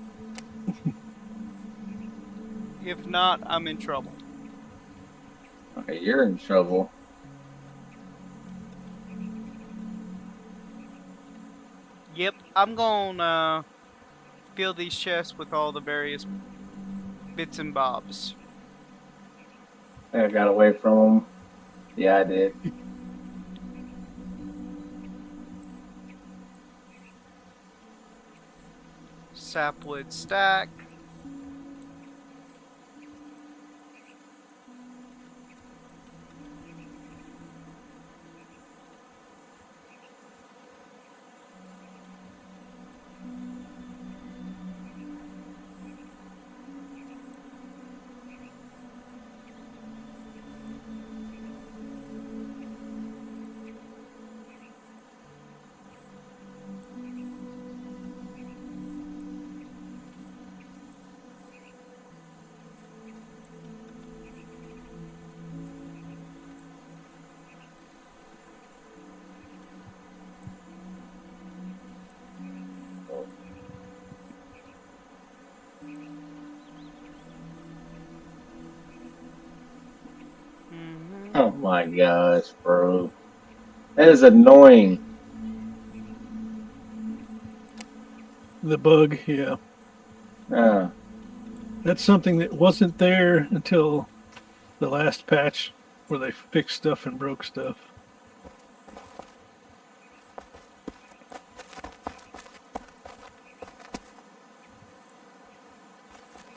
If not, I'm in trouble. Okay, you're in trouble. Yep, I'm gonna fill these chests with all the various bits and bobs. I got away from him. Yeah, I did. Sapwood stack. Oh my gosh, bro. That is annoying. The bug, yeah. Uh, That's something that wasn't there until the last patch where they fixed stuff and broke stuff.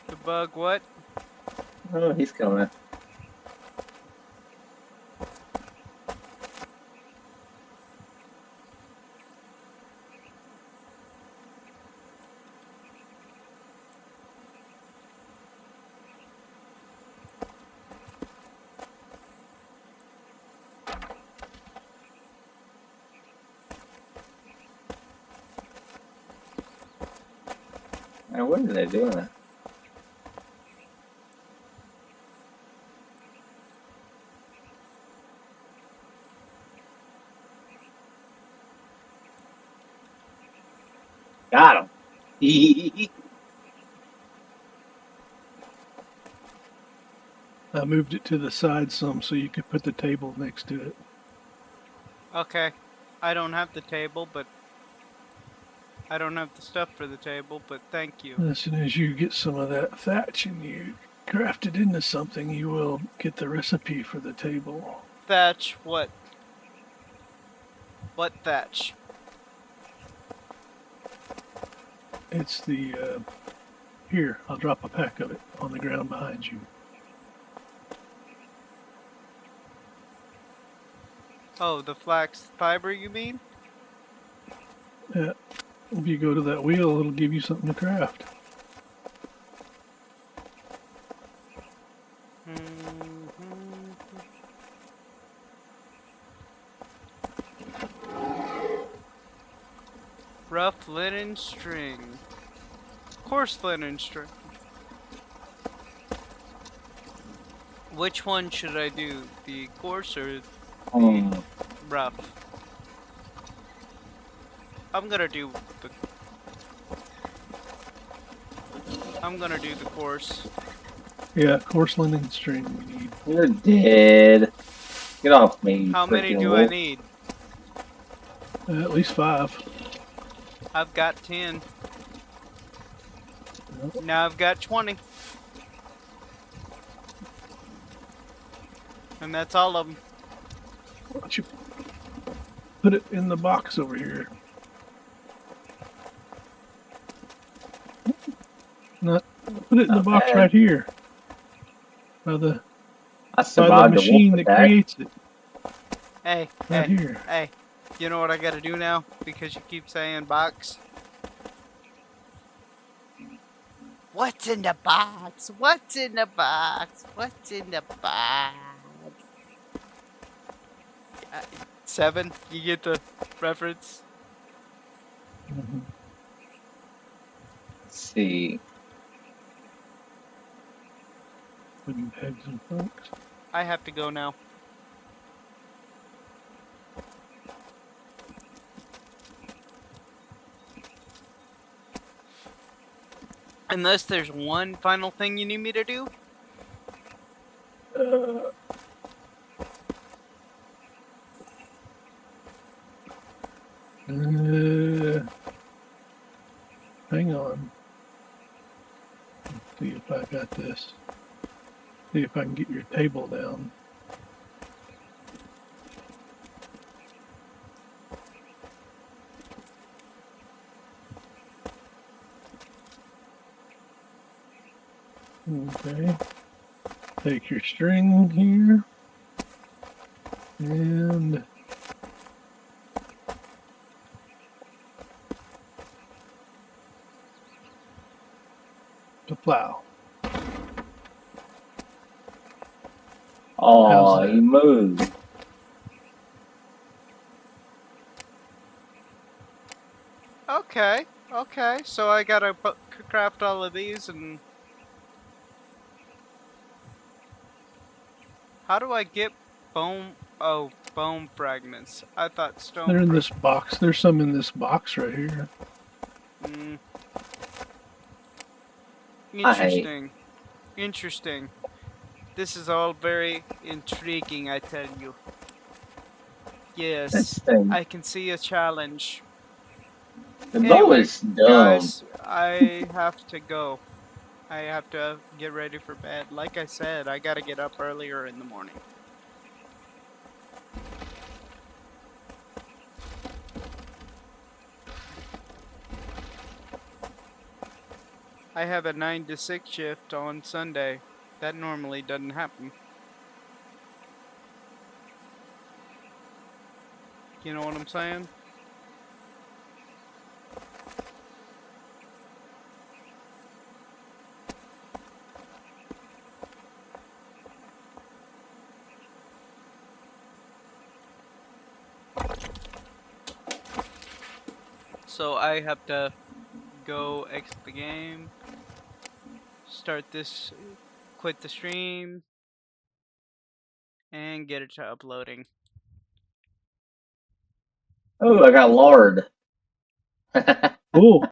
The bug what? oh, he's coming. Hey, what are they doing? Got him. I moved it to the side some so you could put the table next to it. Okay. I don't have the table, but I don't have the stuff for the table, but thank you. As soon as you get some of that thatch and you craft it into something, you will get the recipe for the table. Thatch what? What thatch? It's the here. I'll drop a pack of it on the ground behind you. Oh, the flax fiber you mean? If you go to that wheel, it'll give you something to craft. Rough linen string. Coarse linen string. Which one should I do? The coarse or rough? I'm gonna do the coarse. Yeah, coarse linen string we need. You're dead. Get off me. You How many freaking do I wolf. need? At least 5. I've got 10. Now I've got 20. And that's all of them. Why don't you put it in the box over here? Not put it in the Not box bad. right here. By the I by the survived the machine wolf that attack. creates it. Hey, Right hey, here. hey. You know what I gotta do now? Because you keep saying box. What's in the box? What's in the box? What's in the box? 7? You get the reference? Mhm. Let's see. Wooden pegs and hooks. I have to go now. Unless there's one final thing you need me to do? Hang on. Let's see if I got this. See if I can get your table down. Okay. Take your string here. And the plow. Oh, that? he moved. Okay, okay. So I gotta craft all of these and... How do I get bone... Oh, bone fragments. I thought stone... They're in this box. There's some in this box right here. Mm. I hate- Interesting. Interesting. This is all very intriguing, I tell you. Yes, Interesting. I can see a challenge. The bow Anyway, is dumb. guys, I have to go. I have to get ready for bed. Like I said, I gotta get up earlier in the morning. I have a 9 to 6 shift on Sunday. That normally doesn't happen. You know what I'm saying? So I have to go exit the game, start this, quit the stream, and get it to uploading. Oh, I got lard. Cool.